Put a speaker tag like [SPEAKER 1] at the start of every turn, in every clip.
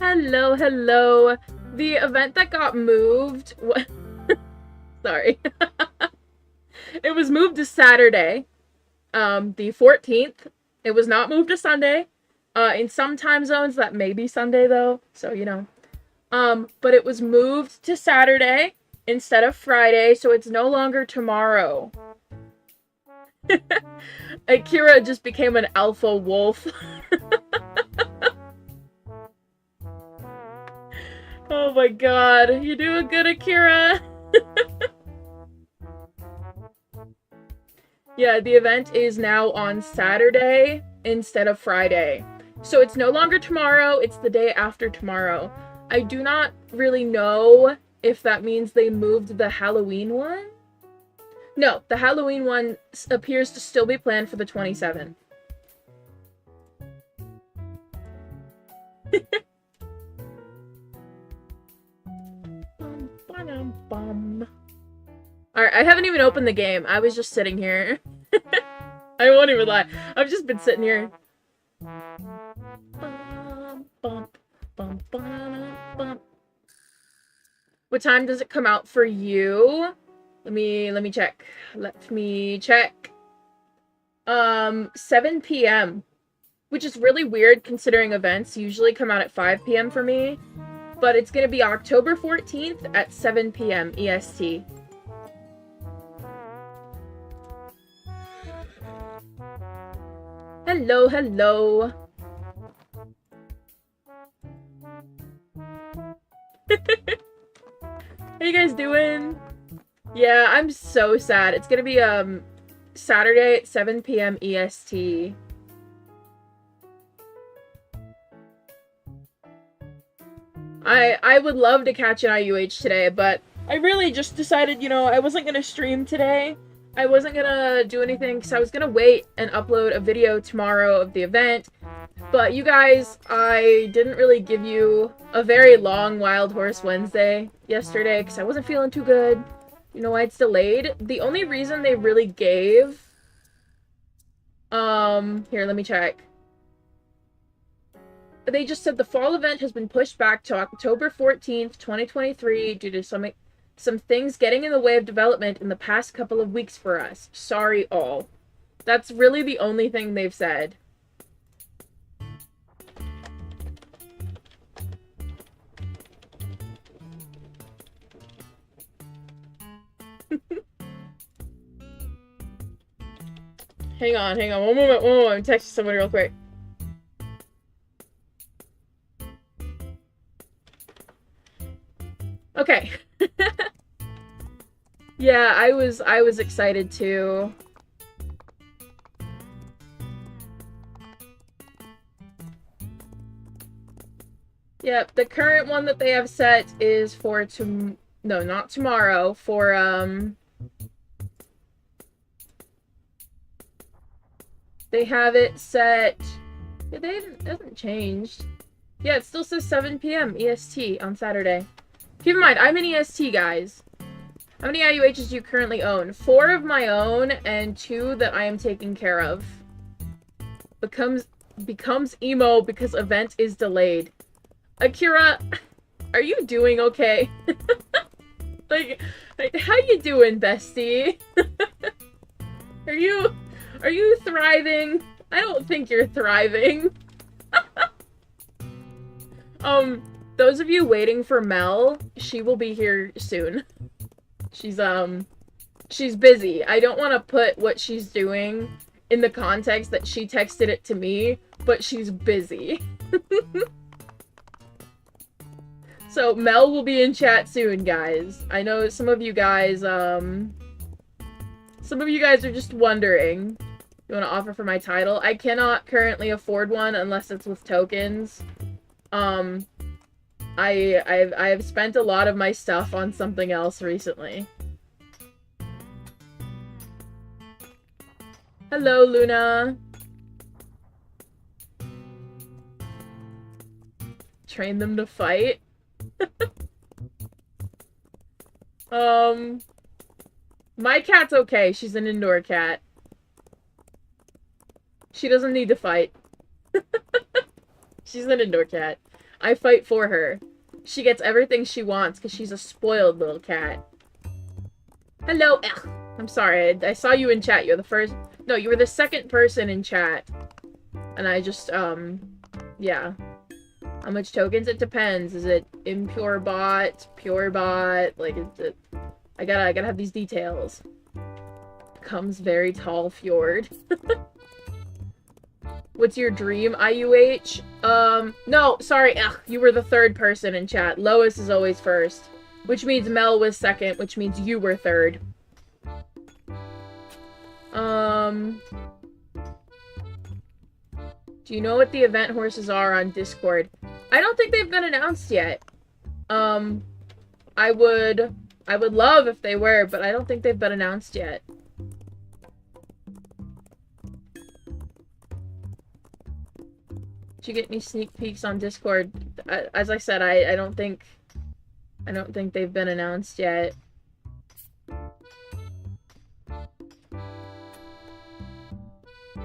[SPEAKER 1] Hello, hello. The event that got moved... Sorry. It was moved to Saturday, the 14th. It was not moved to Sunday. In some time zones, that may be Sunday, though, so, you know. But it was moved to Saturday instead of Friday, so it's no longer tomorrow. Akira just became an alpha wolf. Oh my god, you're doing good, Akira! Yeah, the event is now on Saturday instead of Friday. So it's no longer tomorrow, it's the day after tomorrow. I do not really know if that means they moved the Halloween one. No, the Halloween one appears to still be planned for the 27th. Alright, I haven't even opened the game. I was just sitting here. I won't even lie. I've just been sitting here. What time does it come out for you? Let me check. Let me check. 7 p.m. Which is really weird considering events usually come out at 5 p.m. for me. But it's gonna be October 14th at 7 p.m. EST. Hello, hello. How you guys doing? Yeah, I'm so sad. It's gonna be Saturday at 7 p.m. EST. I would love to catch an IUH today, but I really just decided, you know, I wasn't gonna stream today. I wasn't gonna do anything because I was gonna wait and upload a video tomorrow of the event. But you guys, I didn't really give you a very long Wild Horse Wednesday yesterday because I wasn't feeling too good. You know why it's delayed? The only reason they really gave... Here, let me check. They just said the fall event has been pushed back to October 14th, 2023 due to some things getting in the way of development in the past couple of weeks for us. Sorry all. That's really the only thing they've said. Hang on. One moment. I'm texting someone real quick. Okay. Yeah, I was excited too. Yep, the current one that they have set is for no, not tomorrow, for they have it set. Yeah, it hasn't changed. Yeah, it still says 7 p.m. EST on Saturday. Keep in mind, I'm an EST, guys. How many IUHs do you currently own? 4 of my own, and 2 that I am taking care of. Becomes emo because event is delayed. Akira, are you doing okay? like, how you doing, bestie? Are you thriving? I don't think you're thriving. Those of you waiting for Mel, she will be here soon. She's busy. I don't want to put what she's doing in the context that she texted it to me, but she's busy. So, Mel will be in chat soon, guys. I know some of you guys are just wondering. You want to offer for my title? I cannot currently afford one unless it's with tokens. I've spent a lot of my stuff on something else recently. Hello, Luna. Train them to fight? My cat's okay. She's an indoor cat. She doesn't need to fight. She's an indoor cat. I fight for her. She gets everything she wants because she's a spoiled little cat. Hello. Ugh. I'm sorry. I saw you in chat. You're the first... No, you were the second person in chat. And I just, yeah. How much tokens? It depends. Is it impure bot, pure bot? Like, is it... I gotta have these details. Comes very tall fjord. What's your dream, IUH? No, sorry. Ugh, you were the third person in chat. Lois is always first. Which means Mel was second, which means you were third. Do you know what the event horses are on Discord? I don't think they've been announced yet. I would love if they were, but I don't think they've been announced yet. Did you get any sneak peeks on Discord? As I said, I don't think they've been announced yet.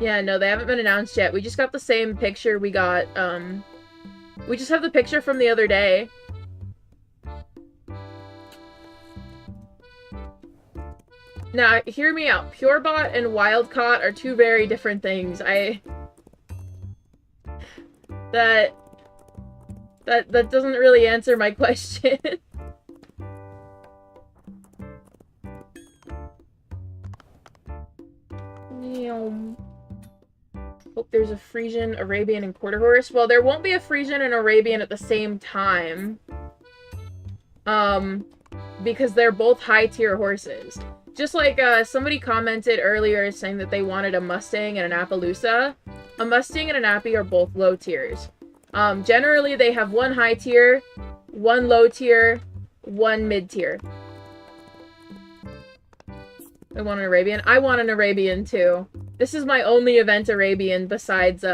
[SPEAKER 1] Yeah, no, they haven't been announced yet. We just got the same picture we got, we just have the picture from the other day. Now, hear me out. Purebot and Wildcaught are two very different things. That doesn't really answer my question. Hope there's a Friesian, Arabian, and quarter horse. Well, there won't be a Friesian and Arabian at the same time. Because they're both high-tier horses. Just like, somebody commented earlier saying that they wanted a Mustang and an Appaloosa. A Mustang and an Appy are both low tiers. Generally, they have one high tier, one low tier, one mid tier. I want an Arabian. I want an Arabian, too. This is my only event Arabian besides,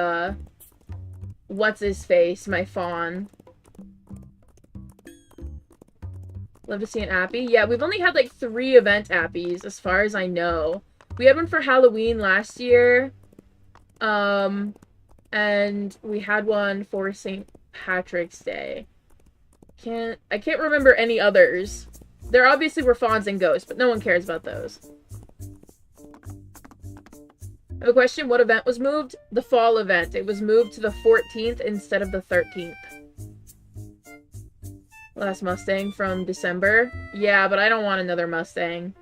[SPEAKER 1] what's-his-face, my fawn. Love to see an Appy. Yeah, we've only had, like, 3 event Appies, as far as I know. We had one for Halloween last year. And we had one for St. Patrick's Day. I can't remember any others. There obviously were fawns and ghosts, but no one cares about those. I have a question. What event was moved? The fall event. It was moved to the 14th instead of the 13th. Last Mustang from December. Yeah, but I don't want another Mustang.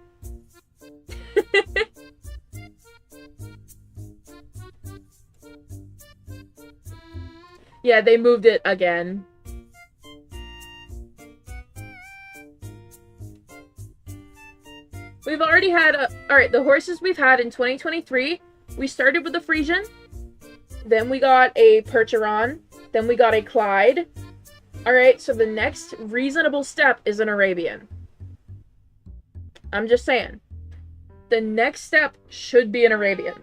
[SPEAKER 1] Yeah, they moved it again. We've already had, alright, the horses we've had in 2023, we started with a Friesian, then we got a Percheron, then we got a Clyde. Alright, so the next reasonable step is an Arabian. I'm just saying. The next step should be an Arabian.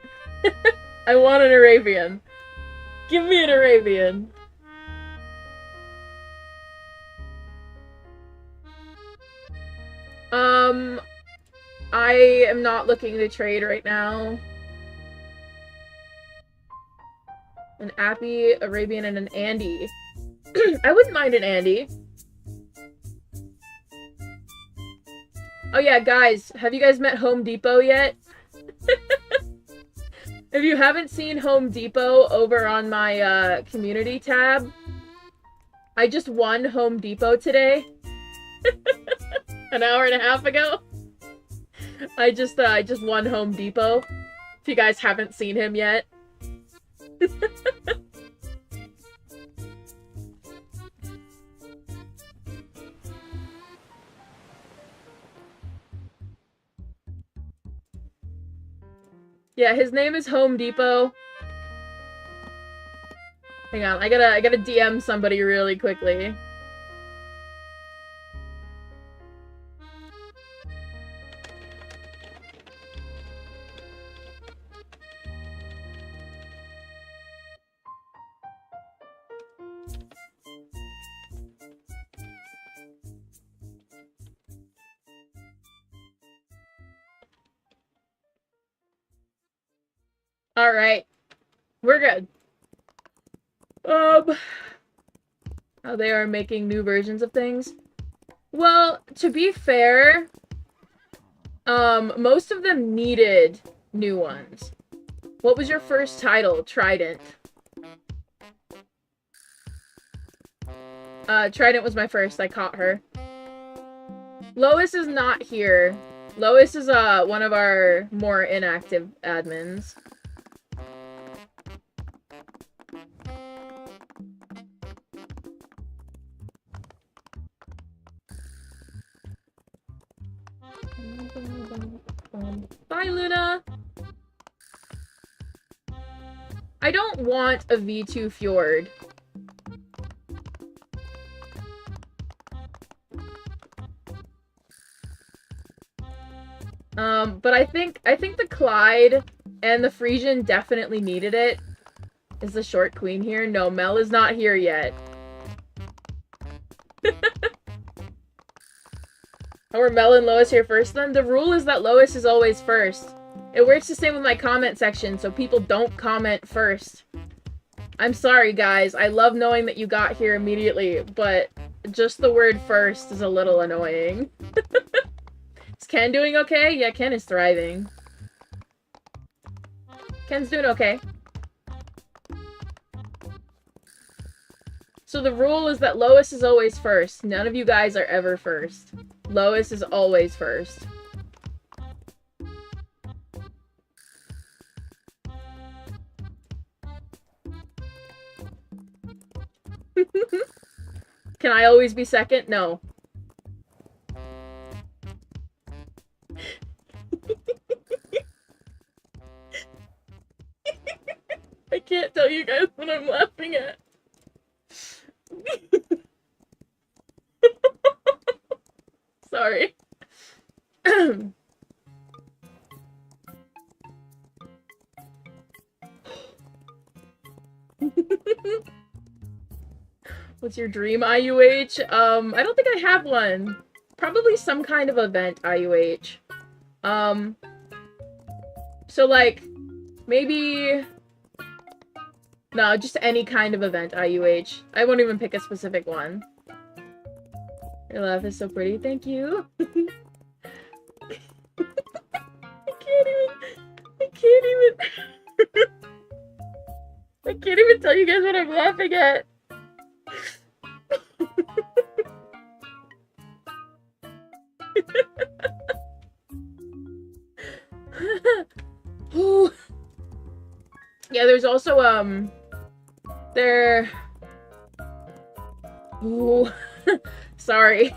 [SPEAKER 1] I want an Arabian. Give me an Arabian. I am not looking to trade right now. An Appy, Arabian, and an Andy. I wouldn't mind an Andy. Oh yeah, guys, have you guys met Home Depot yet? If you haven't seen Home Depot over on my community tab, I just won Home Depot today. An hour and a half ago. I just won Home Depot. If you guys haven't seen him yet. Yeah, his name is Home Depot. Hang on, I gotta DM somebody really quickly. Alright. We're good. How they are making new versions of things. Well, to be fair, most of them needed new ones. What was your first title? Trident. Trident was my first. I caught her. Lois is not here. Lois is, one of our more inactive admins. Bye, Luna! I don't want a V2 Fjord. But I think the Clyde and the Friesian definitely needed it. Is the short queen here? No, Mel is not here yet. How were Mel and Lois here first then? The rule is that Lois is always first. It works the same with my comment section, so people don't comment first. I'm sorry, guys. I love knowing that you got here immediately, but just the word first is a little annoying. Is Ken doing okay? Yeah, Ken is thriving. Ken's doing okay. So the rule is that Lois is always first. None of you guys are ever first. Lois is always first. Can I always be second? No. I can't tell you guys what I'm laughing at. Sorry. What's your dream IUH? I don't think I have one. Probably some kind of event IUH. So like, maybe... No, just any kind of event IUH. I won't even pick a specific one. Your laugh is so pretty. Thank you. I can't even tell you guys what I'm laughing at. Yeah, there's also, Ooh. Sorry.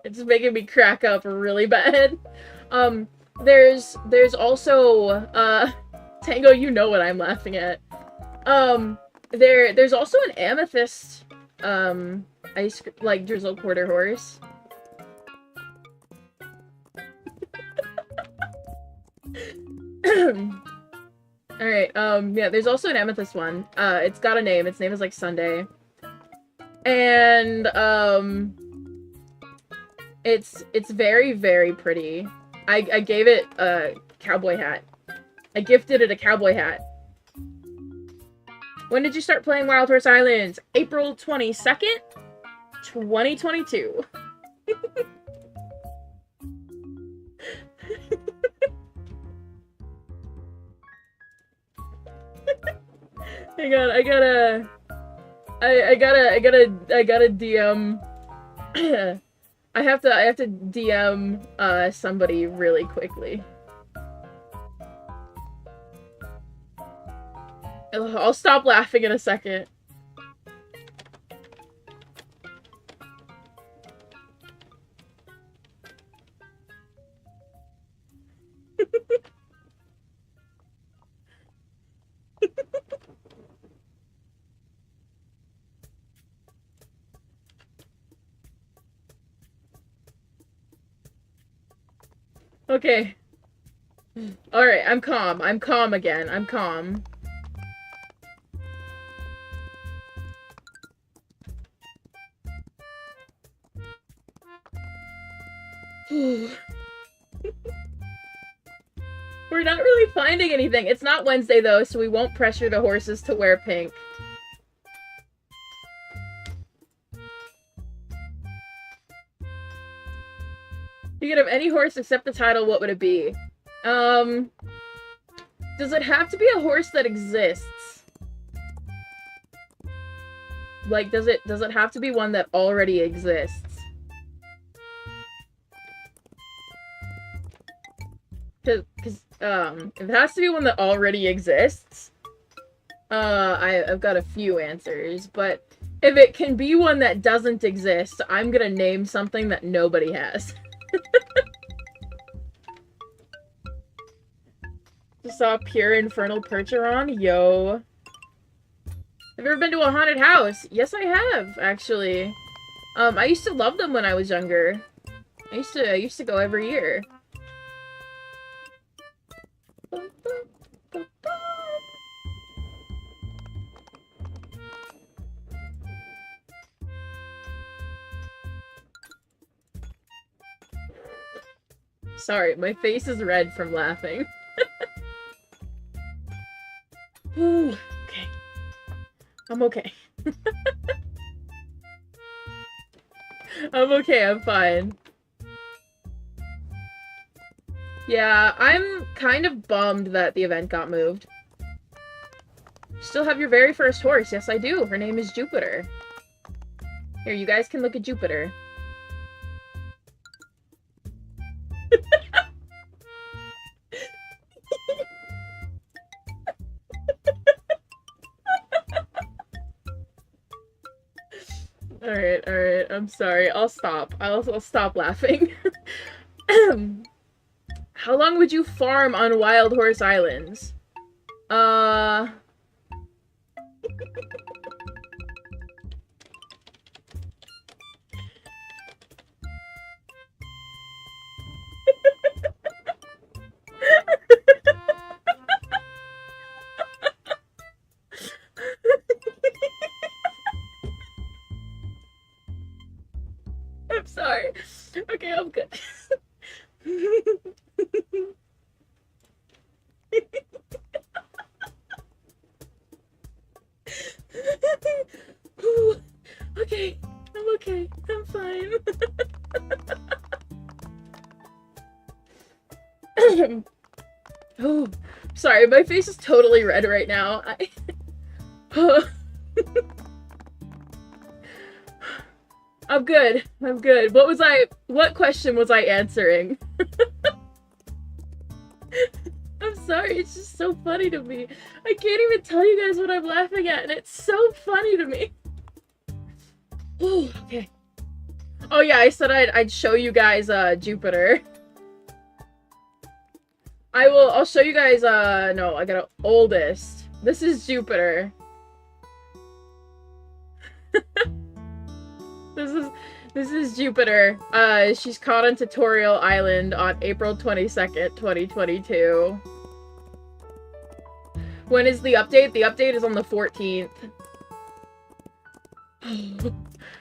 [SPEAKER 1] It's making me crack up really bad. There's also, Tango, you know what I'm laughing at. There's also an amethyst, ice, like, drizzle quarter horse. Alright, yeah, there's also an amethyst one. It's got a name. Its name is, like, Sunday. And, it's very, very pretty. I gave it a cowboy hat. I gifted it a cowboy hat. When did you start playing Wild Horse Islands? April 22nd, 2022. Hang on, I gotta DM. I have to DM somebody really quickly. I'll stop laughing in a second. Okay. Alright, I'm calm. I'm calm again. I'm calm. We're not really finding anything. It's not Wednesday, though, so we won't pressure the horses to wear pink. you could have any horse except the title, what would it be? Does it have to be a horse that exists? Like, does it have to be one that already exists? Because, if it has to be one that already exists, I've got a few answers, but if it can be one that doesn't exist, I'm gonna name something that nobody has. Just saw Pure Infernal Percheron. Yo. Have you ever been to a haunted house? Yes, I have, actually. I used to love them when I was younger. I used to go every year. Sorry, my face is red from laughing. Ooh, okay. I'm okay. I'm okay, I'm fine. Yeah, I'm kind of bummed that the event got moved. Still have your very first horse. Yes, I do. Her name is Jupiter. Here, you guys can look at Jupiter. Alright, I'm sorry. I'll stop. I'll stop laughing. How long would you farm on Wild Horse Islands? I'm sorry. Okay, I'm good. Okay, I'm okay. I'm fine. Oh, sorry, my face is totally red right now. I'm good. I'm good. What question was I answering? I'm sorry, it's just so funny to me. I can't even tell you guys what I'm laughing at, and it's so funny to me. Ooh, okay. Oh yeah, I said I'd show you guys, Jupiter. I'll show you guys, no, I got an oldest. This is Jupiter. This is Jupiter. She's caught on Tutorial Island on April 22nd, 2022. When is the update? The update is on the 14th.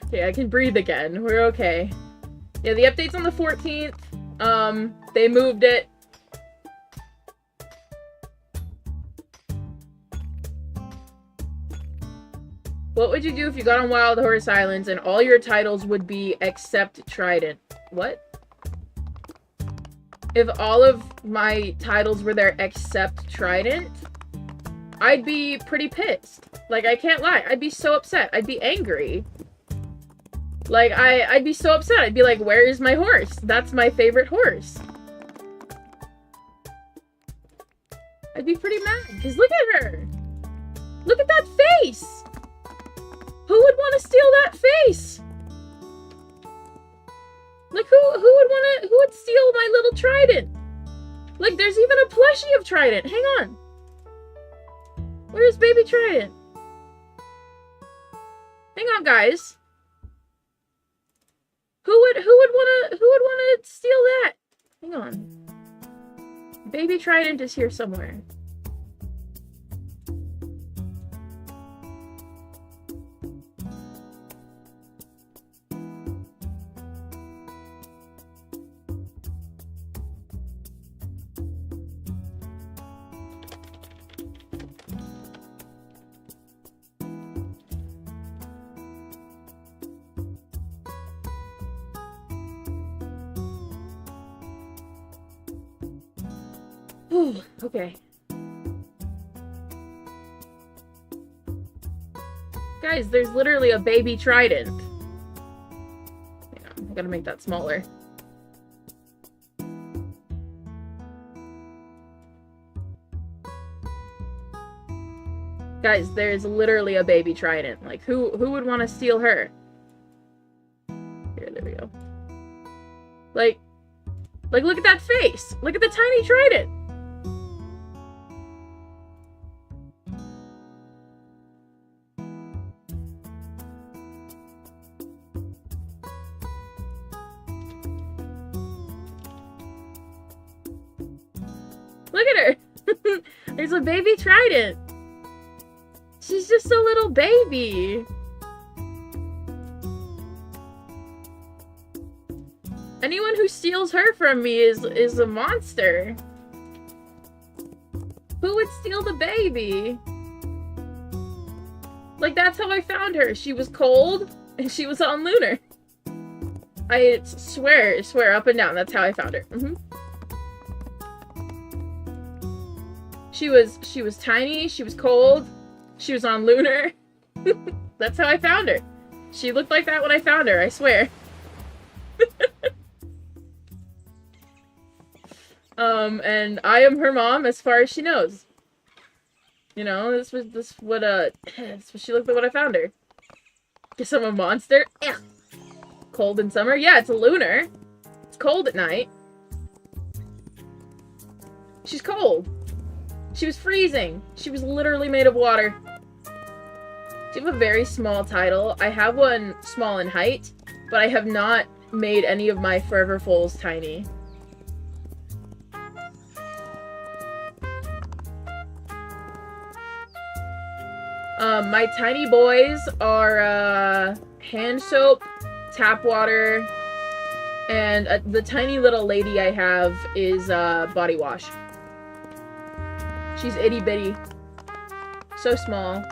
[SPEAKER 1] Okay, I can breathe again. We're okay. Yeah, the update's on the 14th. They moved it. What would you do if you got on Wild Horse Islands and all your titles would be except Trident? What? If all of my titles were there except Trident, I'd be pretty pissed. Like, I can't lie. I'd be so upset. I'd be angry. Like, I'd be so upset. I'd be like, where is my horse? That's my favorite horse. I'd be pretty mad. Because look at her. Look at that face. Who would want to steal that face? Like, who would steal my little Trident? Like, there's even a plushie of Trident. Hang on. Where's baby Trident? Hang on, guys. Who would wanna steal that? Hang on. Baby Trident is here somewhere. Okay. Guys, there's literally a baby trident. Hang on, I gotta make that smaller. Guys, there's literally a baby trident. Like, who would want to steal her? Here, there we go. Like, look at that face! Look at the tiny trident! Look at her! There's a baby trident! She's just a little baby! Anyone who steals her from me is a monster. Who would steal the baby? Like, that's how I found her. She was cold, and she was on lunar. I swear up and down, that's how I found her. She was tiny, she was cold, she was on lunar. That's how I found her. She looked like that when I found her, I swear. And I am her mom as far as she knows. You know, this was what she looked like when I found her. Guess I'm a monster? Ugh. Cold in summer? Yeah, it's a lunar. It's cold at night. She's cold. She was freezing. She was literally made of water. Do you have a very small tidal? I have one small in height, but I have not made any of my forever fulls tiny. My tiny boys are hand soap, tap water, and the tiny little lady I have is body wash. She's itty bitty. So small.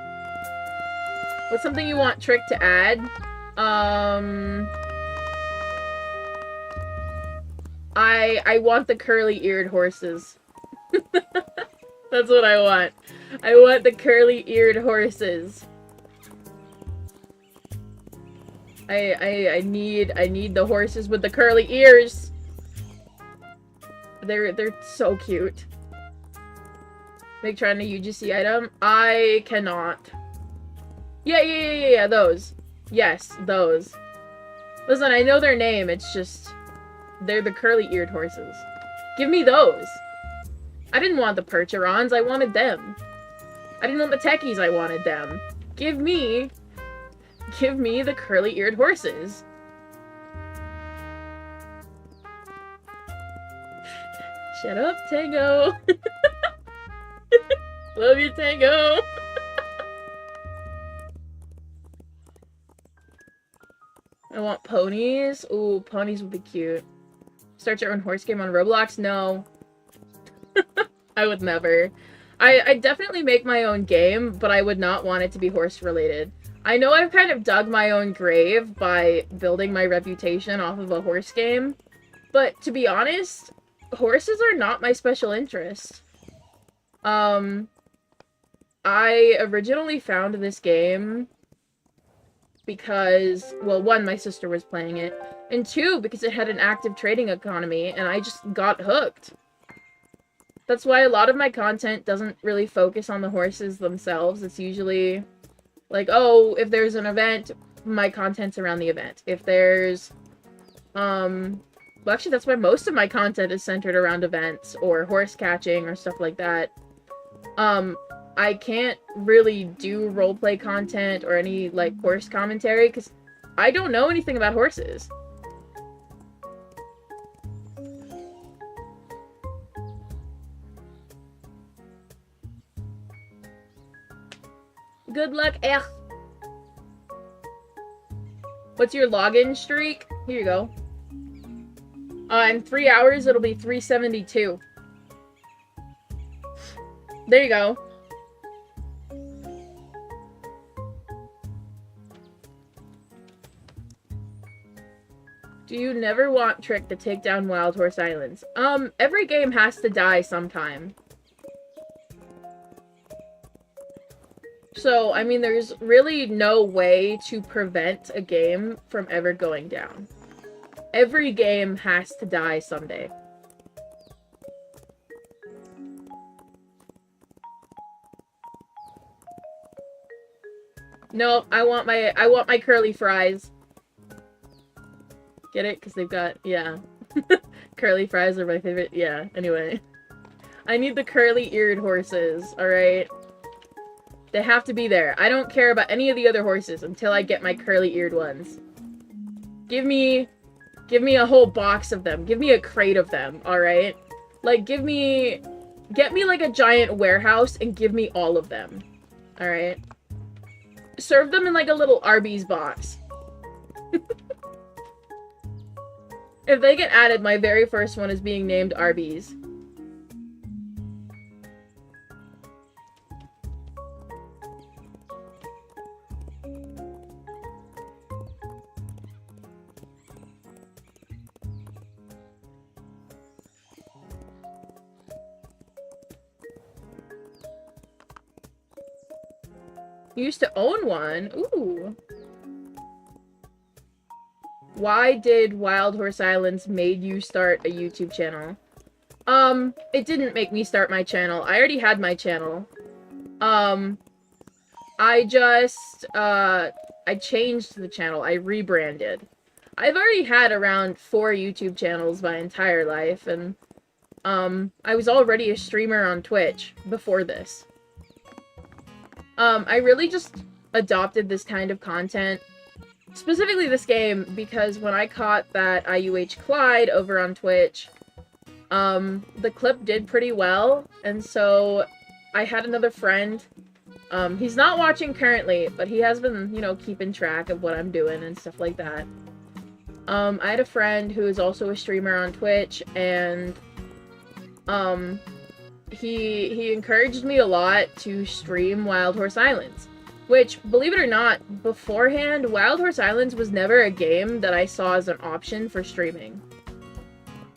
[SPEAKER 1] What's something you want Trick to add? I want the curly-eared horses. That's what I want. I want the curly-eared horses. I need the horses with the curly ears. They're so cute. Make trying a UGC item. I cannot. Yeah, those. Yes, those. Listen, I know their name, it's just they're the curly-eared horses. Give me those. I didn't want the Percherons, I wanted them. I didn't want the techies, I wanted them. Give me the curly-eared horses. Shut up, Tango. Love you, Tango. I want ponies. Ooh, ponies would be cute. Start your own horse game on Roblox? No. I would never. I'd definitely make my own game, but I would not want it to be horse-related. I know I've kind of dug my own grave by building my reputation off of a horse game, but to be honest, horses are not my special interest. I originally found this game because, well, one, my sister was playing it, and two, because it had an active trading economy, and I just got hooked. That's why a lot of my content doesn't really focus on the horses themselves. It's usually like, oh, if there's an event, my content's around the event. If there's, well, actually, that's why most of my content is centered around events or horse catching or stuff like that. I can't really do roleplay content or any, like, horse commentary because I don't know anything about horses. Good luck, eh. What's your login streak? Here you go. In 3 hours, it'll be 372. There you go. Do you never want Trick to take down Wild Horse Islands? Every game has to die sometime. So, I mean, there's really no way to prevent a game from ever going down. Every game has to die someday. No, I want my curly fries. Get it? Because they've got, yeah. Curly fries are my favorite, yeah, anyway. I need the curly-eared horses, alright? They have to be there. I don't care about any of the other horses until I get my curly-eared ones. Give me a whole box of them. Give me a crate of them, alright? Like, get me like a giant warehouse and give me all of them. Alright? Serve them in like a little Arby's box. If they get added, my very first one is being named Arby's. You used to own one? Ooh. Why did Wild Horse Islands made you start a YouTube channel? It didn't make me start my channel. I already had my channel. I just, I changed the channel. I rebranded. I've already had around 4 YouTube channels my entire life, and, I was already a streamer on Twitch before this. I really just adopted this kind of content, specifically this game, because when I caught that IUH Clyde over on Twitch, the clip did pretty well, and so I had another friend. He's not watching currently, but he has been, you know, keeping track of what I'm doing and stuff like that. I had a friend who is also a streamer on Twitch, and, he encouraged me a lot to stream Wild Horse Islands. Which, believe it or not, beforehand, Wild Horse Islands was never a game that I saw as an option for streaming.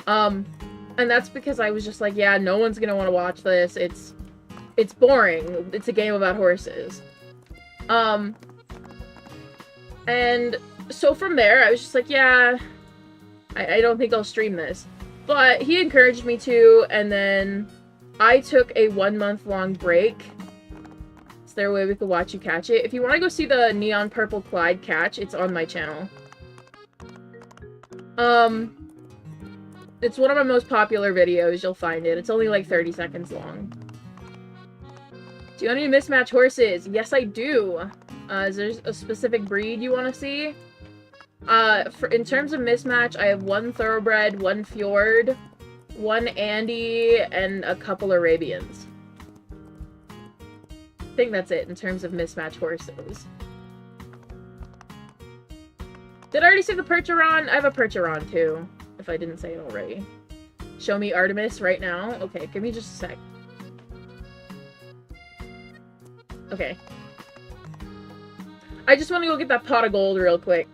[SPEAKER 1] And that's because I was just like, yeah, no one's gonna want to watch this. It's boring. It's a game about horses. And so from there, I was just like, yeah, I don't think I'll stream this. But he encouraged me to, and then I took a 1-month-long break. Is there a way we could watch you catch it? If you want to go see the Neon Purple Clyde catch, it's on my channel. It's one of my most popular videos. You'll find it. It's only like 30 seconds long. Do you want any mismatch horses? Yes, I do. Is there a specific breed you want to see? In terms of mismatch, I have 1 thoroughbred, 1 fjord, 1 Andy, and a couple Arabians. I think that's it in terms of mismatch horses. Did I already say the Percheron? I have a Percheron too, if I didn't say it already. Show me Artemis right now. Okay, give me just a sec. Okay. I just want to go get that pot of gold real quick.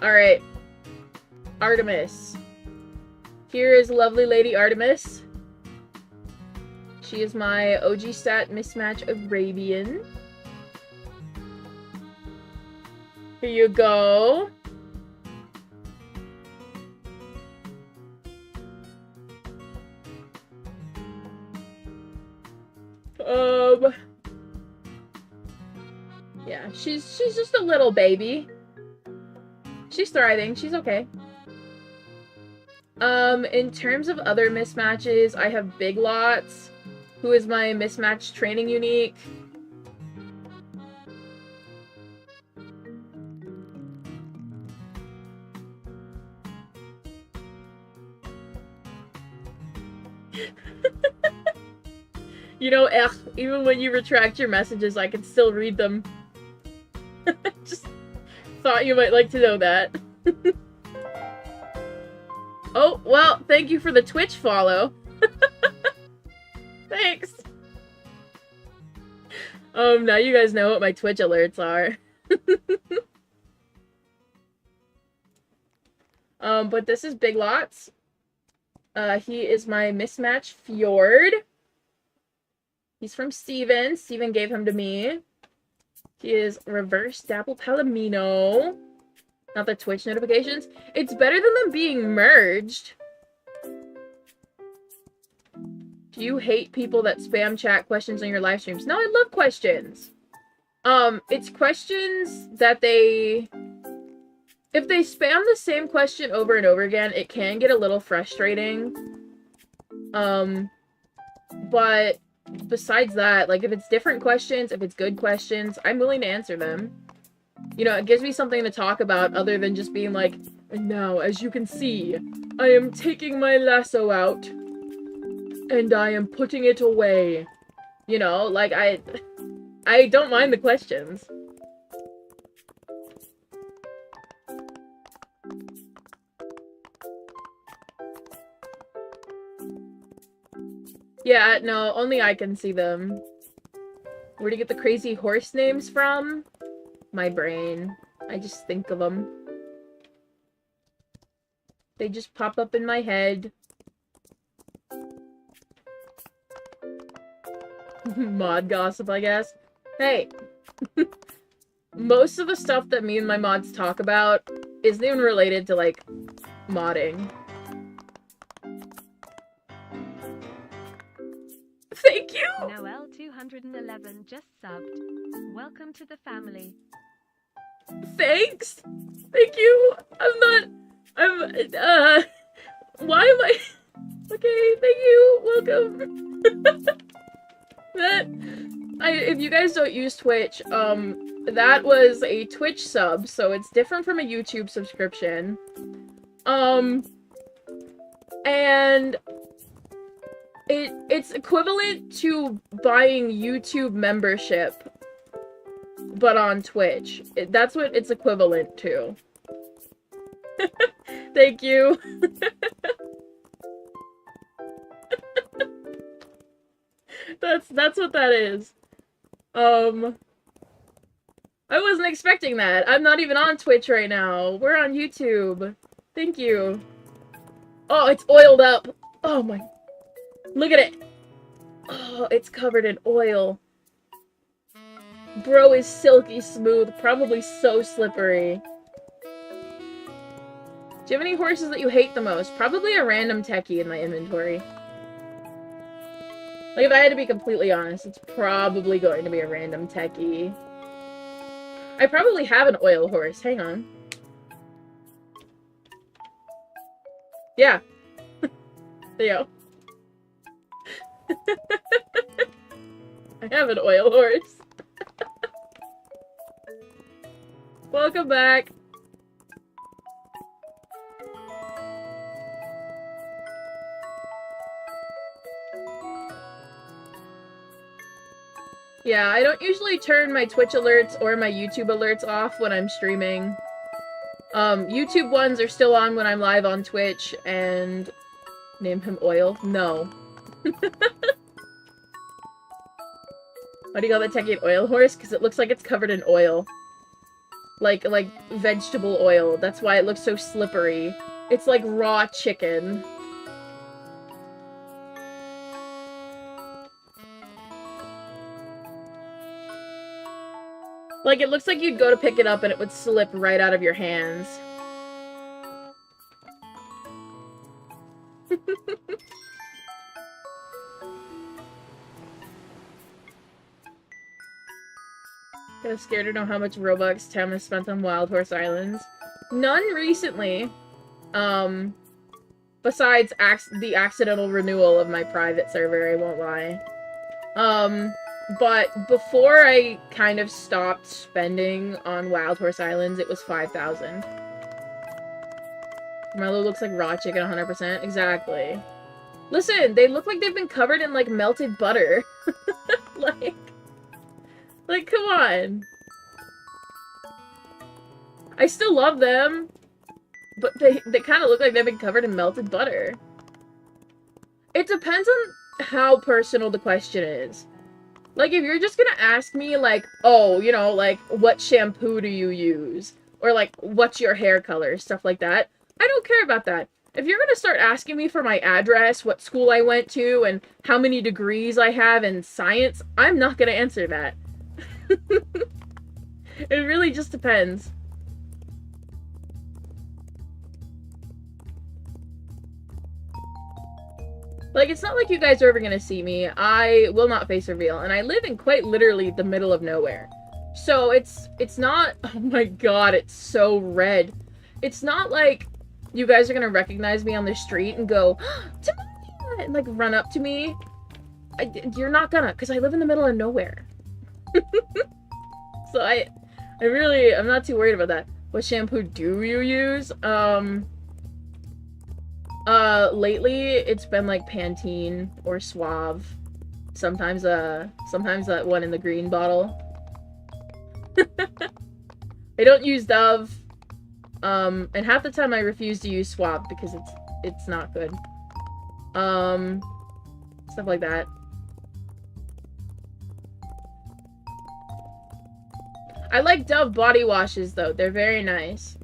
[SPEAKER 1] Alright. Artemis. Here is lovely Lady Artemis. She is my OG stat mismatch Arabian. Here you go. Yeah, she's just a little baby. She's thriving. She's okay. In terms of other mismatches, I have Big Lots, who is my mismatch training unique. You know, even when you retract your messages, I can still read them. Just thought you might like to know that. Oh, well, thank you for the Twitch follow. Thanks. Now you guys know what my Twitch alerts are. But this is Big Lots. He is my mismatch Fjord. He's from Steven. Steven gave him to me. He is Reverse Dapple Palomino. Not the Twitch notifications. It's better than them being merged. Do you hate people that spam chat questions on your live streams? No, I love questions. It's questions that they... If they spam the same question over and over again, it can get a little frustrating. But besides that, like, if it's different questions, if it's good questions, I'm willing to answer them. You know, it gives me something to talk about other than just being like, and now, as you can see, I am taking my lasso out, and I am putting it away. You know, like, I don't mind the questions. Yeah, no, only I can see them. Where do you get the crazy horse names from? My brain. I just think of them. They just pop up in my head. Mod gossip, I guess. Hey! Most of the stuff that me and my mods talk about isn't even related to, like, modding. Thank you!
[SPEAKER 2] Noel 211 just subbed. Welcome to the family.
[SPEAKER 1] Thanks! Thank you! Why am I... Okay, thank you! Welcome! If you guys don't use Twitch, that was a Twitch sub, so it's different from a YouTube subscription. And... It's equivalent to buying YouTube membership, but on Twitch. That's what it's equivalent to. Thank you. That's what that is. I wasn't expecting that. I'm not even on Twitch right now. We're on YouTube. Thank you. Oh, it's oiled up. Oh my... Look at it! Oh, it's covered in oil. Bro is silky smooth, probably so slippery. Do you have any horses that you hate the most? Probably a random techie in my inventory. Like, if I had to be completely honest, it's probably going to be a random techie. I probably have an oil horse. Hang on. Yeah. There you go. I have an oil horse. Welcome back. Yeah, I don't usually turn my Twitch alerts or my YouTube alerts off when I'm streaming. YouTube ones are still on when I'm live on Twitch, and... Name him Oil? No. Why do you call that techie an oil horse? Because it looks like it's covered in oil. Like vegetable oil. That's why it looks so slippery. It's like raw chicken. Like, it looks like you'd go to pick it up and it would slip right out of your hands. Kinda scared to know how much Robux Tem has spent on Wild Horse Islands. None recently. Besides the accidental renewal of my private server, I won't lie. But before I kind of stopped spending on Wild Horse Islands, it was 5,000. Marlo looks like raw chicken 100%. Exactly. Listen, they look like they've been covered in, like, melted butter. Like, come on. I still love them, but they kind of look like they've been covered in melted butter. It depends on how personal the question is. Like, if you're just gonna ask me, like, oh, you know, like, what shampoo do you use? Or, like, what's your hair color? Stuff like that. I don't care about that. If you're gonna start asking me for my address, what school I went to, and how many degrees I have in science, I'm not gonna answer that. It really just depends. Like, it's not like you guys are ever gonna see me. I will not face reveal, and I live in quite literally the middle of nowhere. So it's not, oh my god, it's so red. It's not like you guys are gonna recognize me on the street and go, Temaria, and like run up to me. You're not gonna, because I live in the middle of nowhere. So I'm not too worried about that. What shampoo do you use? Lately it's been like Pantene or Suave. Sometimes that one in the green bottle. I don't use Dove. And half the time I refuse to use Suave because it's not good. Stuff like that. I like Dove body washes though. They're very nice.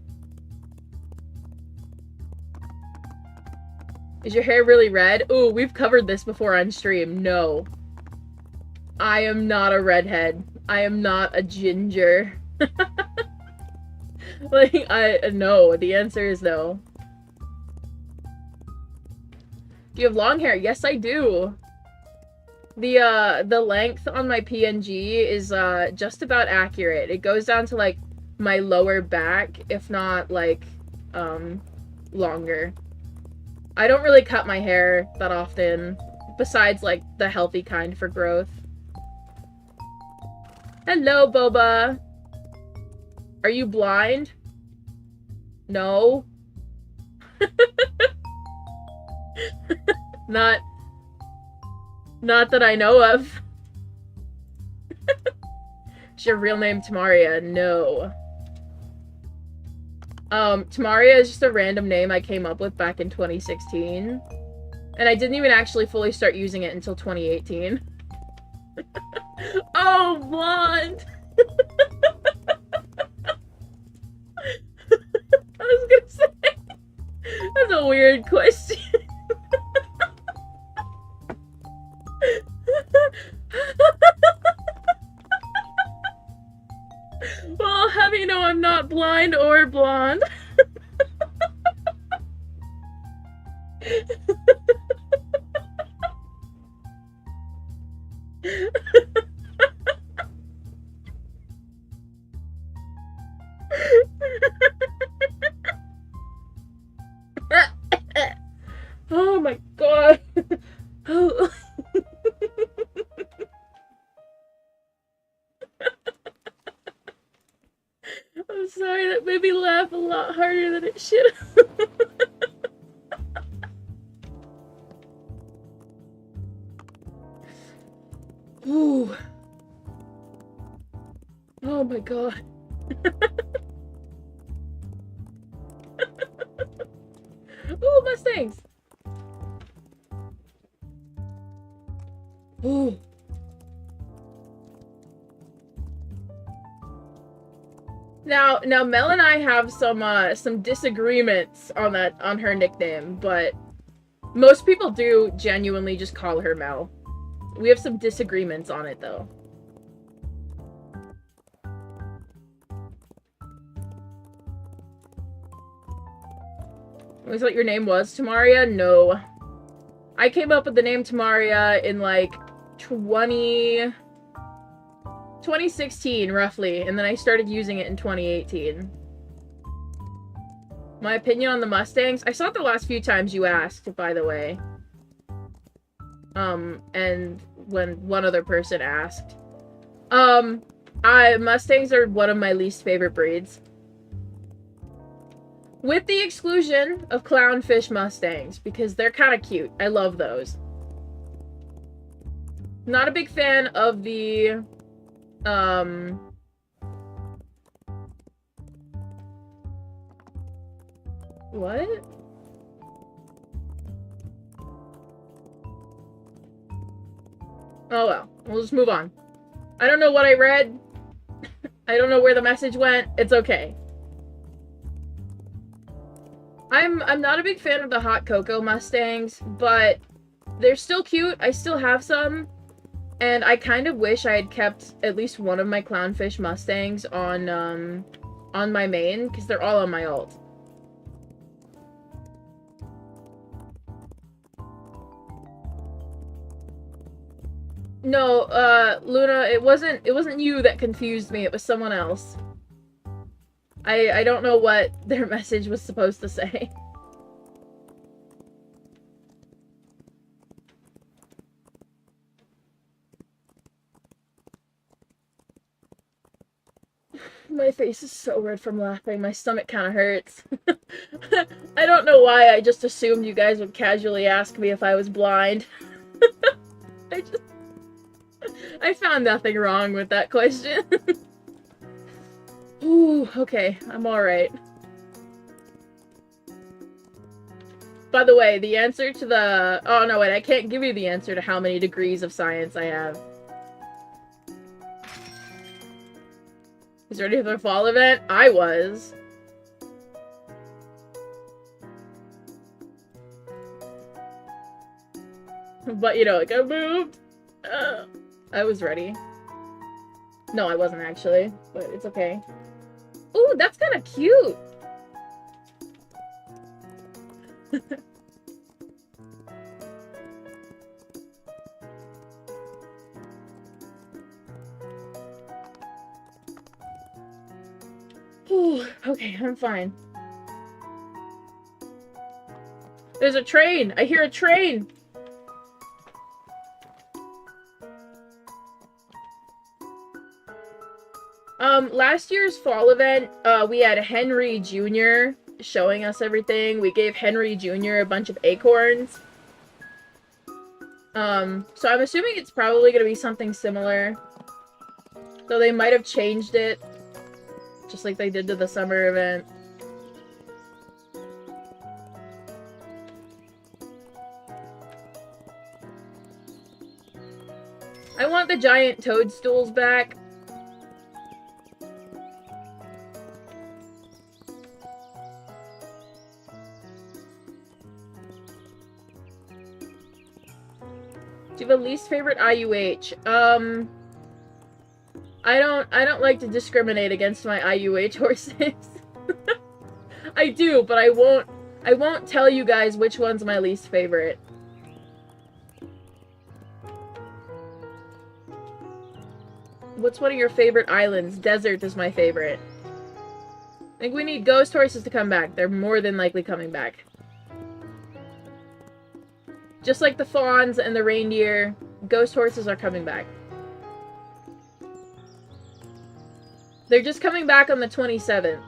[SPEAKER 1] Is your hair really red? Ooh, we've covered this before on stream. No. I am not a redhead. I am not a ginger. Like, no. The answer is no. Do you have long hair? Yes, I do. The length on my PNG is, just about accurate. It goes down to, like, my lower back, if not, like, longer. I don't really cut my hair that often, besides, like, the healthy kind for growth. Hello, Boba! Are you blind? No. Not that I know of. Is your real name Temaria? No. Temaria is just a random name I came up with back in 2016. And I didn't even actually fully start using it until 2018. Oh, blonde! I was gonna say, that's a weird question. Well, how do you know I'm not blind or blonde? Oh my god. Oh. I'm sorry, that made me laugh a lot harder than it should have. Ooh. Oh my god. Ooh, Mustangs! Ooh. Now Mel and I have some disagreements on her nickname, but most people do genuinely just call her Mel. We have some disagreements on it though. Was what your name was, Temaria? No. I came up with the name Temaria in like 2016, roughly, and then I started using it in 2018. My opinion on the Mustangs? I saw it the last few times you asked, by the way. And when one other person asked. Mustangs are one of my least favorite breeds. With the exclusion of clownfish Mustangs, because they're kind of cute. I love those. Not a big fan of the, what? Oh well, we'll just move on. I don't know what I read. I don't know where the message went. It's okay. I'm not a big fan of the hot cocoa Mustangs, but they're still cute. I still have some, and I kind of wish I had kept at least one of my clownfish Mustangs on my main, because they're all on my alt. No, Luna, it wasn't you that confused me, it was someone else. I don't know what their message was supposed to say. My face is so red from laughing, my stomach kind of hurts. I don't know why I just assumed you guys would casually ask me if I was blind. I found nothing wrong with that question. Ooh, okay, I'm alright. By the way, the answer to the... Oh, no, wait, I can't give you the answer to how many degrees of science I have. Is ready for the fall event? I was. But, you know, like, I moved. I was ready. No, I wasn't actually, but it's okay. Ooh, that's kind of cute! Ooh, okay, I'm fine. There's a train! I hear a train! Last year's fall event, we had Henry Jr. showing us everything. We gave Henry Jr. a bunch of acorns. So I'm assuming it's probably gonna be something similar. Though they might have changed it. Just like they did to the summer event. I want the giant toadstools back. Do you have a least favorite IUH? I don't like to discriminate against my IUH horses. I do, but I won't tell you guys which one's my least favorite. What's one of your favorite islands? Desert is my favorite. I think we need ghost horses to come back. They're more than likely coming back. Just like the fawns and the reindeer, ghost horses are coming back. They're just coming back on the 27th.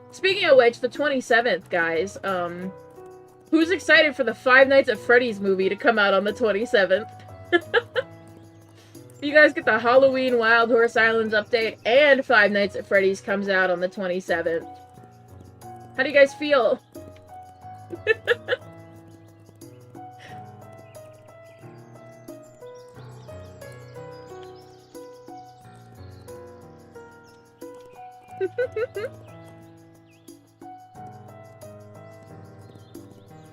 [SPEAKER 1] Speaking of which, the 27th, guys, who's excited for the Five Nights at Freddy's movie to come out on the 27th? You guys get the Halloween Wild Horse Islands update, and Five Nights at Freddy's comes out on the 27th. How do you guys feel?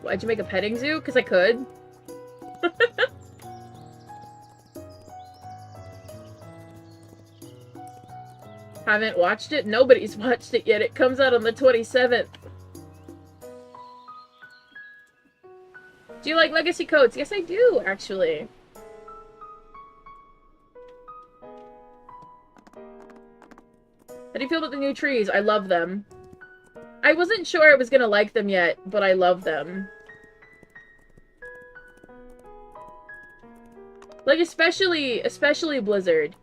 [SPEAKER 1] Why'd you make a petting zoo? Because I could. Haven't watched it? Nobody's watched it yet. It comes out on the 27th. Do you like legacy coats? Yes, I do, actually. How do you feel about the new trees? I love them. I wasn't sure I was gonna like them yet, but I love them. Like, especially Blizzard.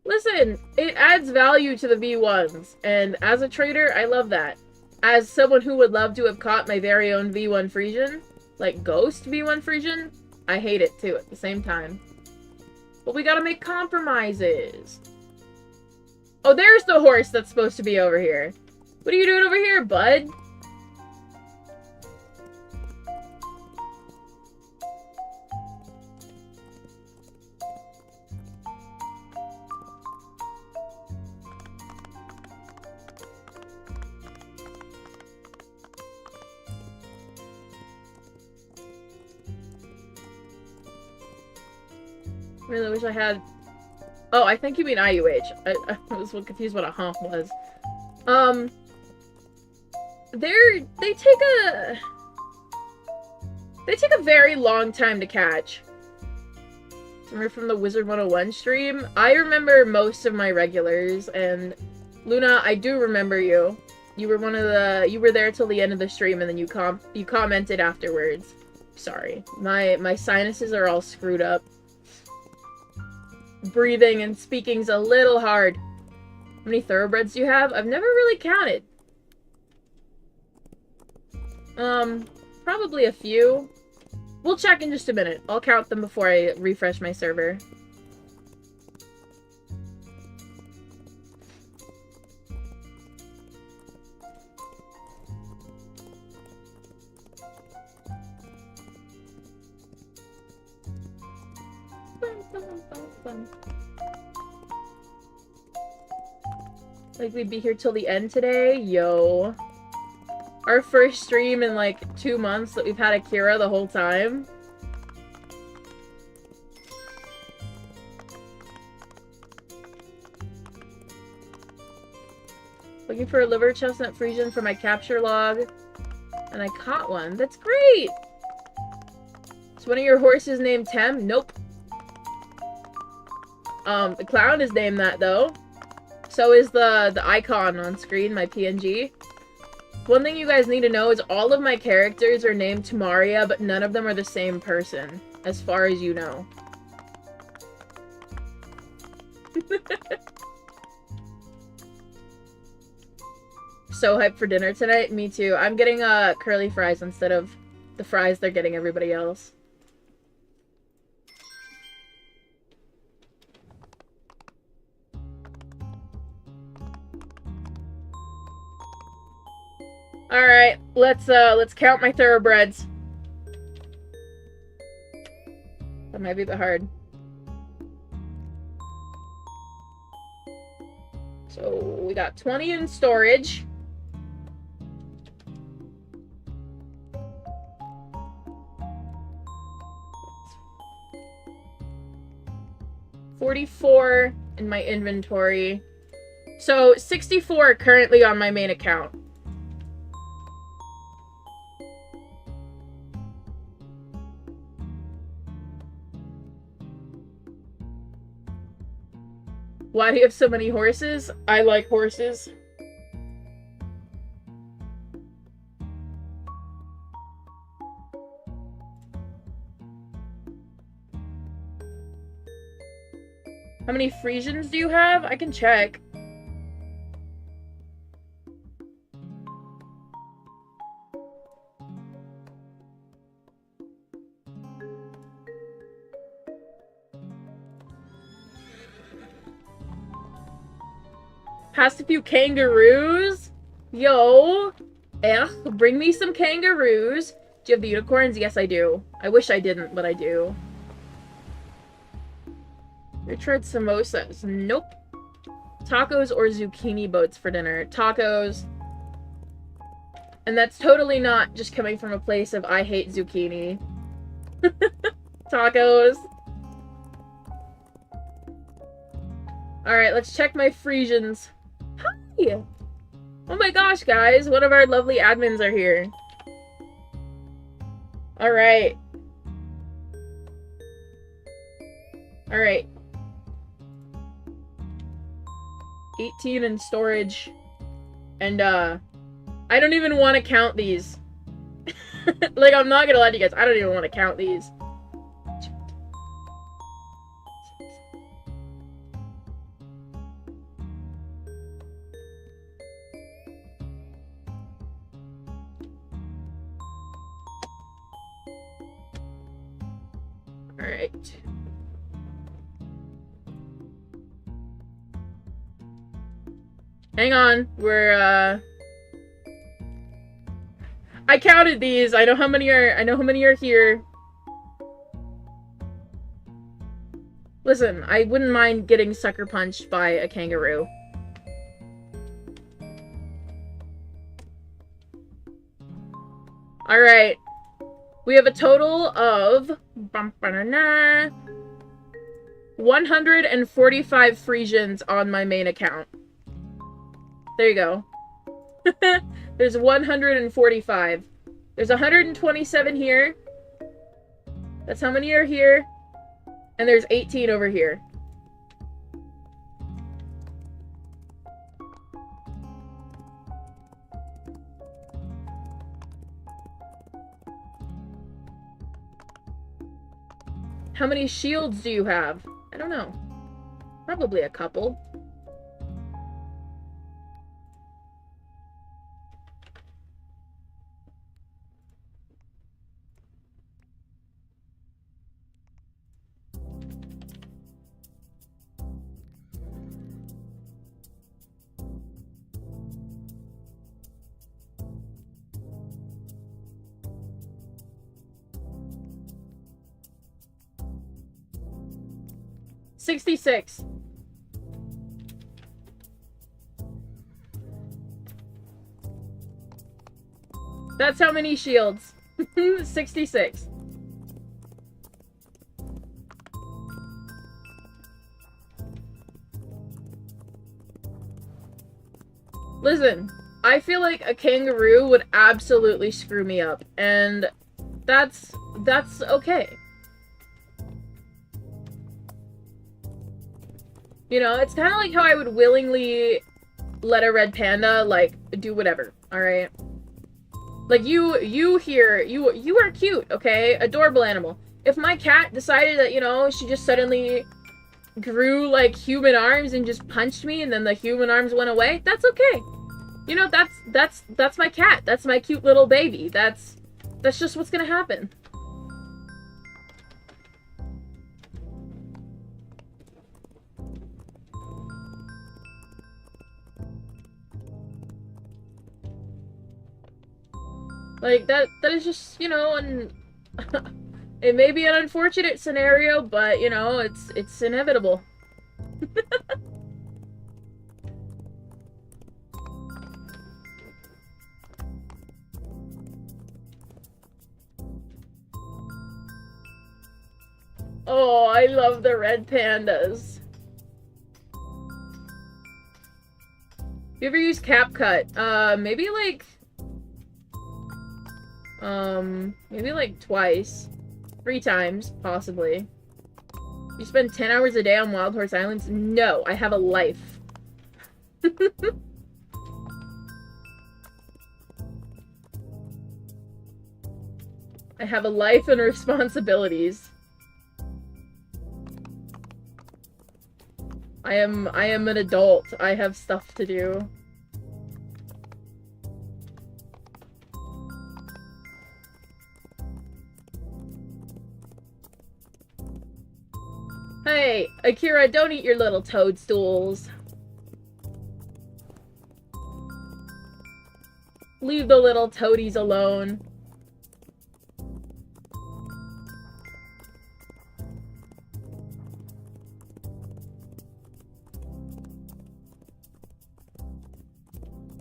[SPEAKER 1] Listen, it adds value to the V1s, and as a trader, I love that. As someone who would love to have caught my very own V1 Friesian, like Ghost V1 Friesian, I hate it too at the same time. But we gotta make compromises. Oh, there's the horse that's supposed to be over here. What are you doing over here, bud? I really wish I had... Oh, I think you mean IUH. I was confused what a hump was. They take a very long time to catch. Remember from the Wizard 101 stream? I remember most of my regulars, and Luna, I do remember you. You were there till the end of the stream, and then you commented afterwards. Sorry. My sinuses are all screwed up. Breathing and speaking's a little hard. How many thoroughbreds do you have? I've never really counted. Probably a few. We'll check in just a minute. I'll count them before I refresh my server. Like we'd be here till the end today? Yo. Our first stream in like 2 months that we've had Akira the whole time. Looking for a liver chestnut Friesian for my capture log. And I caught one. That's great! Is one of your horses named Tem? Nope. The clown is named that though. So is the icon on screen, my PNG. One thing you guys need to know is all of my characters are named Temaria, but none of them are the same person, as far as you know. So hyped for dinner tonight? Me too. I'm getting curly fries instead of the fries they're getting everybody else. Alright, let's count my thoroughbreds. That might be a bit hard. So, we got 20 in storage. $44 in my inventory. So, 64 currently on my main account. Why do you have so many horses? I like horses. How many Friesians do you have? I can check. Passed a few kangaroos? Yo! Bring me some kangaroos. Do you have the unicorns? Yes, I do. I wish I didn't, but I do. You tried samosas? Nope. Tacos or zucchini boats for dinner? Tacos. And that's totally not just coming from a place of I hate zucchini. Tacos. Alright, let's check my Friesians. Hi! Oh my gosh, guys. One of our lovely admins are here. Alright. Alright. 18 in storage. And, I don't even want to count these. Like, I'm not gonna lie to you guys. I don't even want to count these. Alright. Hang on. We're, I counted these. I know how many are here. Listen, I wouldn't mind getting sucker punched by a kangaroo. Alright. We have a total of 145 Friesians on my main account. There you go. There's 145. There's 127 here. That's how many are here. And there's 18 over here. How many shields do you have? I don't know. Probably a couple. $66. That's how many shields. 66. Listen, I feel like a kangaroo would absolutely screw me up, and that's okay. You know, it's kind of like how I would willingly let a red panda, like, do whatever, alright? Like, you are cute, okay? Adorable animal. If my cat decided that, you know, she just suddenly grew, like, human arms and just punched me and then the human arms went away, that's okay. You know, that's my cat. That's my cute little baby. That's just what's gonna happen. Like, that is just, you know, it may be an unfortunate scenario, but, you know, it's inevitable. Oh, I love the red pandas. You ever use CapCut? Maybe like twice. 3 times, possibly. You spend 10 hours a day on Wild Horse Islands? No, I have a life. I have a life and responsibilities. I am an adult. I have stuff to do. Hey, Akira, don't eat your little toadstools. Leave the little toadies alone.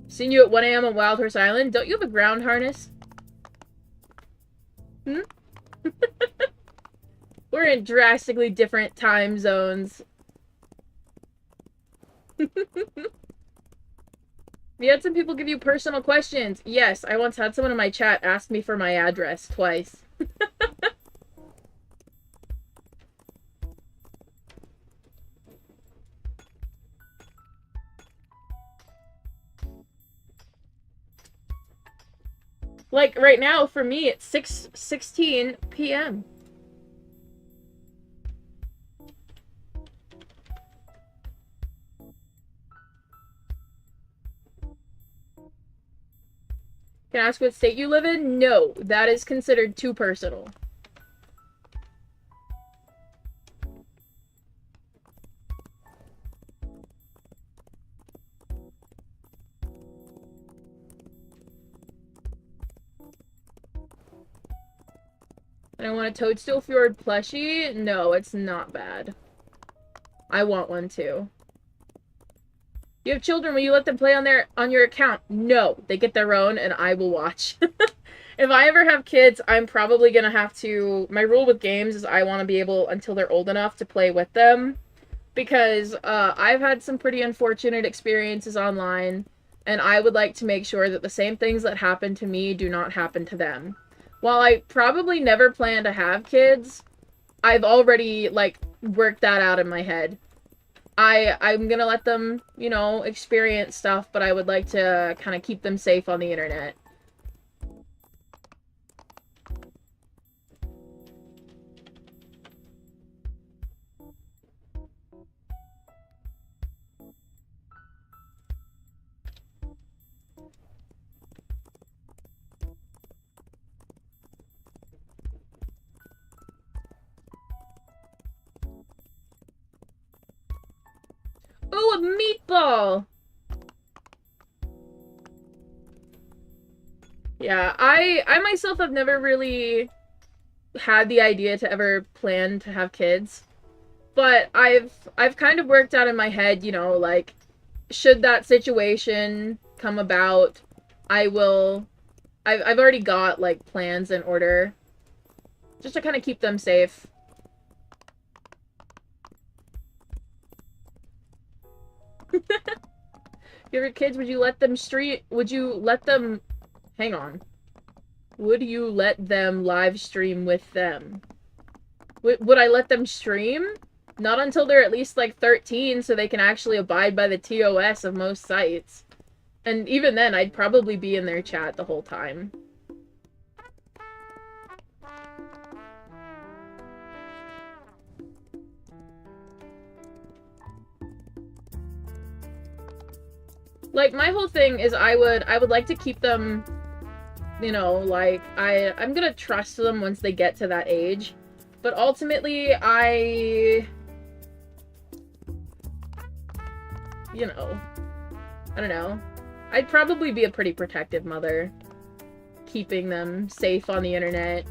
[SPEAKER 1] Seen you at 1 AM on Wild Horse Island. Don't you have a ground harness? Hmm? We're in drastically different time zones. Have you had some people give you personal questions? Yes, I once had someone in my chat ask me for my address twice. Like, right now, for me, it's 6:16 p.m. Can I ask what state you live in? No, that is considered too personal. I don't want a Toadstool Fjord plushie. No, it's not bad. I want one too. You have children, will you let them play on your account? No, they get their own and I will watch. If I ever have kids, I'm probably gonna have to... My rule with games is I want to be able, until they're old enough, to play with them. Because I've had some pretty unfortunate experiences online, and I would like to make sure that the same things that happen to me do not happen to them. While I probably never plan to have kids, I've already, like, worked that out in my head. I'm gonna let them, you know, experience stuff, but I would like to kind of keep them safe on the internet. Ooh, a meatball! Yeah, I myself have never really had the idea to ever plan to have kids. But I've kind of worked out in my head, you know, like, should that situation come about, I've already got, like, plans in order. Just to kind of keep them safe. Your kids, would you let them hang on. Would you let them live stream with them? Would I let them stream? Not until they're at least like 13 so they can actually abide by the TOS of most sites. And even then, I'd probably be in their chat the whole time. Like, my whole thing is I would like to keep them, you know, like, I'm gonna trust them once they get to that age. But ultimately, you know, I don't know. I'd probably be a pretty protective mother. Keeping them safe on the internet.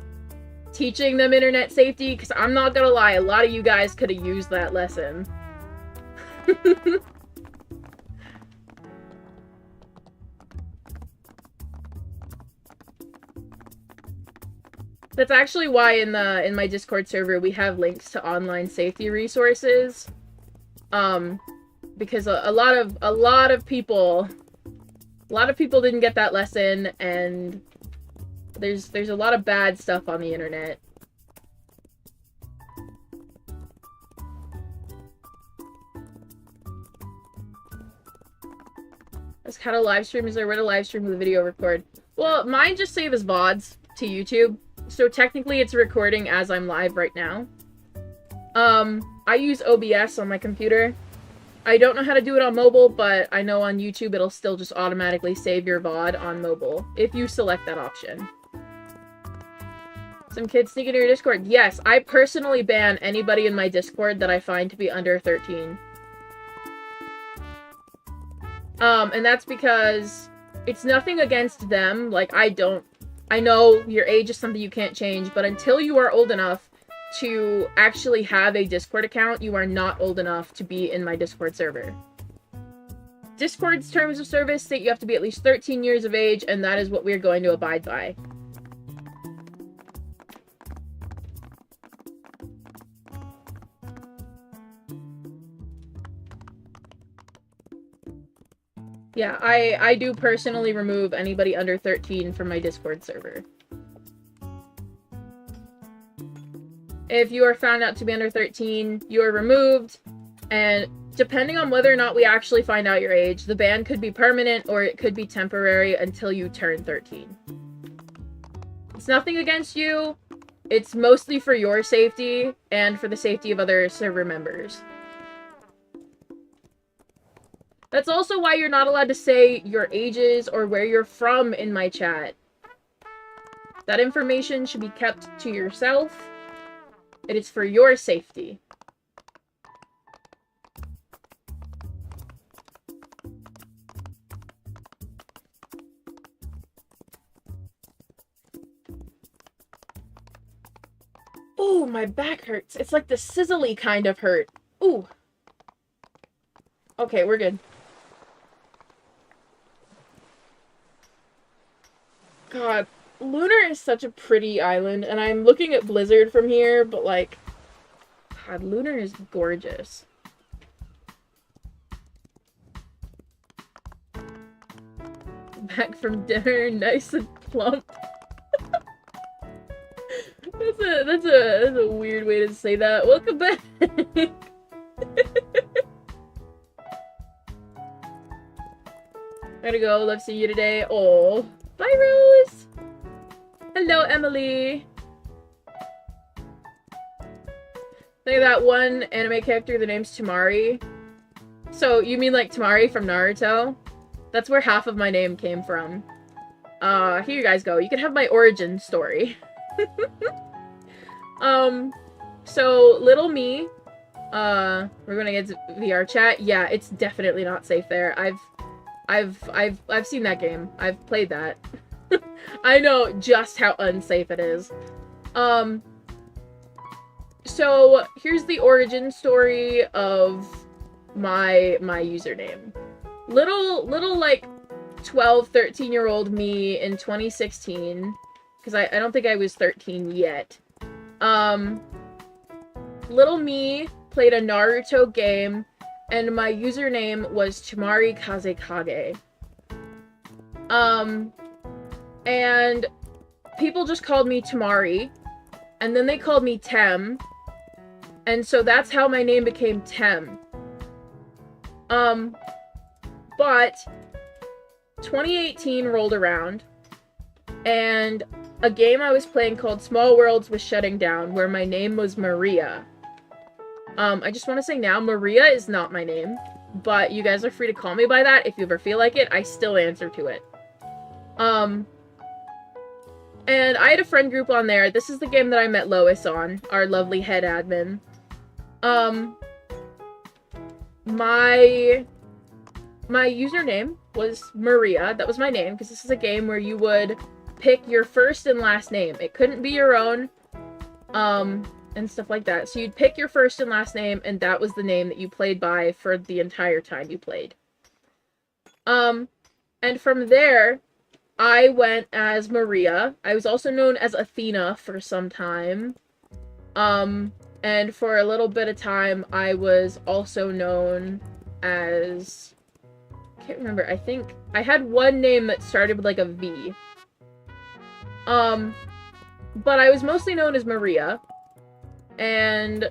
[SPEAKER 1] Teaching them internet safety, because I'm not gonna lie, a lot of you guys could have used that lesson. That's actually why in my Discord server we have links to online safety resources. Because a lot of people didn't get that lesson, and there's a lot of bad stuff on the internet. That's how to live stream. Is there a way to live stream with a video record? Well, mine just save as VODs to YouTube. So technically it's recording as I'm live right now. I use OBS on my computer. I don't know how to do it on mobile, but I know on YouTube it'll still just automatically save your VOD on mobile, if you select that option. Some kids sneak into your Discord. Yes, I personally ban anybody in my Discord that I find to be under 13. And that's because it's nothing against them. Like, I know your age is something you can't change, but until you are old enough to actually have a Discord account, you are not old enough to be in my Discord server. Discord's terms of service state you have to be at least 13 years of age, and that is what we're going to abide by. Yeah, I do personally remove anybody under 13 from my Discord server. If you are found out to be under 13, you are removed, and depending on whether or not we actually find out your age, the ban could be permanent or it could be temporary until you turn 13. It's nothing against you, it's mostly for your safety and for the safety of other server members. That's also why you're not allowed to say your ages or where you're from in my chat. That information should be kept to yourself. It is for your safety. Oh, my back hurts. It's like the sizzly kind of hurt. Ooh. Okay, we're good. God, Lunar is such a pretty island, and I'm looking at Blizzard from here, but like, God, Lunar is gorgeous. Back from dinner, nice and plump. That's a weird way to say that. Welcome back. Gotta go. Love seeing you today. Oh, bye, Rose. Hello, Emily. Think of that one anime character. The name's Temari. So you mean like Temari from Naruto? That's where half of my name came from. Here you guys go. You can have my origin story. So little me, we're gonna get to VR chat. Yeah, it's definitely not safe there. I've seen that game. I've played that. I know just how unsafe it is. So here's the origin story of my username. Little like 12, 13-year-old me in 2016, because I don't think I was 13 yet. Little me played a Naruto game, and my username was Temari Kazekage. And people just called me Temari, and then they called me Tem, and so that's how my name became Tem. But 2018 rolled around, and a game I was playing called Small Worlds was shutting down, where my name was Maria. I just want to say now, Maria is not my name, but you guys are free to call me by that if you ever feel like it. I still answer to it. And I had a friend group on there. This is the game that I met Lois on, our lovely head admin. My username was Maria. That was my name, because this is a game where you would pick your first and last name. It couldn't be your own, and stuff like that. So you'd pick your first and last name, and that was the name that you played by for the entire time you played. And from there, I went as Maria. I was also known as Athena for some time. And for a little bit of time, I was also known as... I can't remember. I think I had one name that started with like a V. But I was mostly known as Maria. And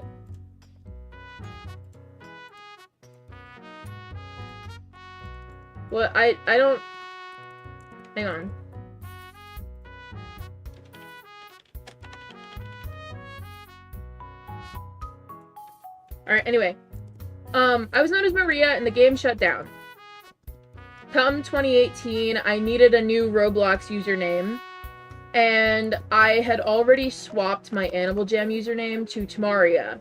[SPEAKER 1] well, I don't... Hang on. Alright, anyway. I was known as Maria, and the game shut down. Come 2018, I needed a new Roblox username, and I had already swapped my Animal Jam username to Temaria.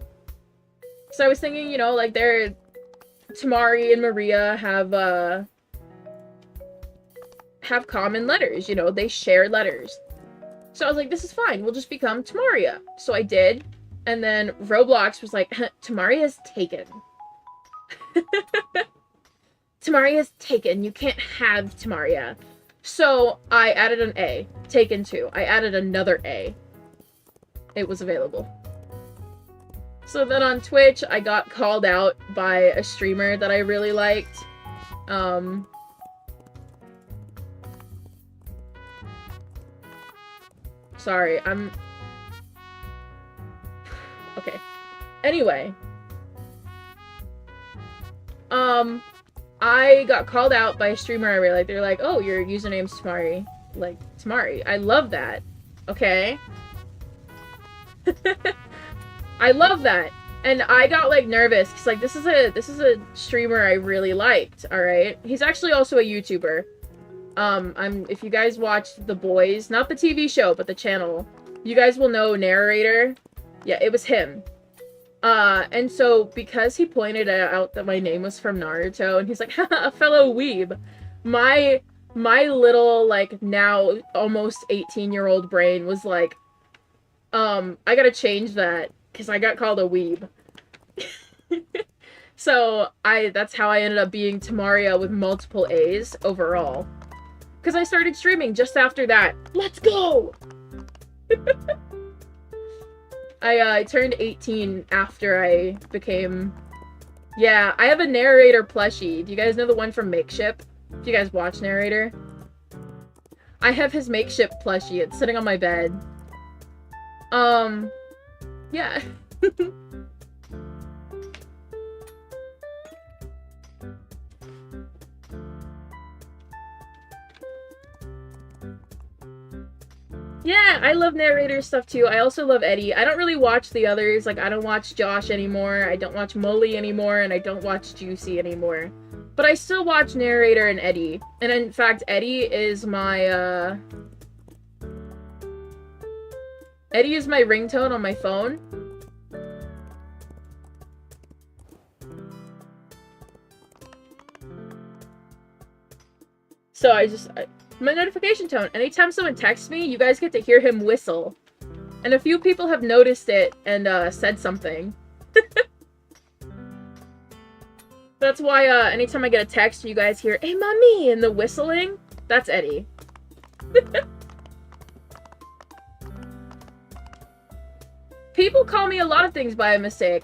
[SPEAKER 1] So I was thinking, you know, like, Temari and Maria have common letters, you know, they share letters. So I was like, this is fine, we'll just become Temaria. So I did, and then Roblox was like, Temaria's taken. Temaria's taken, you can't have Temaria. So I added an A, taken 2. I added another A. It was available. So then on Twitch, I got called out by a streamer that I really liked. Sorry, okay. Anyway. I got called out by a streamer I really like. They're like, oh, your username's Temari. Like, Temari. I love that. Okay? I love that. And I got, like, nervous, because, like, this is a streamer I really liked, alright? He's actually also a YouTuber. If you guys watched The Boys, not the TV show, but the channel, you guys will know Narrator. Yeah, it was him. And so, because he pointed out that my name was from Naruto, and he's like, haha, a fellow weeb, my little, like, now almost 18-year-old brain was like, I gotta change that, because I got called a weeb. So, that's how I ended up being Temaria with multiple A's overall. Because I started streaming just after that. Let's go! I turned 18 after I became... Yeah, I have a narrator plushie. Do you guys know the one from Makeship? Do you guys watch Narrator? I have his Makeship plushie. It's sitting on my bed. Yeah. Yeah, I love narrator stuff too. I also love Eddie. I don't really watch the others. Like, I don't watch Josh anymore. I don't watch Molly anymore. And I don't watch Juicy anymore. But I still watch narrator and Eddie. And in fact, Eddie is my, Eddie is my ringtone on my phone. So my notification tone. Anytime someone texts me, you guys get to hear him whistle. And a few people have noticed it and said something. That's why anytime I get a text, you guys hear, "Hey, mommy," and the whistling. That's Eddie. People call me a lot of things by mistake.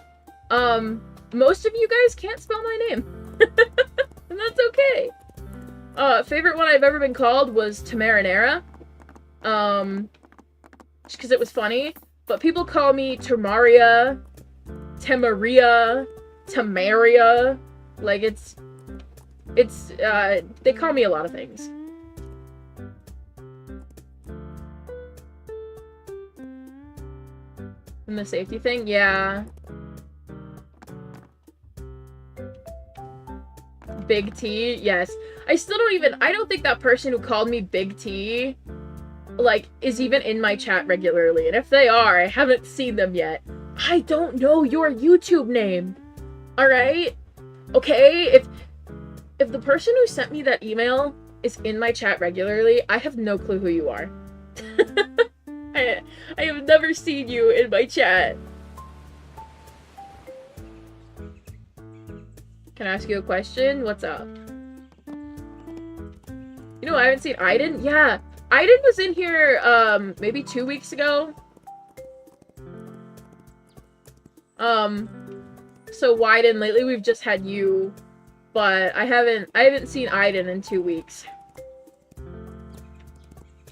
[SPEAKER 1] Most of you guys can't spell my name. And that's okay. Favorite one I've ever been called was Temariaaa. Just because it was funny. But people call me Temaria, Temaria, Temaria. Like, they call me a lot of things. And the safety thing? Yeah. Big T? Yes. I don't think that person who called me Big T, like, is even in my chat regularly. And if they are, I haven't seen them yet. I don't know your YouTube name. Alright? Okay? If the person who sent me that email is in my chat regularly, I have no clue who you are. I have never seen you in my chat. Can I ask you a question? What's up? You know, I haven't seen Aiden. Yeah, Aiden was in here, maybe 2 weeks ago. So Wyden, lately we've just had you, but I haven't seen Aiden in 2 weeks.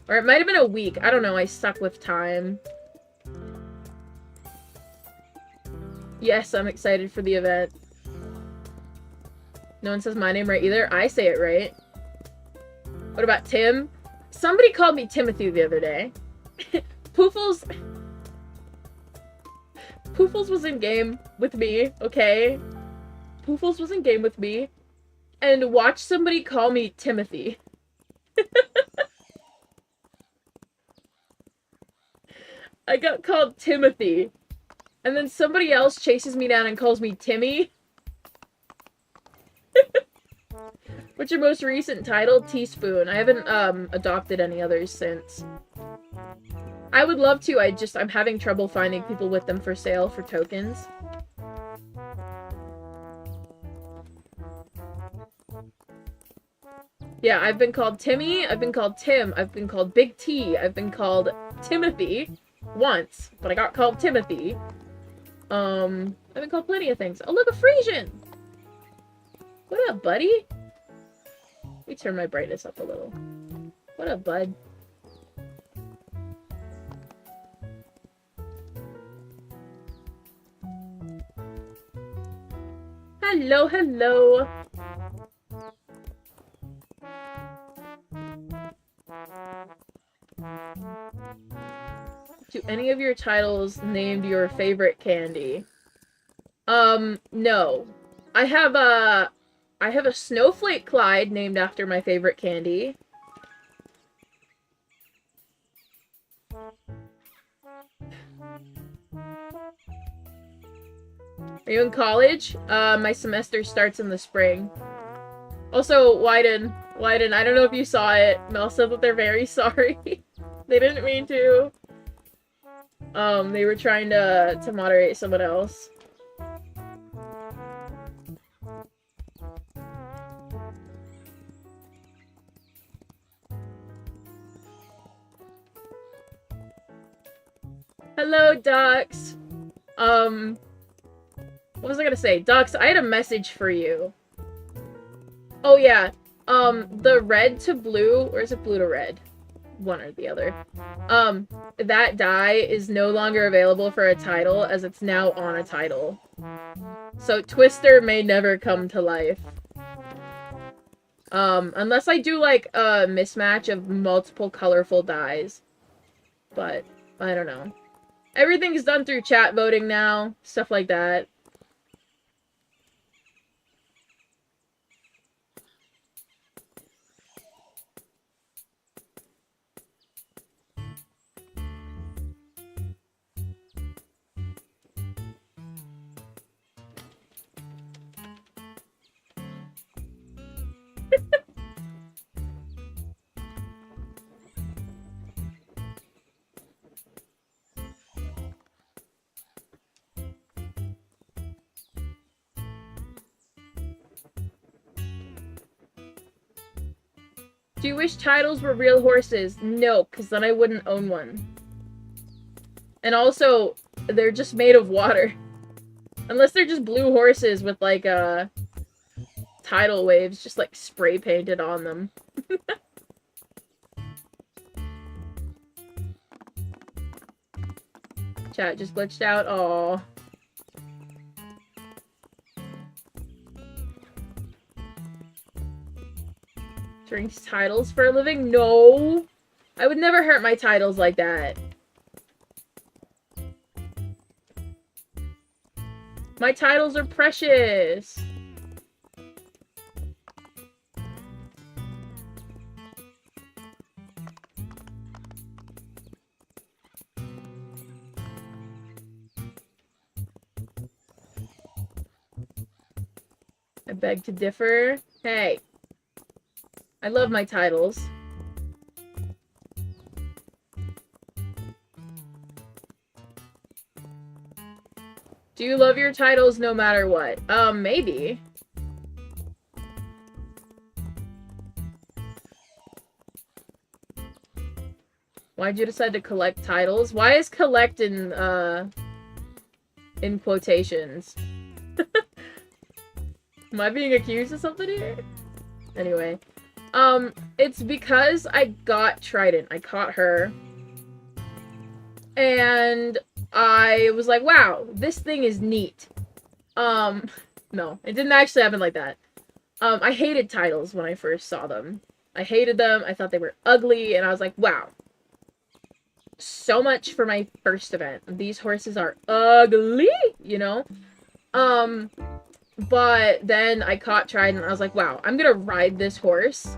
[SPEAKER 1] Or it might have been a week. I don't know, I suck with time. Yes, I'm excited for the event. No one says my name right either. I say it right. What about Tim? Somebody called me Timothy the other day. Poofles was in game with me, okay? Poofles was in game with me. And watched somebody call me Timothy. I got called Timothy. And then somebody else chases me down and calls me Timmy. What's your most recent title? Teaspoon. I haven't adopted any others since. I would love to, I'm having trouble finding people with them for sale for tokens. Yeah, I've been called Timmy, I've been called Tim, I've been called Big T, I've been called Timothy once, but I got called Timothy. I've been called plenty of things. Oh, look, a Friesian! What up, buddy? Let me turn my brightness up a little. What up, bud? Hello, hello! Do any of your titles named your favorite candy? No. I have a Snowflake Clyde named after my favorite candy. Are you in college? My semester starts in the spring. Also, Wyden, I don't know if you saw it. Mel said that they're very sorry. They didn't mean to. They were trying to moderate someone else. Hello, Ducks. What was I gonna say? Ducks, I had a message for you. Oh, yeah. The red to blue, or is it blue to red? One or the other. That dye is no longer available for a title, as it's now on a title. So Twister may never come to life. Unless I do, like, a mismatch of multiple colorful dyes. But, I don't know. Everything's done through chat voting now, stuff like that. Do you wish titles were real horses? No, because then I wouldn't own one. And also, they're just made of water. Unless they're just blue horses with, like, tidal waves just, like, spray painted on them. Chat just glitched out. Aww. Drinks titles for a living? No! I would never hurt my titles like that. My titles are precious! I beg to differ. Hey. I love my titles. Do you love your titles no matter what? Maybe. Why'd you decide to collect titles? Why is collect in quotations? Am I being accused of something here? Anyway. It's because I got Trident. I caught her. And I was like, wow, this thing is neat. No, it didn't actually happen like that. I hated titles when I first saw them. I hated them. I thought they were ugly, and I was like, wow. So much for my first event. These horses are ugly, you know? But then I caught Trident, and I was like, wow, I'm gonna ride this horse.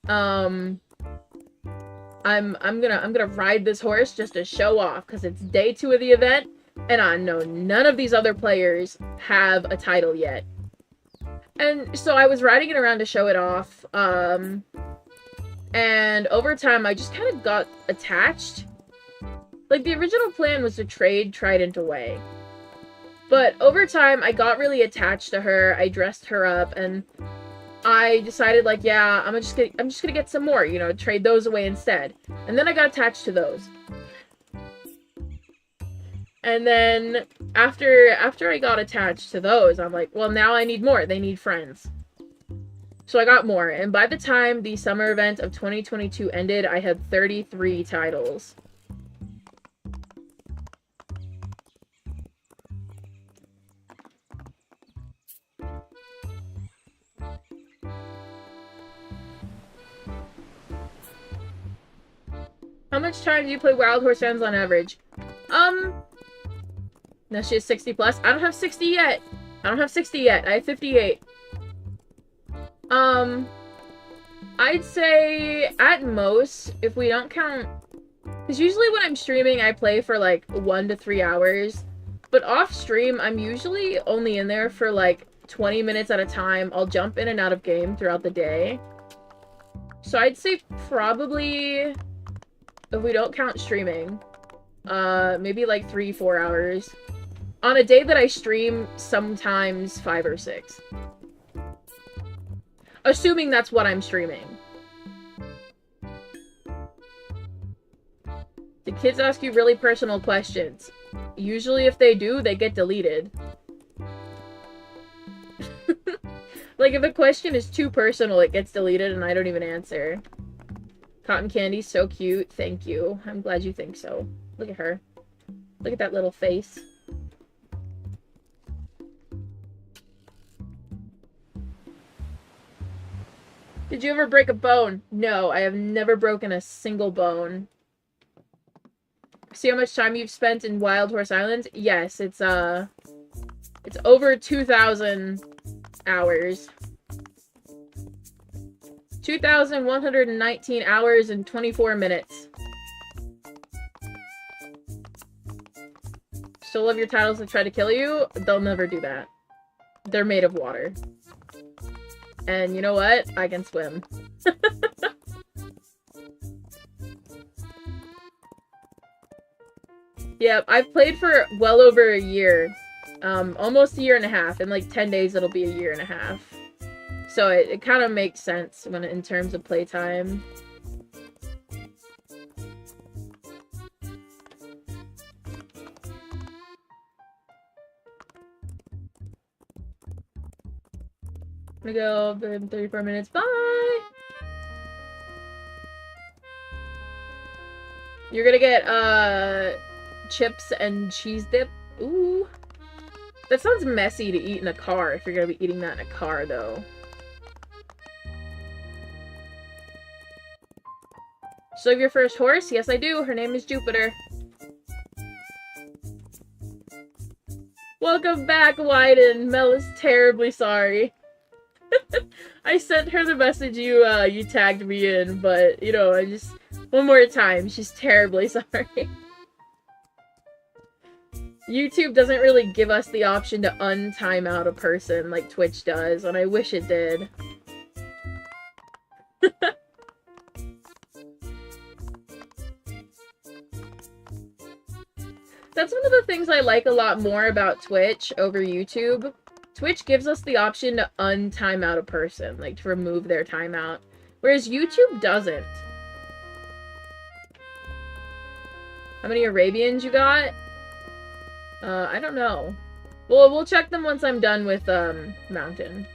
[SPEAKER 1] I'm gonna ride this horse just to show off, because it's day 2 of the event, and I know none of these other players have a title yet. And so I was riding it around to show it off, and over time I just kind of got attached. Like, the original plan was to trade Trident away. But over time, I got really attached to her, I dressed her up, and I decided, like, yeah, I'm just gonna get some more, you know, trade those away instead. And then I got attached to those. And then, after I got attached to those, I'm like, well, now I need more. They need friends. So I got more, and by the time the summer event of 2022 ended, I had 33 titles. How much time do you play Wild Horse Runs on average? No, she has 60 plus. I don't have 60 yet. I have 58. I'd say at most, if we don't count, because usually when I'm streaming, I play for like 1 to 3 hours, but off stream, I'm usually only in there for like 20 minutes at a time. I'll jump in and out of game throughout the day. So I'd say probably, if we don't count streaming, Maybe like 3-4 hours. On a day that I stream, sometimes 5 or 6. Assuming that's what I'm streaming. The kids ask you really personal questions. Usually if they do, they get deleted. Like, if a question is too personal, it gets deleted and I don't even answer. Cotton candy, so cute. Thank you. I'm glad you think so. Look at her. Look at that little face. Did you ever break a bone? No, I have never broken a single bone. See how much time you've spent in Wild Horse Island? Yes, it's over 2,000 hours. 2,119 hours and 24 minutes. Still love your titles that try to kill you? They'll never do that. They're made of water. And you know what? I can swim. Yeah, I've played for well over a year. Almost a year and a half. In like 10 days, it'll be a year and a half. So it kind of makes sense when in terms of playtime. I'm gonna go in 34 minutes. Bye! You're gonna get, chips and cheese dip. Ooh. That sounds messy to eat in a car, if you're gonna be eating that in a car, though. So you have your first horse? Yes, I do. Her name is Jupiter. Welcome back, Wyden. Mel is terribly sorry. I sent her the message you tagged me in, but, you know, I just... One more time. She's terribly sorry. YouTube doesn't really give us the option to untime out a person like Twitch does, and I wish it did. That's one of the things I like a lot more about Twitch over YouTube. Twitch gives us the option to untime out a person, like to remove their timeout, whereas YouTube doesn't. How many Arabians you got? I don't know. Well, we'll check them once I'm done with, Mountain.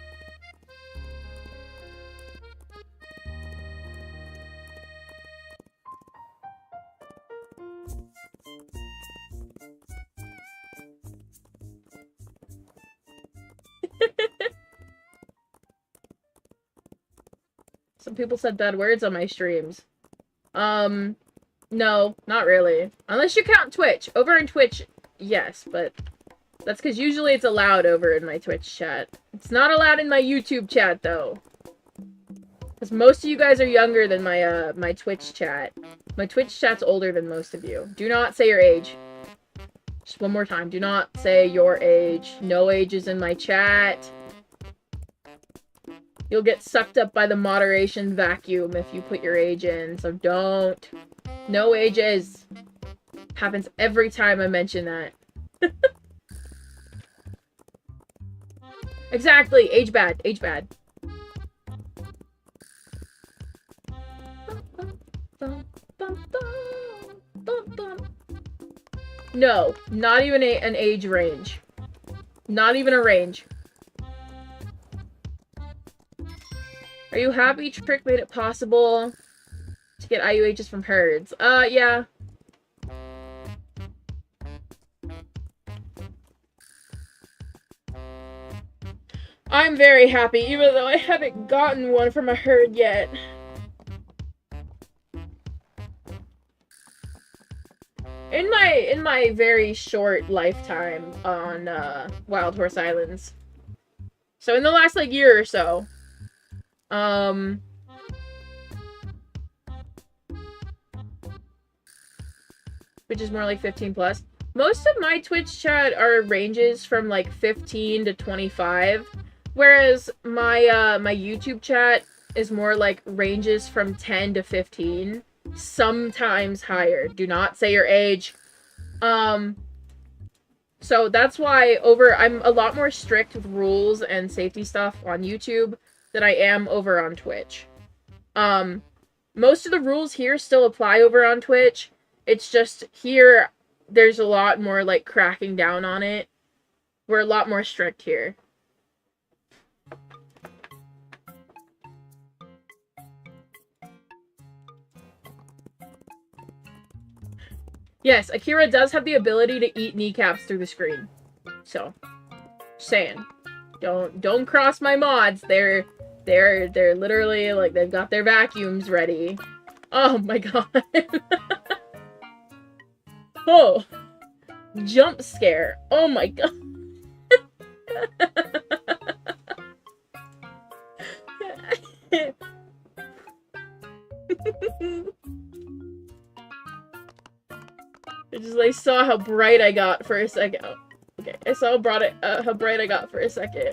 [SPEAKER 1] Some people said bad words on my streams. No, not really. Unless you count Twitch. Over in Twitch, yes, but that's because usually it's allowed over in my Twitch chat. It's not allowed in my YouTube chat, though. Because most of you guys are younger than my, my Twitch chat. My Twitch chat's older than most of you. Do not say your age. Just one more time. Do not say your age. No ages in my chat. You'll get sucked up by the moderation vacuum if you put your age in, so don't. No ages. Happens every time I mention that. Exactly. Age bad. Age bad. No. Not even an age range. Not even a range. Are you happy Trick made it possible to get IUHs from herds? Yeah. I'm very happy, even though I haven't gotten one from a herd yet. In my very short lifetime on, Wild Horse Islands. So in the last, like, year or so. Which is more like 15 plus. Most of my Twitch chat are ranges from like 15 to 25, whereas my my YouTube chat is more like ranges from 10 to 15, sometimes higher. Do not say your age. So that's why I'm a lot more strict with rules and safety stuff on YouTube than I am over on Twitch. Most of the rules here still apply over on Twitch. It's just here, there's a lot more, like, cracking down on it. We're a lot more strict here. Yes, Akira does have the ability to eat kneecaps through the screen. So, saying. Don't cross my mods. They're literally, like, they've got their vacuums ready. Oh my god. Oh. Jump scare. Oh my god. I saw how bright I got for a second. Oh, okay, I saw how bright I got for a second.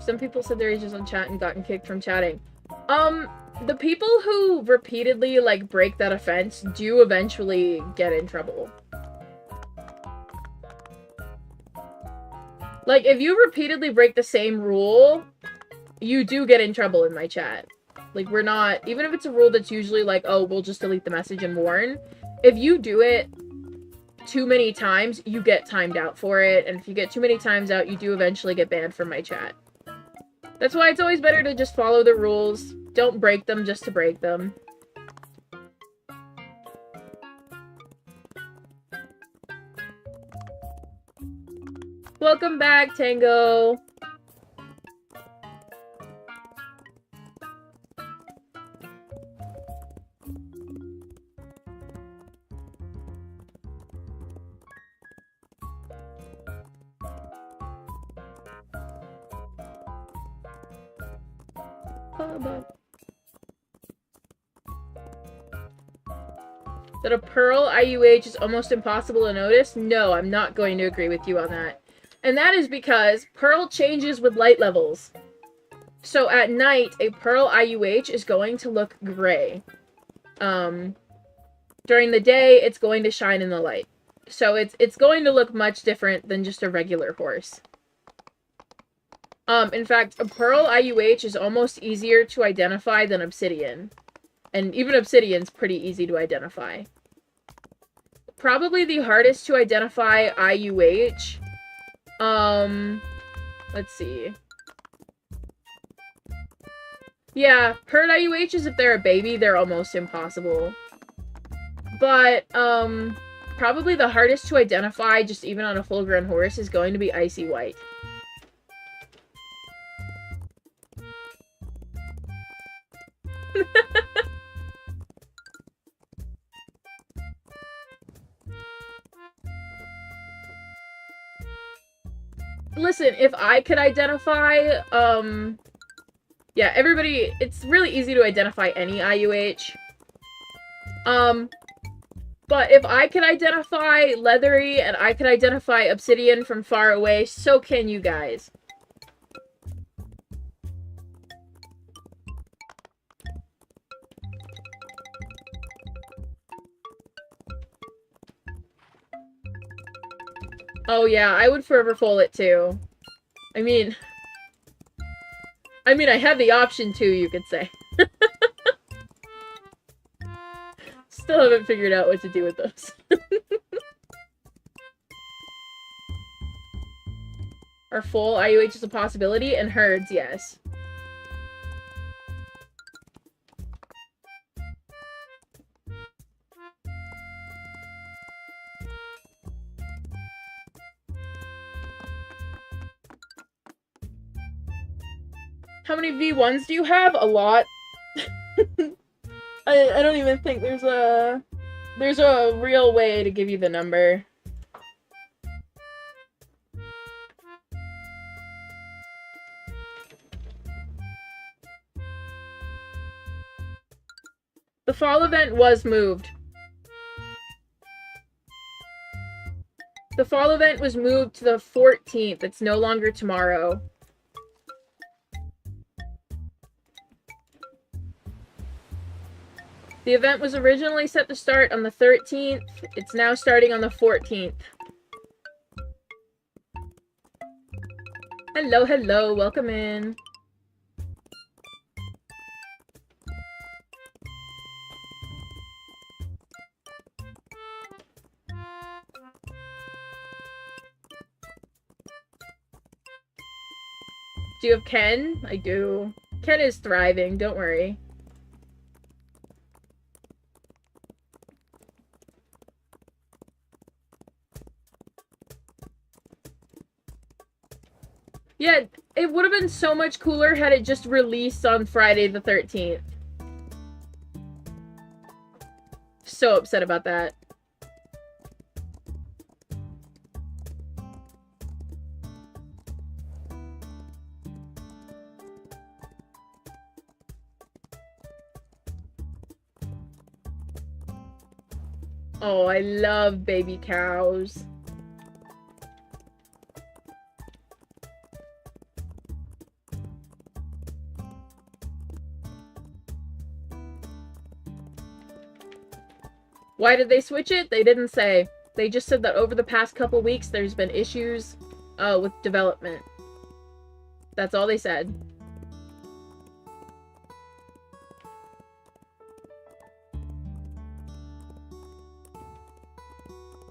[SPEAKER 1] Some people said their ages on chat and gotten kicked from chatting. The people who repeatedly, like, break that offense do eventually get in trouble. Like, if you repeatedly break the same rule, you do get in trouble in my chat. Like, we're not... Even if it's a rule that's usually like, oh, we'll just delete the message and warn. If you do it too many times, you get timed out for it. And if you get too many times out, you do eventually get banned from my chat. That's why it's always better to just follow the rules. Don't break them just to break them. Welcome back, Tango! That a Pearl IUH is almost impossible to notice? No, I'm not going to agree with you on that. And that is because Pearl changes with light levels. So at night, a Pearl IUH is going to look gray. During the day, it's going to shine in the light. So it's going to look much different than just a regular horse. In fact, a Pearl IUH is almost easier to identify than Obsidian. And even Obsidian's pretty easy to identify. Probably the hardest to identify IUH. Let's see. Yeah, herd IUHs, if they're a baby, they're almost impossible. But, probably the hardest to identify, just even on a full-grown horse, is going to be Icy White. Listen, if I could identify, yeah, everybody, it's really easy to identify any IUH. But if I could identify Leathery and I could identify Obsidian from far away, so can you guys. Oh yeah, I would forever fold it too. I mean, I had the option too, you could say. Still haven't figured out what to do with those. Are full IUHs a possibility? And herds, yes. How many V1s do you have? A lot. I don't even think there's a real way to give you the number. The fall event was moved. The fall event was moved to the 14th. It's no longer tomorrow. The event was originally set to start on the 13th. It's now starting on the 14th. Hello, hello. Welcome in. Do you have Ken? I do. Ken is thriving, don't worry. Yeah, it would have been so much cooler had it just released on Friday the 13th. So upset about that. Oh, I love baby cows. Why did they switch it? They didn't say. They just said that over the past couple weeks there's been issues with development. That's all they said.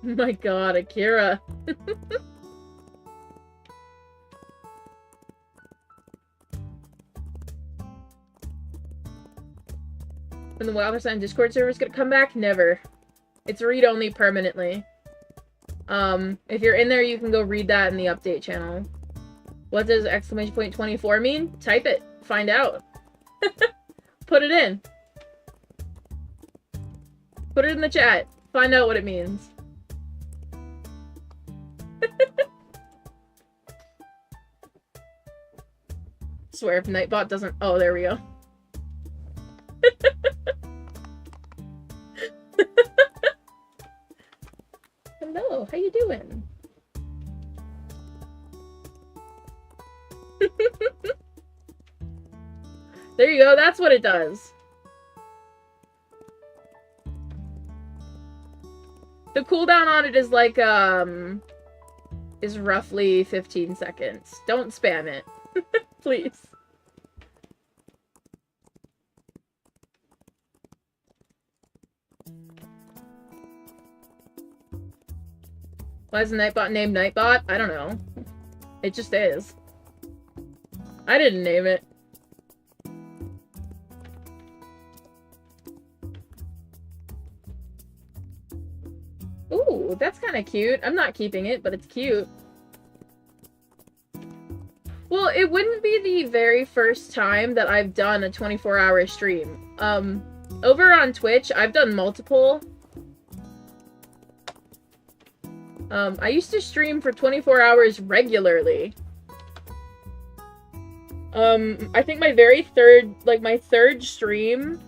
[SPEAKER 1] Oh my god, Akira. When the Wildersign Discord server is gonna come back? Never. It's read-only permanently. If you're in there, you can go read that in the update channel. What does exclamation point 24 mean? Type it. Find out. Put it in. Put it in the chat. Find out what it means. Swear if Nightbot doesn't... Oh, there we go. Hello, how you doing? There you go, that's what it does. The cooldown on it is like, is roughly 15 seconds. Don't spam it. Please. Why is the Nightbot named Nightbot? I don't know. It just is. I didn't name it. Ooh, that's kind of cute. I'm not keeping it, but it's cute. Well, it wouldn't be the very first time that I've done a 24-hour stream. Over on Twitch, I've done multiple. I used to stream for 24 hours regularly. I think my my third stream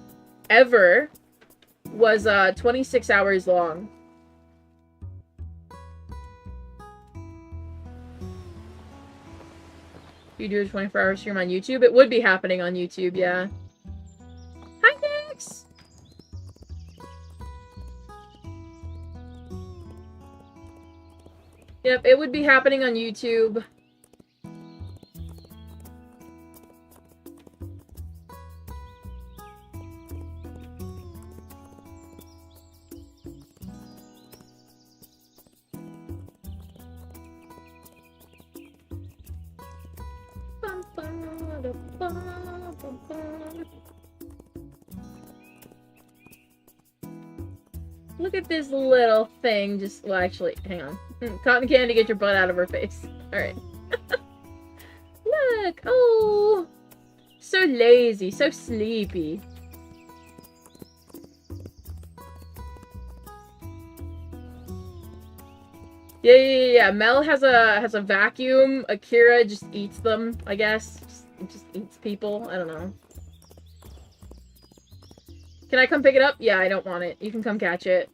[SPEAKER 1] ever was, 26 hours long. You do a 24-hour stream on YouTube? It would be happening on YouTube, yeah. Hi, Nix! Yep, it would be happening on YouTube. Look at this little thing just... Well, actually, hang on. Cotton candy, get your butt out of her face. Alright. Look! Oh! So lazy, so sleepy. Yeah. Mel has a vacuum. Akira just eats them, I guess. Just eats people. I don't know. Can I come pick it up? Yeah, I don't want it. You can come catch it.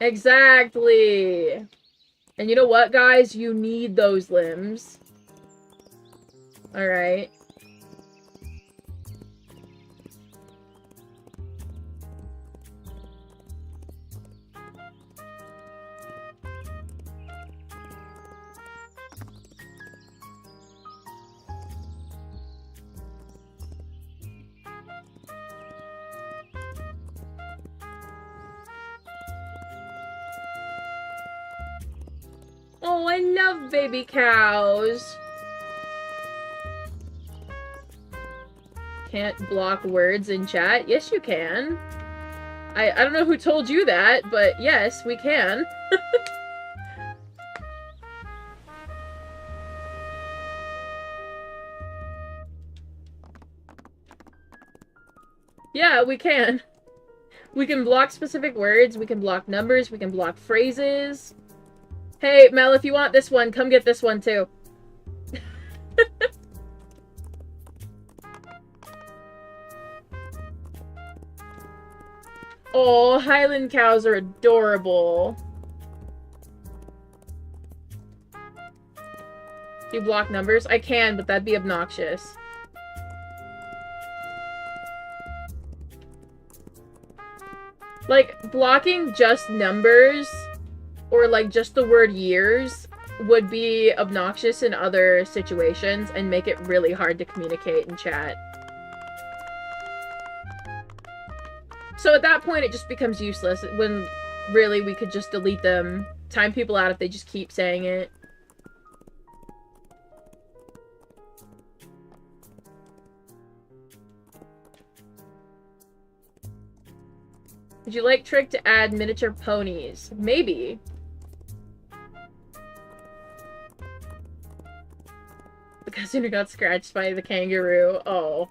[SPEAKER 1] Exactly. And you know what, guys? You need those limbs. Alright. Oh, I love baby cows. Can't block words in chat. Yes, you can. I don't know who told you that, but yes, we can. Yeah, we can. We can block specific words, we can block numbers, we can block phrases. Hey, Mel, if you want this one, come get this one too. Oh, Highland cows are adorable. Do you block numbers? I can, but that'd be obnoxious. Like, blocking just numbers, or like just the word years, would be obnoxious in other situations and make it really hard to communicate in chat. So at that point, it just becomes useless, when really we could just delete them, time people out if they just keep saying it. Would you like Trick to add miniature ponies? Maybe. The cousin who got scratched by the kangaroo. Oh.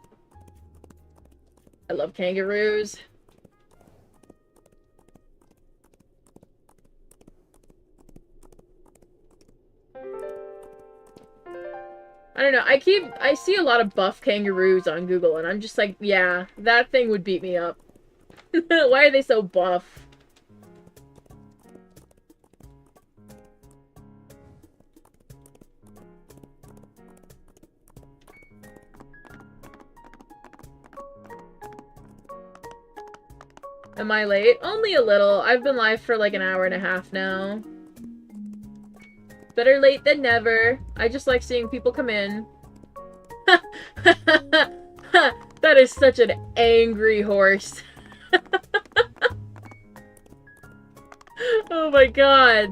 [SPEAKER 1] I love kangaroos. I don't know, I see a lot of buff kangaroos on Google, and I'm just like, yeah, that thing would beat me up. Why are they so buff? Am I late? Only a little. I've been live for like an hour and a half now. Better late than never. I just like seeing people come in. That is such an angry horse. Oh my god.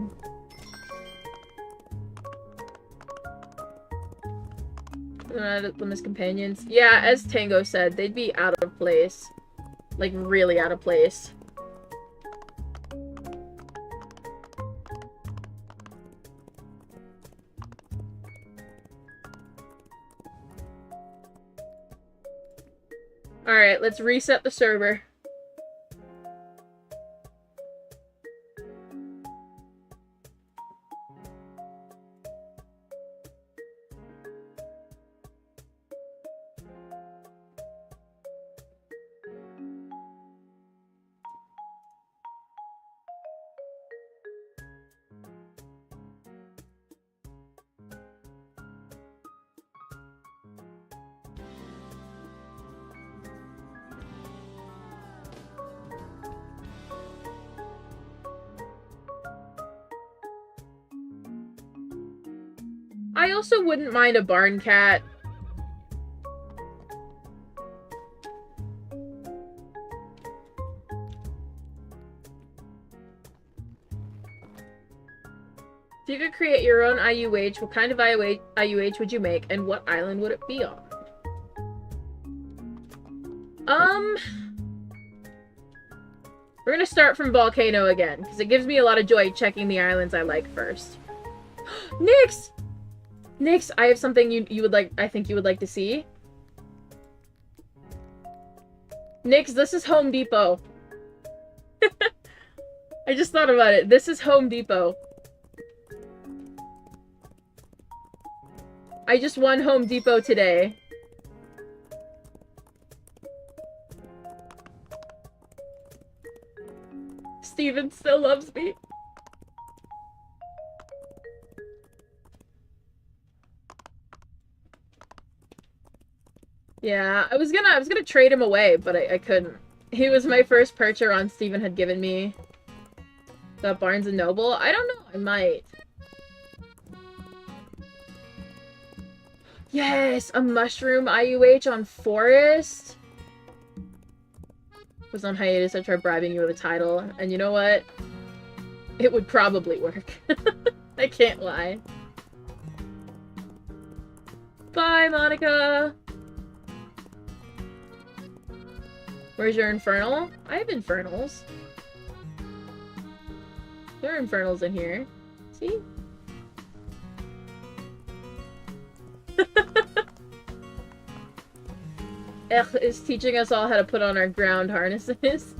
[SPEAKER 1] Them as companions. Yeah, as Tango said, they'd be out of place. Like, really out of place. Alright, let's reset the server. I also wouldn't mind a barn cat. If you could create your own IUH, what kind of IUH would you make, and what island would it be on? We're gonna start from Volcano again, because it gives me a lot of joy checking the islands I like first. Nix! Nix, I have something you would like, I think you would like to see. Nix, this is Home Depot. I just thought about it. This is Home Depot. I just won Home Depot today. Steven still loves me. Yeah, I was gonna trade him away, but I couldn't. He was my first percher Steven had given me. That Barnes & Noble? I don't know, I might. Yes! A mushroom IUH on Forest! Was on hiatus, I tried bribing you with a title, and you know what? It would probably work. I can't lie. Bye, Monica! Where's your infernal? I have infernals. There are infernals in here. See? Ech is teaching us all how to put on our ground harnesses.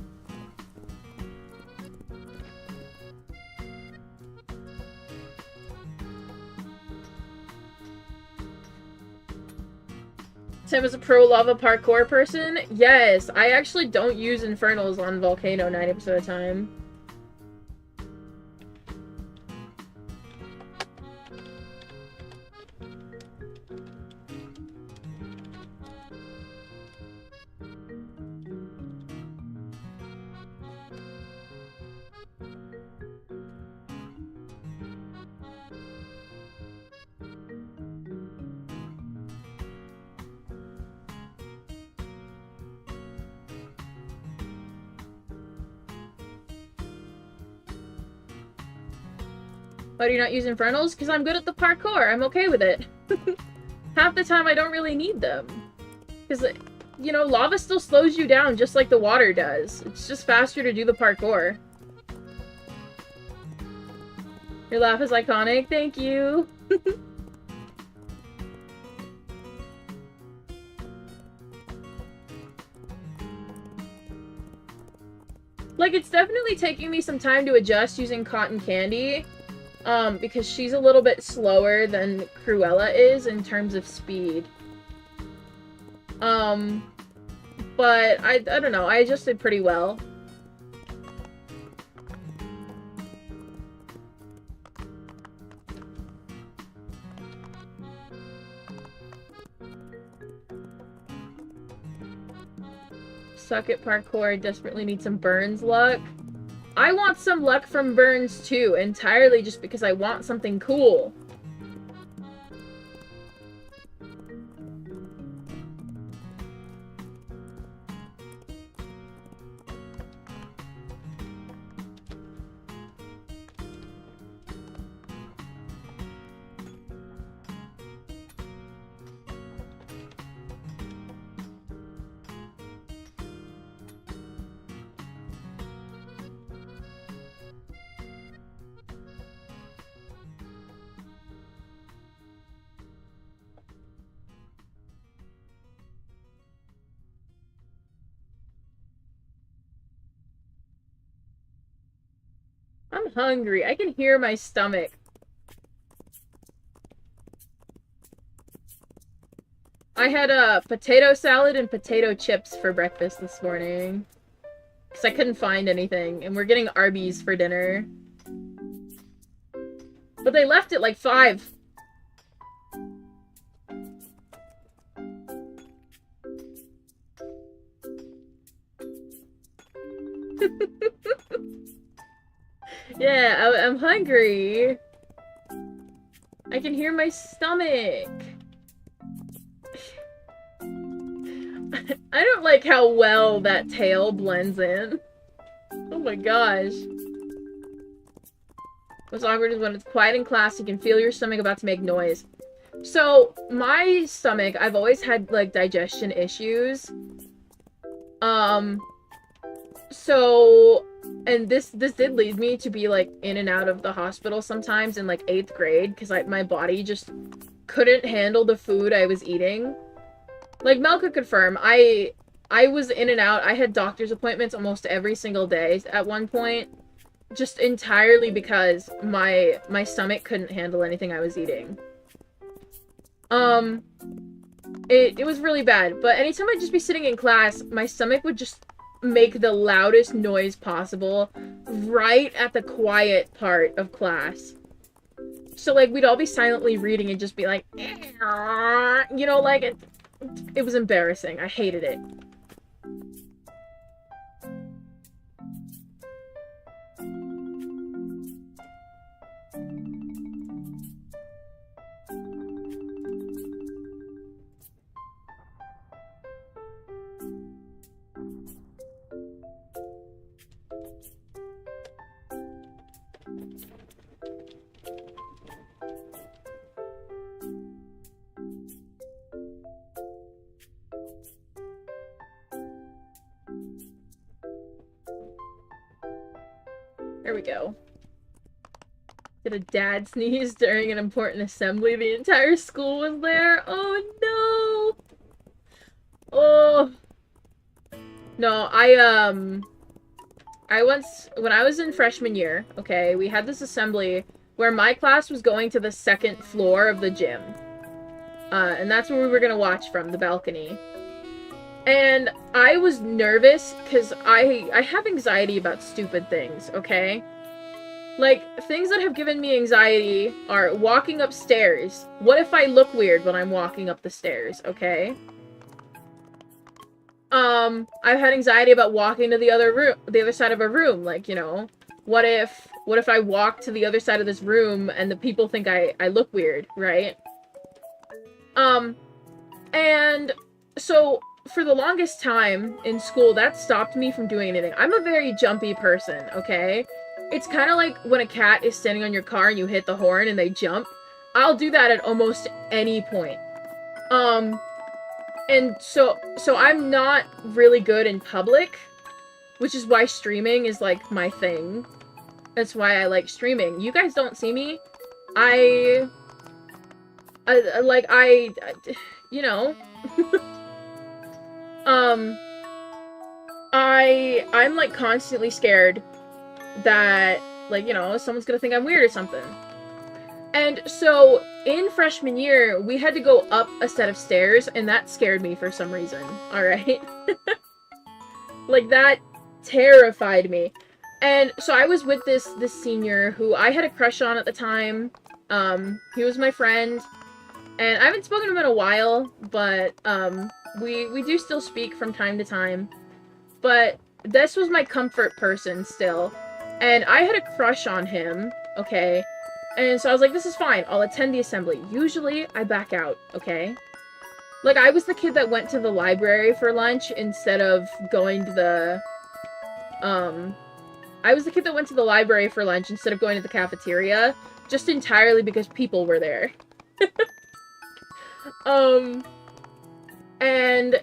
[SPEAKER 1] Tim is a pro lava parkour person? Yes, I actually don't use infernals on Volcano 90% of the time. Why do you not use infernals? Because I'm good at the parkour. I'm okay with it. Half the time I don't really need them. Because, you know, lava still slows you down just like the water does. It's just faster to do the parkour. Your laugh is iconic. Thank you. Like, it's definitely taking me some time to adjust using cotton candy. Because she's a little bit slower than Cruella is in terms of speed. But I don't know, I adjusted pretty well. Suck at parkour, desperately need some Burns luck. I want some luck from Burns too, entirely just because I want something cool. I'm hungry. I can hear my stomach. I had a potato salad and potato chips for breakfast this morning. Because I couldn't find anything. And we're getting Arby's for dinner. But they left at like 5. Yeah, I'm hungry. I can hear my stomach. I don't like how well that tail blends in. Oh my gosh. What's awkward is when it's quiet in class, you can feel your stomach about to make noise. So, my stomach, I've always had, like, digestion issues. So, and this did lead me to be, like, in and out of the hospital sometimes in, like, 8th grade, because my body just couldn't handle the food I was eating. Like, Mel could confirm, I was in and out. I had doctor's appointments almost every single day at one point, just entirely because my stomach couldn't handle anything I was eating. It was really bad, but anytime I'd just be sitting in class, my stomach would just make the loudest noise possible right at the quiet part of class. So, like, we'd all be silently reading and just be like, you know, like, it was embarrassing. I hated it. There we go. Did a dad sneeze during an important assembly? The entire school was there? Oh no! Oh. No, I once, when I was in freshman year, okay, we had this assembly where my class was going to the second floor of the gym. And that's where we were gonna watch from, the balcony. And I was nervous because I have anxiety about stupid things, okay? Like, things that have given me anxiety are walking upstairs. What if I look weird when I'm walking up the stairs, okay? I've had anxiety about walking to the other side of a room, like, you know, what if I walk to the other side of this room and the people think I look weird, right? And so for the longest time in school, that stopped me from doing anything. I'm a very jumpy person, okay? It's kind of like when a cat is standing on your car and you hit the horn and they jump. I'll do that at almost any point. And so I'm not really good in public, which is why streaming is, like, my thing. That's why I like streaming. You guys don't see me. You know. I'm, like, constantly scared that, like, you know, someone's gonna think I'm weird or something. And so, in freshman year, we had to go up a set of stairs, and that scared me for some reason, alright? Like, that terrified me. And so I was with this senior who I had a crush on at the time. He was my friend, and I haven't spoken to him in a while, but, we do still speak from time to time. But this was my comfort person still. And I had a crush on him, okay? And so I was like, this is fine, I'll attend the assembly. Usually, I back out, okay? Like, I was the kid that went to the library for lunch instead of going to the, I was the kid that went to the library for lunch instead of going to the cafeteria, just entirely because people were there. And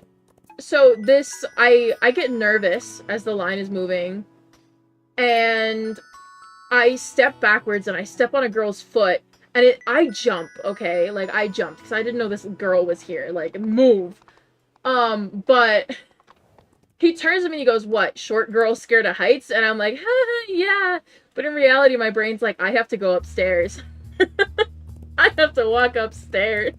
[SPEAKER 1] so this, I get nervous as the line is moving, and I step backwards and I step on a girl's foot, and I jump, okay? Like, I jumped, because I didn't know this girl was here. Like, move. But he turns to me and he goes, what, short girl scared of heights? And I'm like, haha, yeah. But in reality, my brain's like, I have to go upstairs. I have to walk upstairs.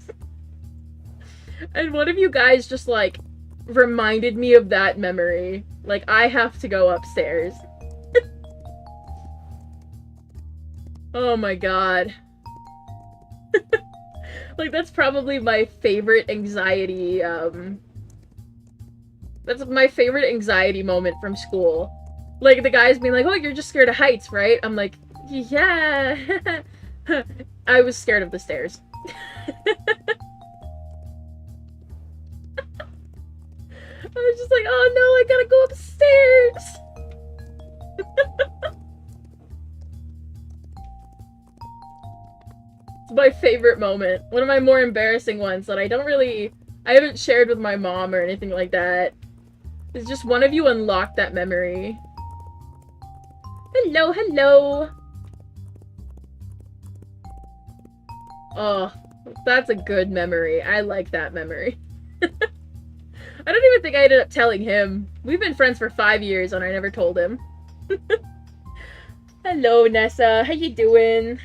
[SPEAKER 1] And one of you guys just, like, reminded me of that memory. Like, I have to go upstairs. Oh my god. Like, that's probably my favorite anxiety, that's my favorite anxiety moment from school. Like, the guys being like, oh, you're just scared of heights, right? I'm like, yeah. I was scared of the stairs. I was just like, oh no, I gotta go upstairs! It's my favorite moment. One of my more embarrassing ones that I haven't shared with my mom or anything like that. It's just one of you unlocked that memory. Hello, hello! Oh, that's a good memory. I like that memory. I don't even think I ended up telling him. We've been friends for 5 years and I never told him. Hello, Nessa. How you doing?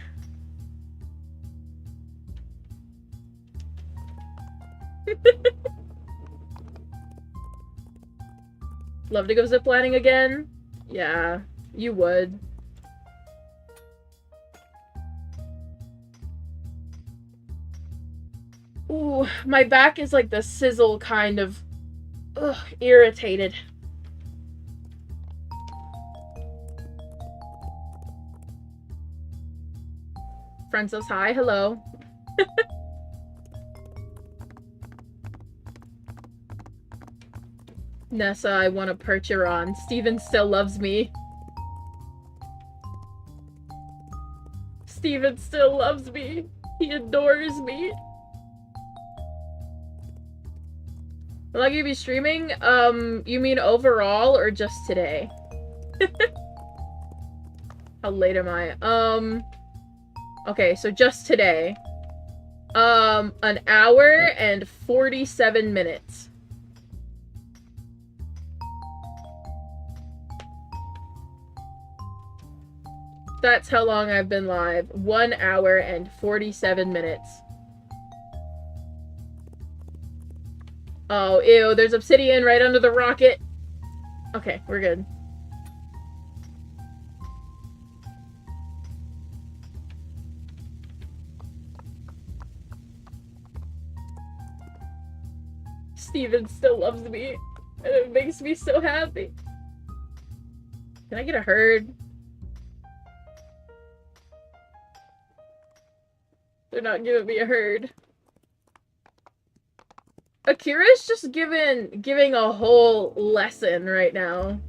[SPEAKER 1] Love to go ziplining again? Yeah, you would. Ooh, my back is like the sizzle kind of irritated. Friend says hi, hello. Nessa, I want to perch her on. Steven still loves me. Steven still loves me. He adores me. Will I be streaming? You mean overall or just today? How late am I? Okay, so just today. An hour and 47 minutes. That's how long I've been live. 1 hour and 47 minutes. Oh, ew, there's obsidian right under the rocket. Okay, we're good. Steven still loves me, and it makes me so happy. Can I get a herd? They're not giving me a herd. Akira's just giving a whole lesson right now.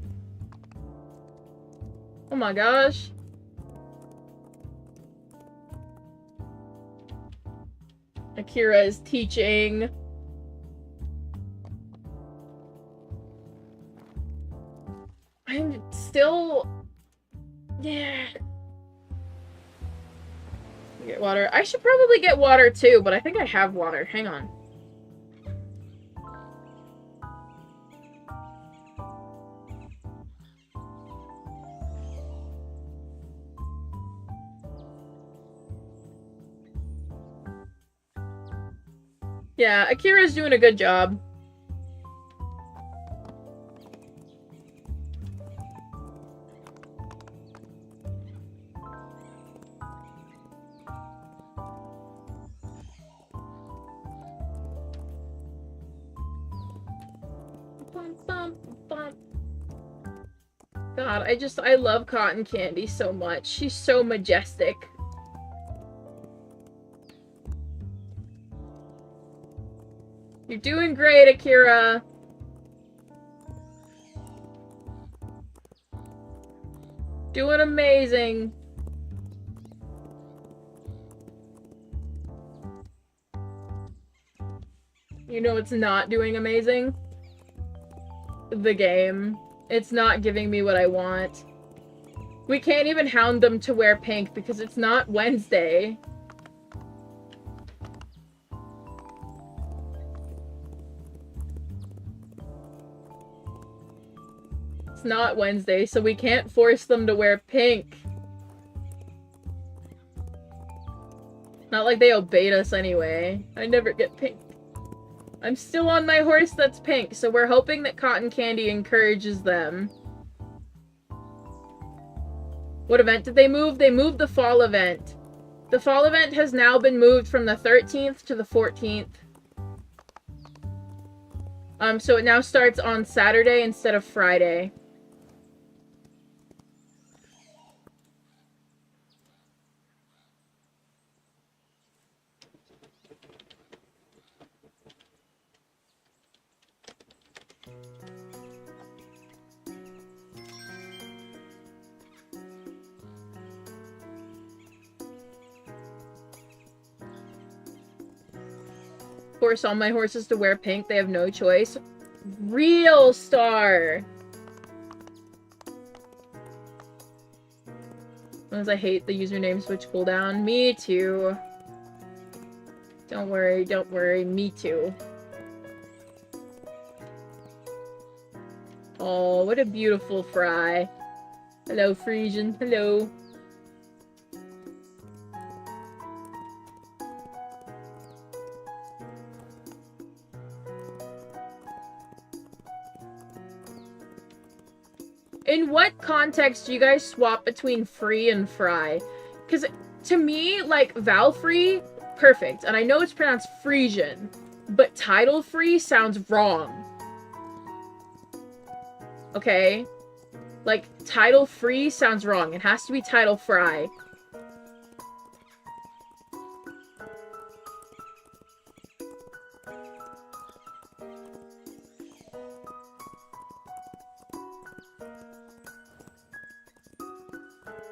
[SPEAKER 1] Oh my gosh. Akira is teaching. I'm still... Yeah. Get water. I should probably get water too, but I think I have water. Hang on. Yeah, Akira's doing a good job. God, I love Cotton Candy so much. She's so majestic. You're doing great, Akira. Doing amazing. You know it's not doing amazing? The game. It's not giving me what I want. We can't even hound them to wear pink because it's not Wednesday. It's not Wednesday, so we can't force them to wear pink. Not like they obeyed us anyway. I never get pink. I'm still on my horse that's pink, so we're hoping that Cotton Candy encourages them. What event did they move? They moved the fall event. The fall event has now been moved from the 13th to the 14th. So it now starts on Saturday instead of Friday. Force all my horses to wear pink. They have no choice. Real star. As I hate the username switch cooldown. Me too. Don't worry, me too. Oh, what a beautiful fry. Hello, Friesian. Hello. In what context do you guys swap between free and fry? Because to me, like, Valfree, perfect. And I know it's pronounced Friesian, but tidal free sounds wrong. Okay? Like, tidal free sounds wrong. It has to be tidal fry.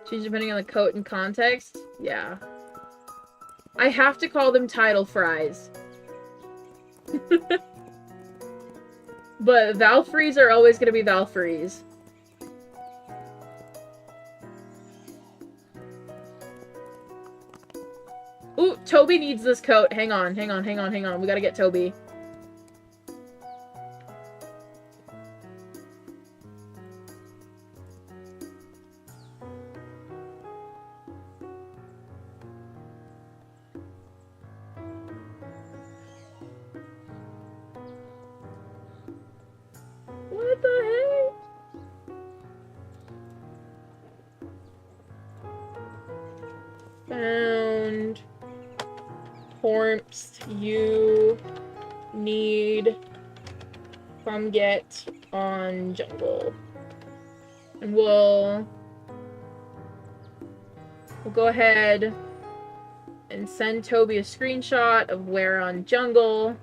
[SPEAKER 1] Change depending on the coat and context? Yeah. I have to call them tidal fries. But Valfrees are always gonna be Valfrees. Ooh, Toby needs this coat. Hang on. We gotta get Toby. What the heck? Found Hormps you need come get on jungle. And we'll go ahead and send Toby a screenshot of where on jungle.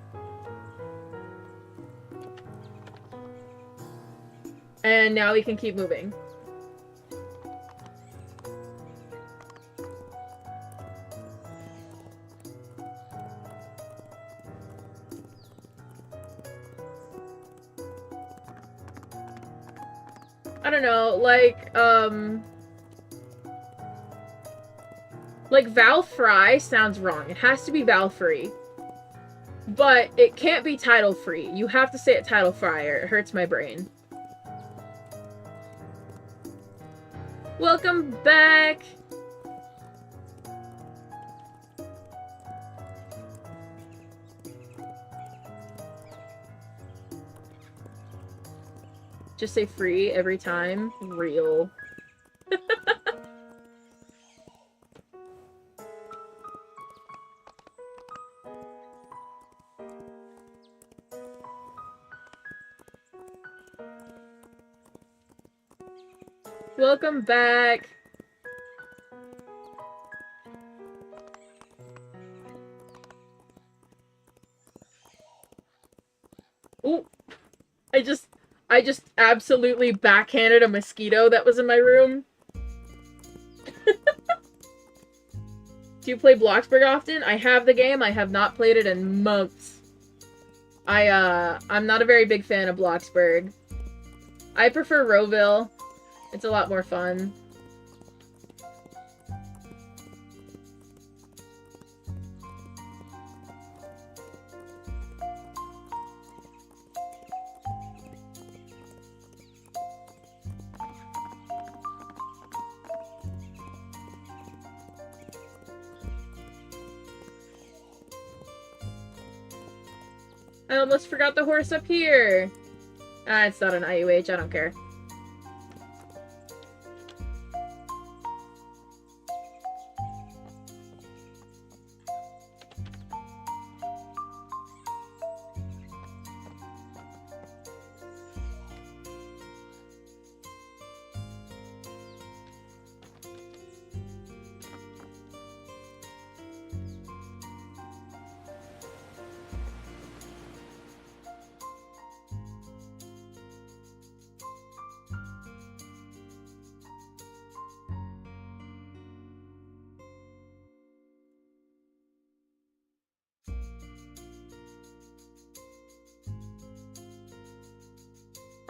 [SPEAKER 1] And now we can keep moving. I don't know, like Val Fry sounds wrong. It has to be Val Free. But it can't be title free. You have to say it title fry or it hurts my brain. Welcome back! Just say free every time. Real. Welcome back. Ooh. I just absolutely backhanded a mosquito that was in my room. Do you play Bloxburg often? I have the game. I have not played it in months. I'm not a very big fan of Bloxburg. I prefer Rowville. It's a lot more fun. I almost forgot the horse up here. Ah, it's not an IUH. I don't care.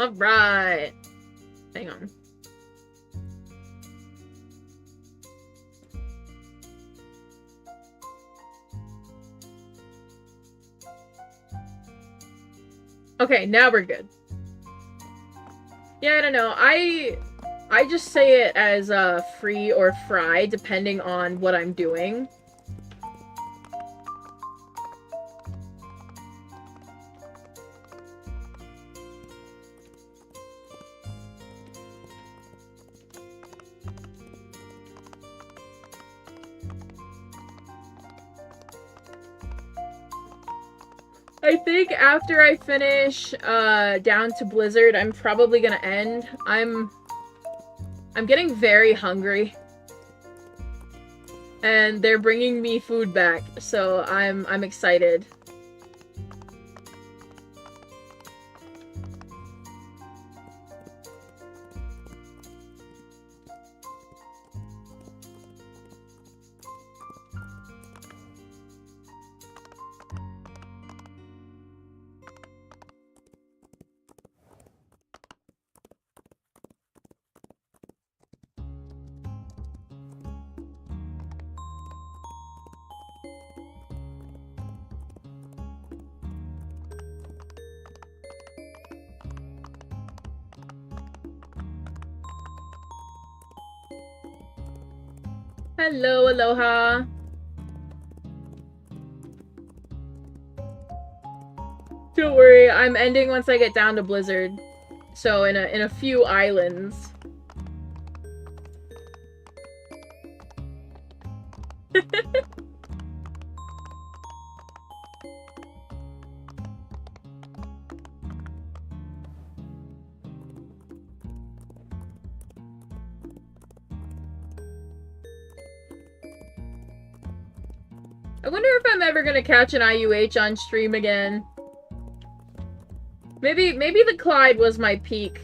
[SPEAKER 1] Alright. Hang on. Okay, now we're good. Yeah, I don't know. I just say it as free or fry, depending on what I'm doing. I think after I finish down to Blizzard, I'm probably gonna end. I'm getting very hungry. And they're bringing me food back, so I'm excited. Hello, aloha. Don't worry, I'm ending once I get down to Blizzard. So in a few islands. I wonder if I'm ever gonna catch an IUH on stream again. Maybe the Clyde was my peak.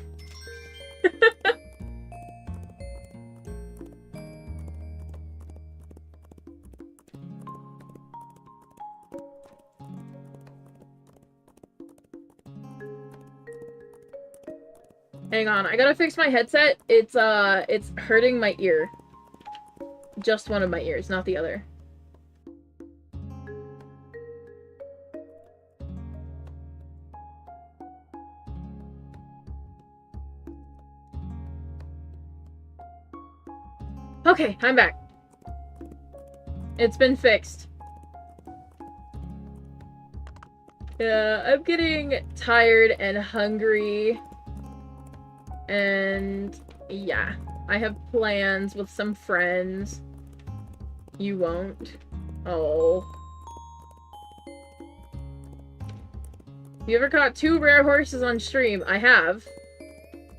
[SPEAKER 1] Hang on, I gotta fix my headset. It's hurting my ear. Just one of my ears, not the other. Okay, I'm back. It's been fixed. Yeah, I'm getting tired and hungry. And yeah, I have plans with some friends. You won't. Oh. You ever caught 2 rare horses on stream? I have.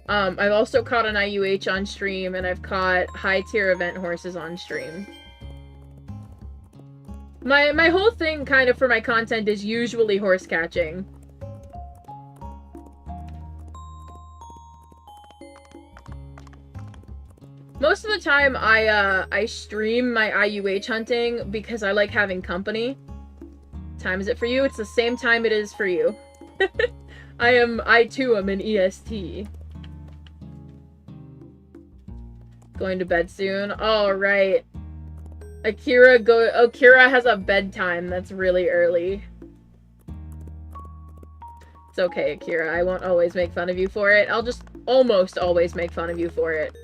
[SPEAKER 1] I've also caught an IUH on stream, and I've caught high-tier event horses on stream. My whole thing, kind of, for my content is usually horse catching. Most of the time, I stream my IUH hunting because I like having company. What time is it for you? It's the same time it is for you. I too am an EST. Going to bed soon. All right. Akira has a bedtime that's really early. It's okay, Akira. I won't always make fun of you for it. I'll just almost always make fun of you for it.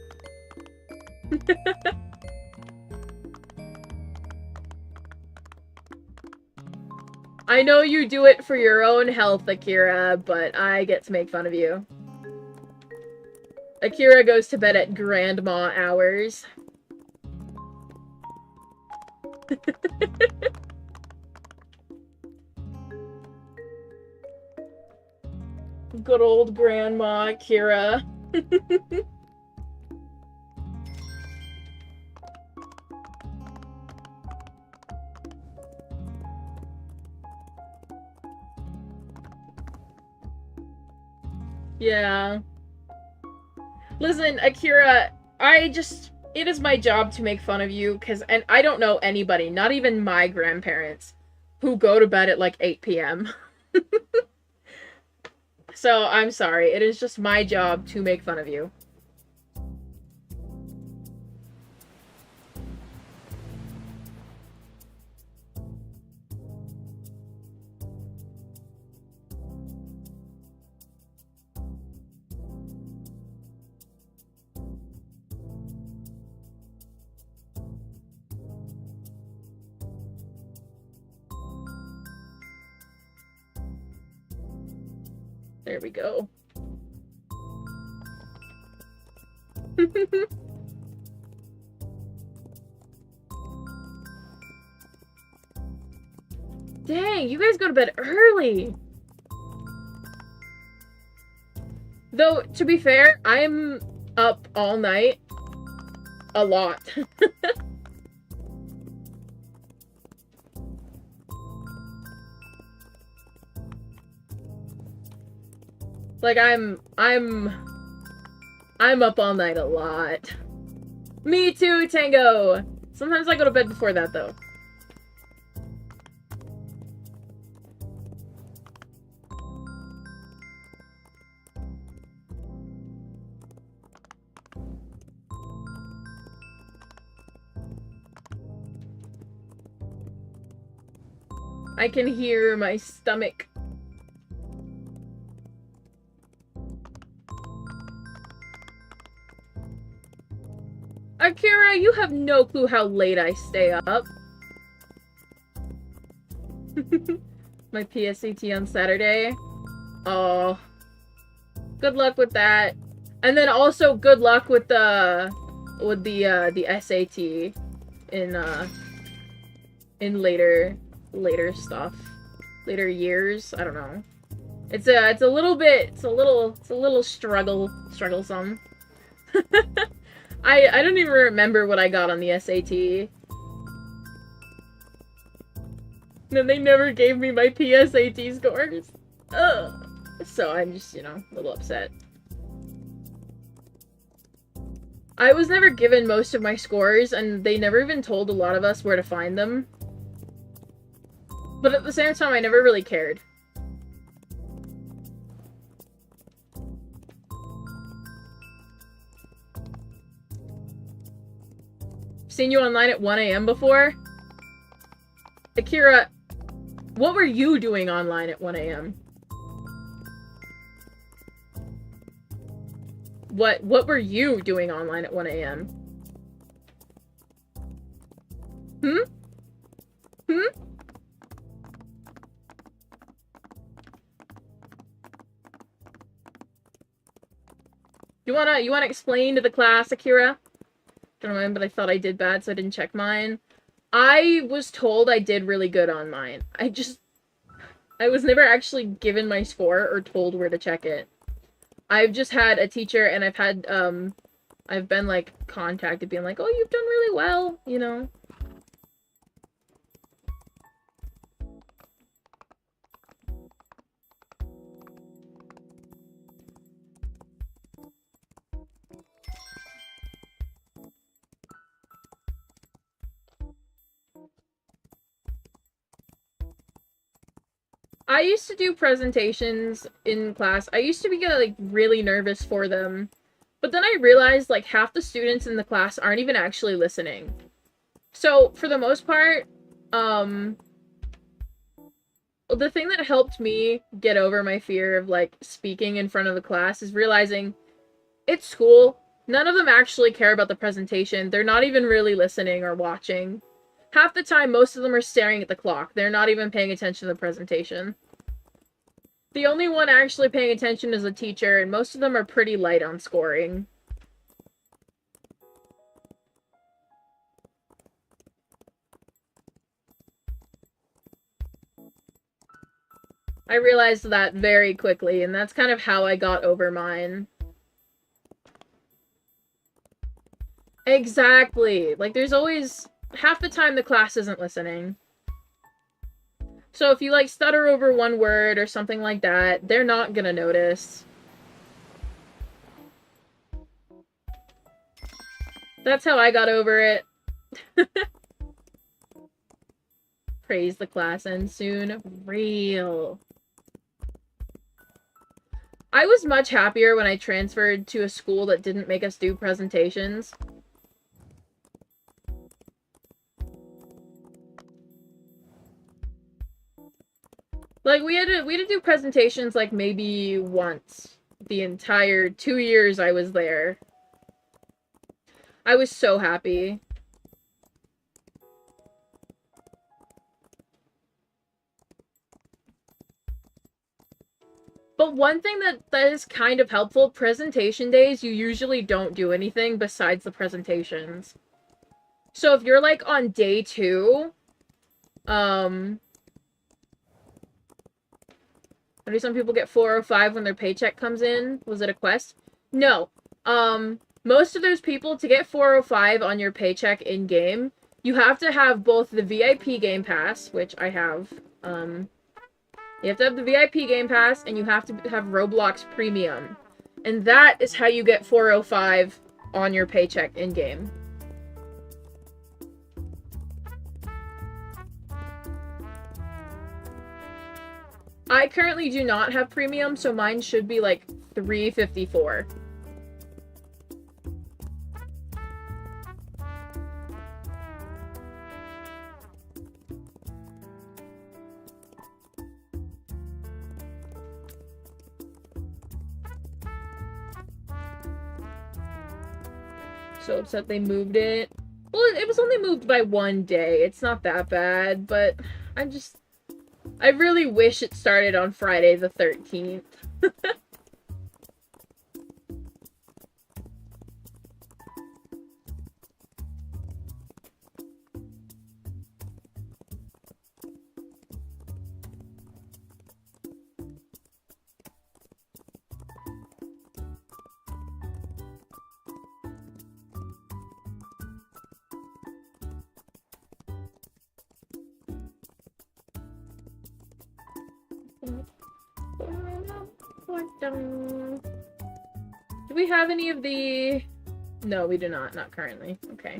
[SPEAKER 1] I know you do it for your own health, Akira, but I get to make fun of you. Akira goes to bed at grandma hours. Good old grandma Akira. Yeah. Listen, Akira, it is my job to make fun of you, and I don't know anybody, not even my grandparents, who go to bed at like 8 p.m. So, I'm sorry. It is just my job to make fun of you. There we go. Dang, you guys go to bed early. Though, to be fair, I'm up all night. A lot. Like, I'm up all night a lot. Me too, Tango! Sometimes I go to bed before that, though. I can hear my stomach. Akira, you have no clue how late I stay up. My PSAT on Saturday. Oh. Good luck with that. And then also good luck with the SAT in later stuff. Later years. I don't know. It's a little strugglesome. I don't even remember what I got on the SAT. And they never gave me my PSAT scores. Ugh. So I'm just, you know, a little upset. I was never given most of my scores, and they never even told a lot of us where to find them. But at the same time, I never really cared. Seen you online at 1 AM before? Akira, what were you doing online at 1 AM? What were you doing online at 1 AM? Hmm? You wanna explain to the class, Akira? Don't know, but I thought I did bad, so I didn't check mine. I was told I did really good on mine. I was never actually given my score or told where to check it. I've just had a teacher, and I've been, like, contacted being like, oh, you've done really well, you know? I used to do presentations in class. I used to be, like, really nervous for them. But then I realized, like, half the students in the class aren't even actually listening. So, for the most part, the thing that helped me get over my fear of, like, speaking in front of the class is realizing it's school. None of them actually care about the presentation. They're not even really listening or watching. Half the time, most of them are staring at the clock. They're not even paying attention to the presentation. The only one actually paying attention is a teacher, and most of them are pretty light on scoring. I realized that very quickly, and that's kind of how I got over mine. Exactly. Like, there's always... half the time the class isn't listening. So if you, like, stutter over one word or something like that, they're not gonna notice. That's how I got over it. Praise the class ends soon. Real. I was much happier when I transferred to a school that didn't make us do presentations. Like, we had to do presentations, like, maybe once. The entire 2 years I was there. I was so happy. But one thing that is kind of helpful, presentation days, you usually don't do anything besides the presentations. So if you're, like, on day 2, maybe some people get 405 when their paycheck comes in. Was it a quest? No. Most of those people, to get 405 on your paycheck in-game, you have to have both the VIP Game Pass, which I have, you have to have the VIP Game Pass, and you have to have Roblox Premium. And that is how you get 405 on your paycheck in-game. I currently do not have Premium, so mine should be like $3.54. So upset they moved it. Well, it was only moved by 1 day. It's not that bad, but I really wish it started on Friday the 13th. Do we have any of the... No, we do not. Not currently. Okay.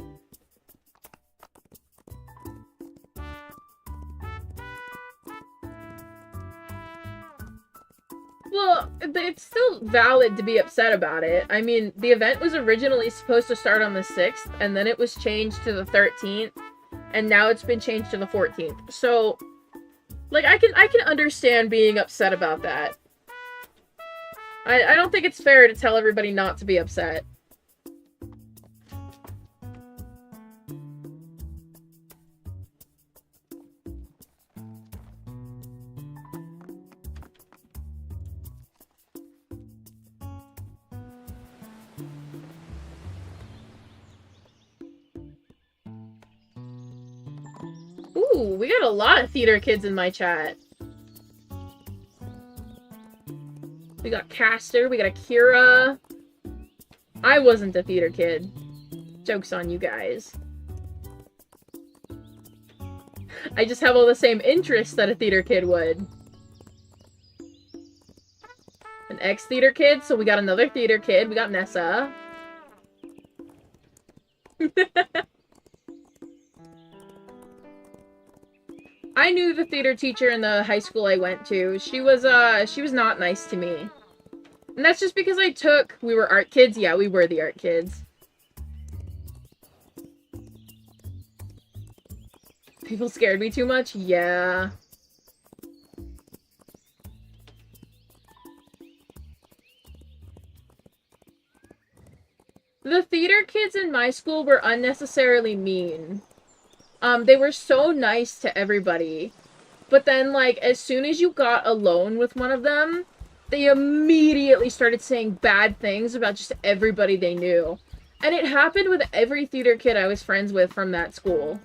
[SPEAKER 1] Well, it's still valid to be upset about it. I mean, the event was originally supposed to start on the 6th, and then it was changed to the 13th, and now it's been changed to the 14th. So, like, I can understand being upset about that. I don't think it's fair to tell everybody not to be upset. Ooh, we got a lot of theater kids in my chat. We got Caster, we got Akira. I wasn't a theater kid. Joke's on you guys. I just have all the same interests that a theater kid would. An ex-theater kid, so we got another theater kid. We got Nessa. I knew the theater teacher in the high school I went to. She was not nice to me. And that's just because we were art kids. Yeah, we were the art kids. People scared me too much? Yeah. The theater kids in my school were unnecessarily mean. They were so nice to everybody. But then, like, as soon as you got alone with one of them, they immediately started saying bad things about just everybody they knew. And it happened with every theater kid I was friends with from that school.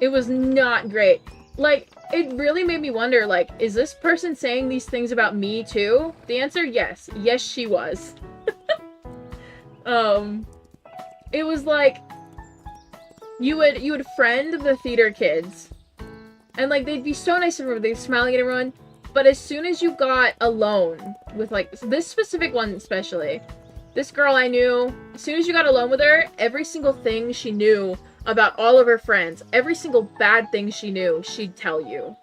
[SPEAKER 1] It was not great. Like, it really made me wonder, like, is this person saying these things about me too? The answer, yes. Yes, she was. It was like, you would friend the theater kids. And, like, they'd be so nice to everyone. They'd be smiling at everyone. But as soon as you got alone with, like, this specific one especially, this girl I knew, as soon as you got alone with her, every single thing she knew about all of her friends, every single bad thing she knew, she'd tell you.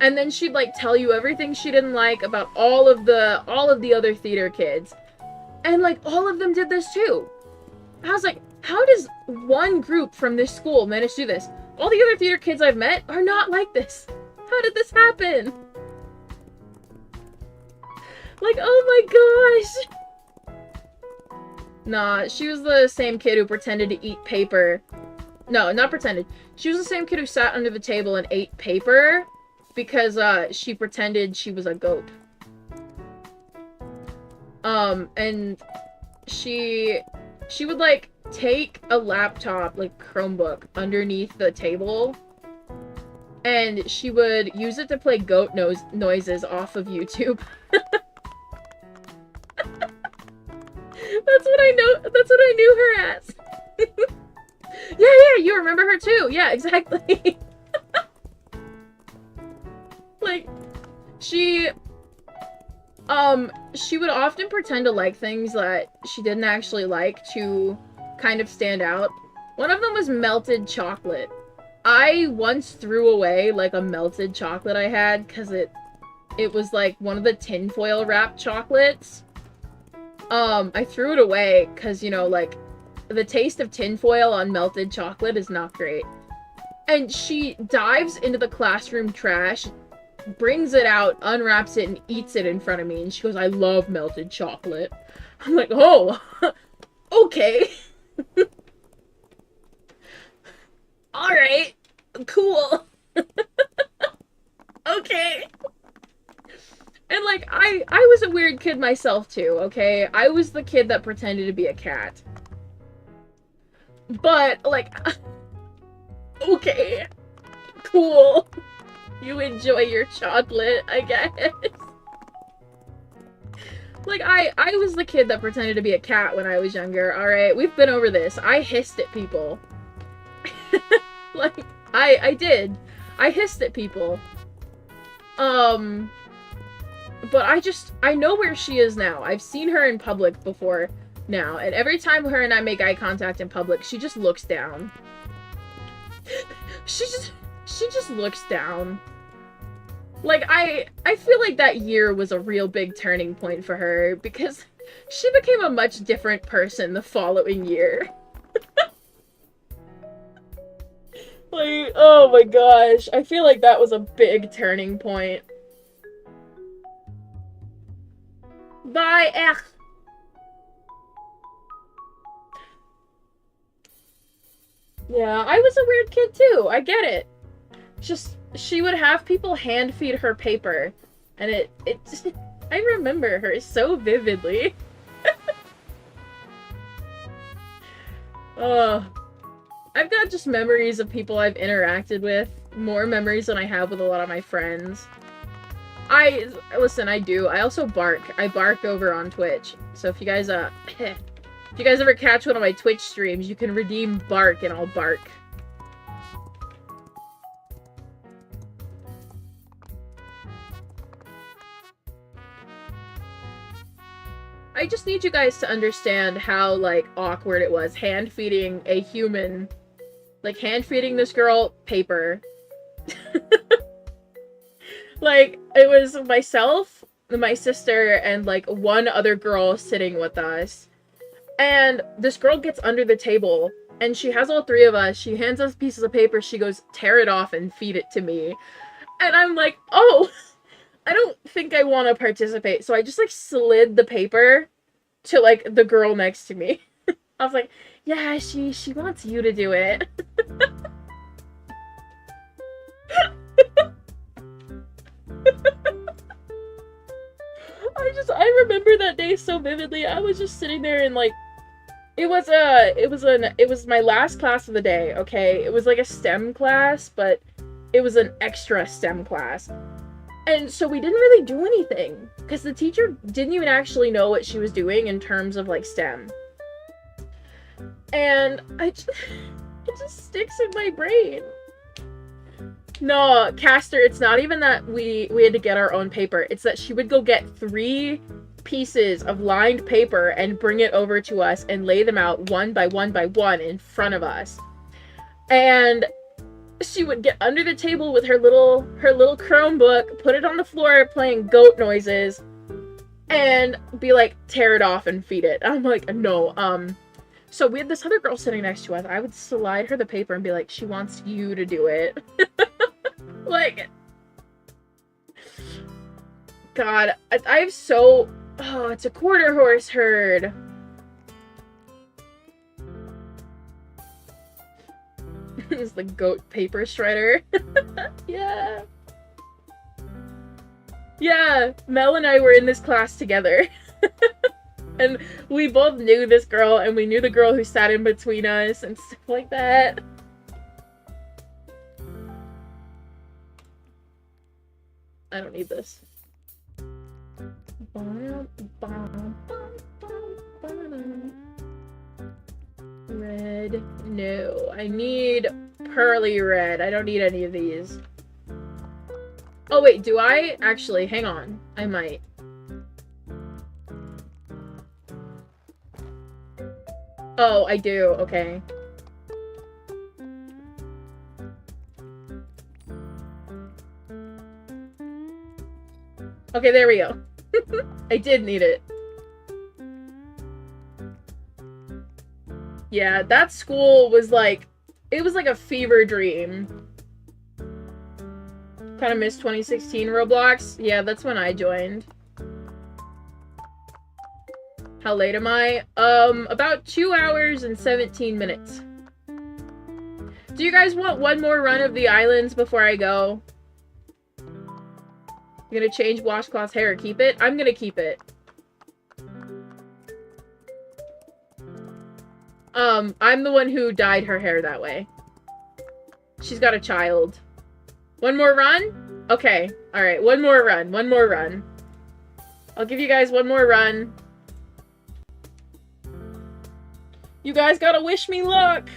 [SPEAKER 1] And then she'd, like, tell you everything she didn't like about all of the other theater kids. And, like, all of them did this too. I was like, how does one group from this school manage to do this? All the other theater kids I've met are not like this. How did this happen? Like, oh my gosh! Nah, she was the same kid who pretended to eat paper. No, not pretended. She was the same kid who sat under the table and ate paper because, she pretended she was a goat. And she would, like, take a laptop, like Chromebook, underneath the table, and she would use it to play goat noises off of YouTube. That's what I knew her as. Yeah, you remember her too. Yeah, exactly. Like, she would often pretend to like things that she didn't actually like to kind of stand out. One of them was melted chocolate. I once threw away, like, a melted chocolate I had, because it was, like, one of the tinfoil wrapped chocolates. I threw it away, because, you know, like, the taste of tinfoil on melted chocolate is not great. And she dives into the classroom trash, brings it out, unwraps it, and eats it in front of me, and she goes, "I love melted chocolate." I'm like, oh! Okay. Alright. Cool. Okay. And, like, I was a weird kid myself, too, okay? I was the kid that pretended to be a cat. But, like, okay. Cool. You enjoy your chocolate, I guess. Like, I was the kid that pretended to be a cat when I was younger, alright? We've been over this. I hissed at people. Like, I did. I hissed at people. But I know where she is now. I've seen her in public before now, and every time her and I make eye contact in public, she just looks down. she just looks down. Like, I feel like that year was a real big turning point for her, because she became a much different person the following year. Like, oh my gosh, I feel like that was a big turning point. Bye, ech. Yeah, I was a weird kid too, I get it. Just, she would have people hand feed her paper, and it I remember her so vividly. I've got just memories of people I've interacted with, more memories than I have with a lot of my friends. Listen, I also bark. I bark over on Twitch. So if you guys, if you guys ever catch one of my Twitch streams, you can redeem bark and I'll bark. I just need you guys to understand how, like, awkward it was hand-feeding a human. Like, hand-feeding this girl paper. Like, it was myself, my sister, and, like, one other girl sitting with us. And this girl gets under the table, and she has all three of us. She hands us pieces of paper. She goes, tear it off and feed it to me. And I'm like, oh, I don't think I want to participate. So I just, like, slid the paper to, like, the girl next to me. I was like, yeah, she wants you to do it. I remember that day so vividly. I was just sitting there and, like, it was my last class of the day, okay? It was like a STEM class, but it was an extra STEM class. And so we didn't really do anything, because the teacher didn't even actually know what she was doing in terms of, like, STEM. And it just sticks in my brain. No, Caster, it's not even that we had to get our own paper. It's that she would go get 3 pieces of lined paper and bring it over to us and lay them out one by one by one in front of us. And she would get under the table with her little Chromebook, put it on the floor playing goat noises, and be like, tear it off and feed it. I'm like, no, so we had this other girl sitting next to us. I would slide her the paper and be like, she wants you to do it. Like, God, I have so, oh, it's a quarter horse herd. It's the goat paper shredder. Yeah. Yeah, Mel and I were in this class together. And we both knew this girl, and we knew the girl who sat in between us, and stuff like that. I don't need this. Red. No. I need pearly red. I don't need any of these. Oh, wait. Do I? Actually, hang on. I might. Oh, I do. Okay. Okay, there we go. I did need it. Yeah, that school was like, it was like a fever dream. Kind of missed 2016 Roblox. Yeah, that's when I joined. How late am I? About 2 hours and 17 minutes. Do you guys want one more run of the islands before I go? You gonna change Washcloth's hair or keep it? I'm gonna keep it. I'm the one who dyed her hair that way. She's got a child. One more run? Okay. Alright, one more run. One more run. I'll give you guys one more run. You guys gotta wish me luck!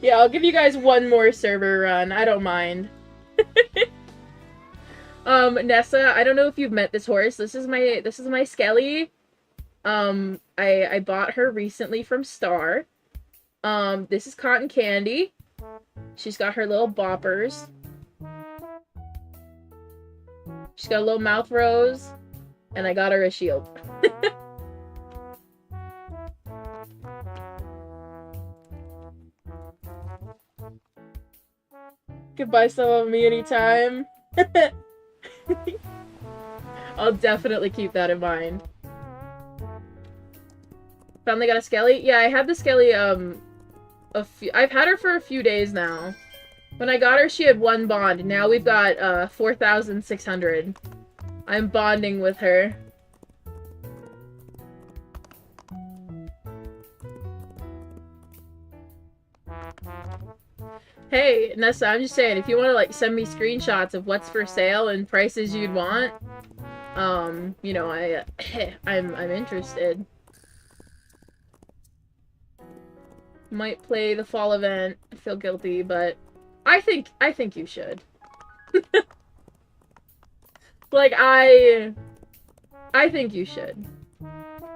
[SPEAKER 1] Yeah, I'll give you guys one more server run. I don't mind. Nessa, I don't know if you've met this horse. This is my Skelly. I bought her recently from Star. This is Cotton Candy. She's got her little boppers. She's got a little mouth rose. And I got her a shield. Could buy some of me anytime. I'll definitely keep that in mind. Finally got a Skelly? Yeah, I had the Skelly, I've had her for a few days now. When I got her, she had 1 bond. Now we've got, 4,600. I'm bonding with her. Hey, Nessa, I'm just saying, if you want to, like, send me screenshots of what's for sale and prices you'd want, you know, I'm interested. Might play the fall event. I feel guilty, but I think you should. Like, I think you should.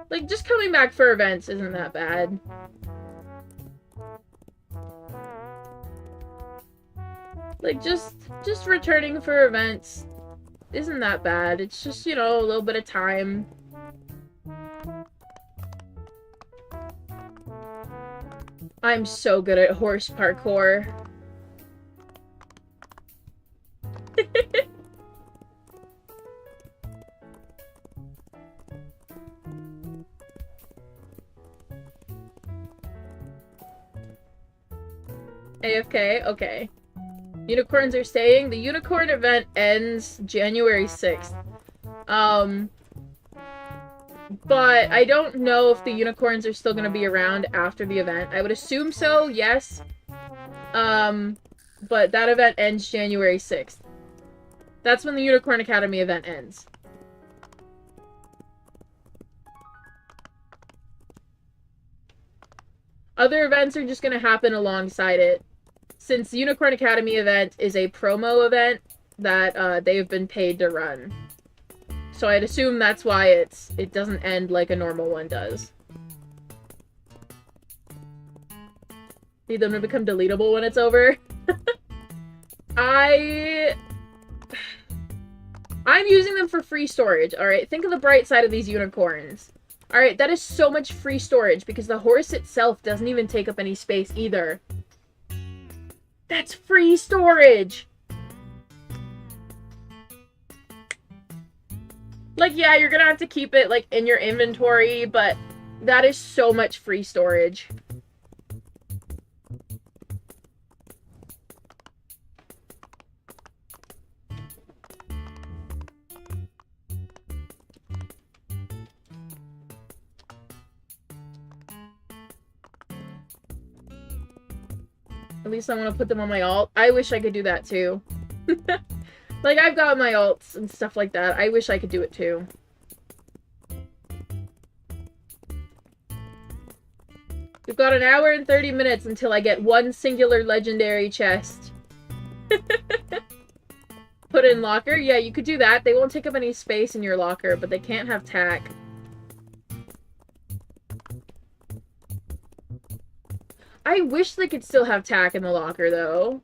[SPEAKER 1] Like, just coming back for events isn't that bad. Like, just returning for events isn't that bad. It's just, you know, a little bit of time. I'm so good at horse parkour. AFK? Okay. Unicorns are staying. The unicorn event ends January 6th. But I don't know if the unicorns are still going to be around after the event. I would assume so, yes. But that event ends January 6th. That's when the Unicorn Academy event ends. Other events are just going to happen alongside it. Since the Unicorn Academy event is a promo event that they've been paid to run. So I'd assume that's why it doesn't end like a normal one does. Need them to become deletable when it's over? I'm using them for free storage, alright? Think of the bright side of these unicorns. Alright, that is so much free storage because the horse itself doesn't even take up any space either. That's free storage! Like, yeah, you're gonna have to keep it, like, in your inventory, but that is so much free storage. At least I want to put them on my alt. I wish I could do that, too. Like, I've got my alts and stuff like that. I wish I could do it, too. We've got an hour and 30 minutes until I get one singular legendary chest. Put in locker? Yeah, you could do that. They won't take up any space in your locker, but they can't have tack. I wish they could still have tack in the locker, though.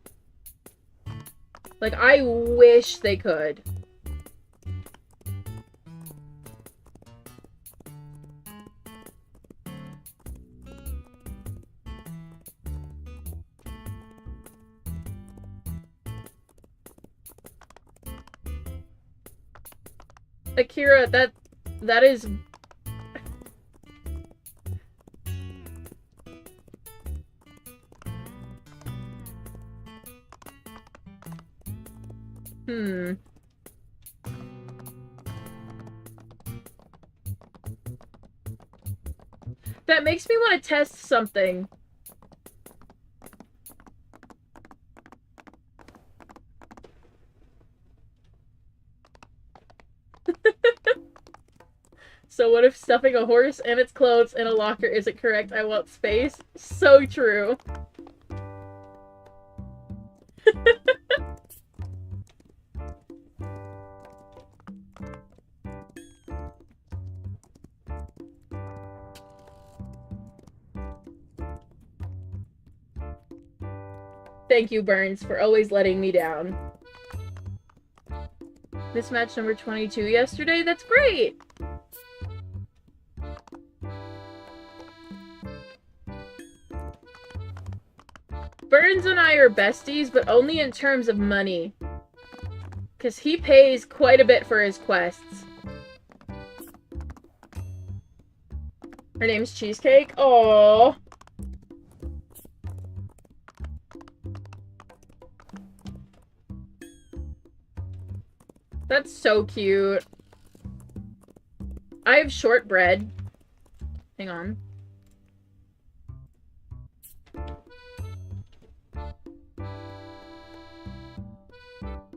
[SPEAKER 1] Like, I wish they could. Akira, that is... That makes me want to test something. So what if stuffing a horse and its clothes in a locker isn't correct? I want space. So true. Thank you, Burns, for always letting me down. Mismatch number 22 yesterday? That's great! Burns and I are besties, but only in terms of money. Because he pays quite a bit for his quests. Her name's Cheesecake? Aww. That's so cute. I have shortbread. Hang on.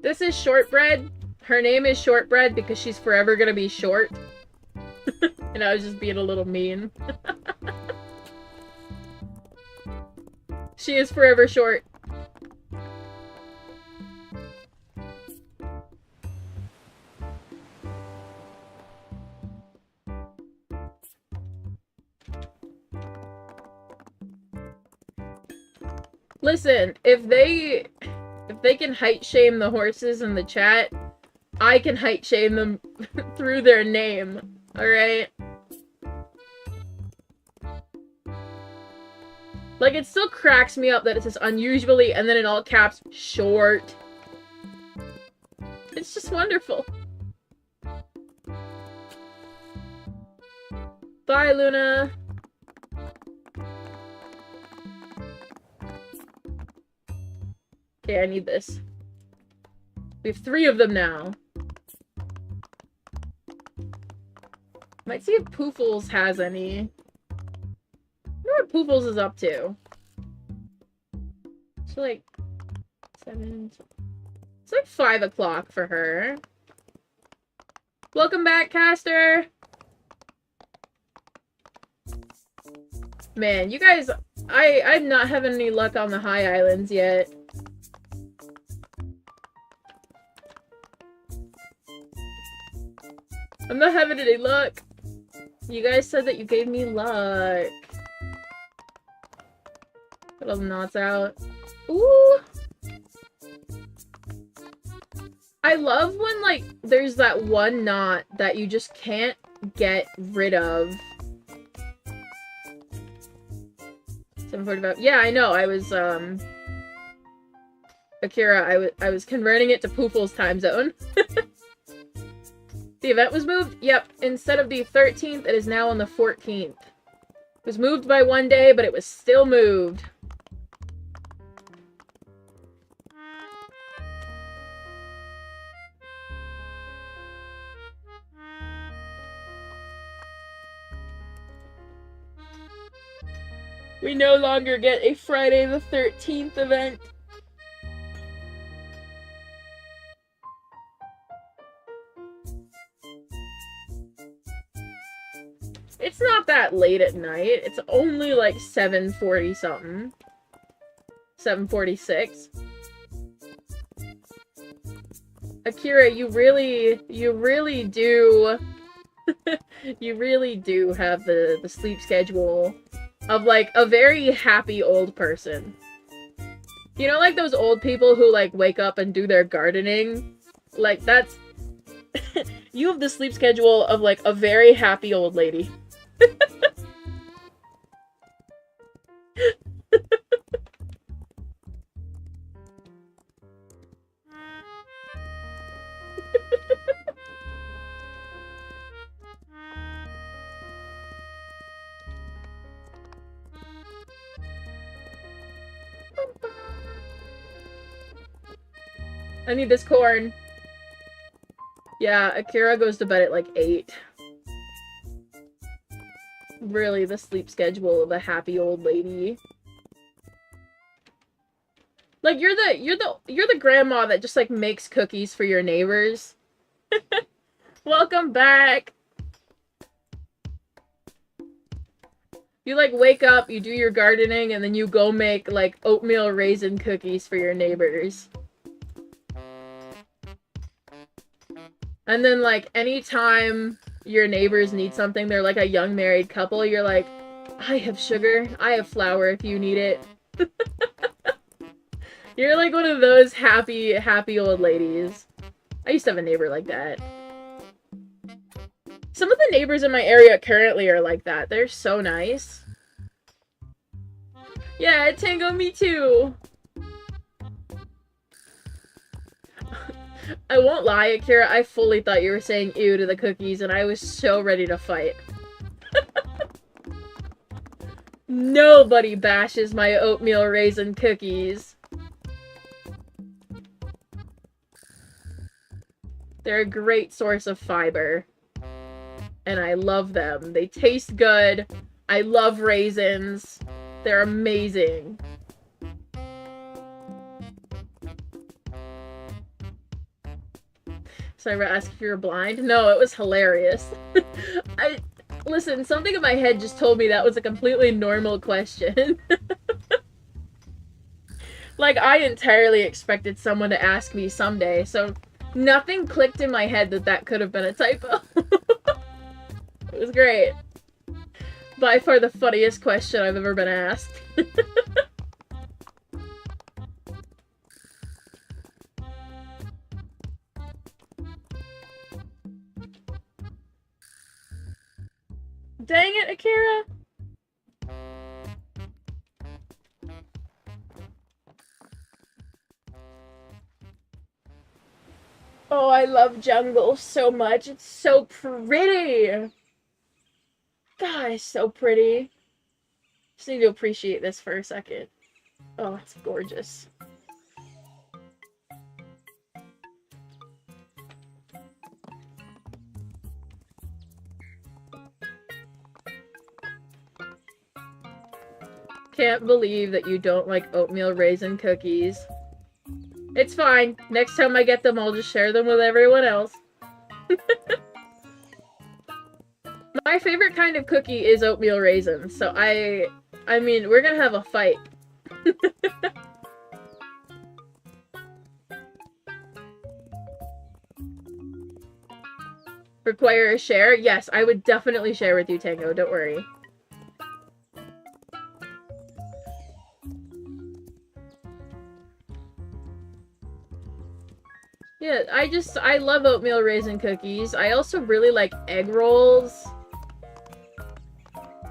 [SPEAKER 1] This is shortbread. Her name is Shortbread because she's forever gonna be short. And I was just being a little mean. She is forever short. Listen, if they can height shame the horses in the chat, I can height shame them through their name. Alright? Like, it still cracks me up that it says unusually and then in all caps, short. It's just wonderful. Bye, Luna. Okay, I need this. We have 3 of them now. Might see if Poofles has any. I wonder what Poofles is up to. It's like 7. It's like 5 o'clock for her. Welcome back, Caster. Man, you guys, I'm not having any luck on the high islands yet. I'm not having any luck. You guys said that you gave me luck. Put all the knots out. Ooh! I love when, like, there's that one knot that you just can't get rid of. 745. Yeah, I know. I was, Akira, I was converting it to Poofle's time zone. The event was moved? Yep. Instead of the 13th, it is now on the 14th. It was moved by 1 day, but it was still moved. We no longer get a Friday the 13th event. It's not that late at night. It's only like 7:40 something. 7:46. Akira, you really do you really do have the sleep schedule of like a very happy old person. You know, like those old people who like wake up and do their gardening? Like that's you have the sleep schedule of like a very happy old lady. I need this corn. Yeah, Akira goes to bed at like 8. Really, the sleep schedule of a happy old lady. Like, you're the grandma that just, like, makes cookies for your neighbors. Welcome back! You, like, wake up, you do your gardening, and then you go make, like, oatmeal raisin cookies for your neighbors. And then, like, anytime your neighbors need something, they're like a young married couple, you're like, I have sugar, I have flour if you need it. You're like one of those happy old ladies. I used to have a neighbor like that. Some of the neighbors in my area currently are like that. They're so nice. Yeah, Tango, me too. I won't lie, Akira, I fully thought you were saying ew to the cookies, and I was so ready to fight. Nobody bashes my oatmeal raisin cookies. They're a great source of fiber. And I love them. They taste good. I love raisins. They're amazing. So I asked if you were blind? No, it was hilarious. Listen, something in my head just told me that was a completely normal question. Like, I entirely expected someone to ask me someday, so nothing clicked in my head that that could have been a typo. It was great. By far the funniest question I've ever been asked. Dang it, Akira! Oh, I love jungle so much. It's so pretty! God, it's so pretty. Just need to appreciate this for a second. Oh, it's gorgeous. Can't believe that you don't like oatmeal raisin cookies. It's fine. Next time I get them, I'll just share them with everyone else. My favorite kind of cookie is oatmeal raisin, so I mean, we're gonna have a fight. Require a share? Yes, I would definitely share with you, Tango, don't worry. Yeah, I love oatmeal raisin cookies. I also really like egg rolls.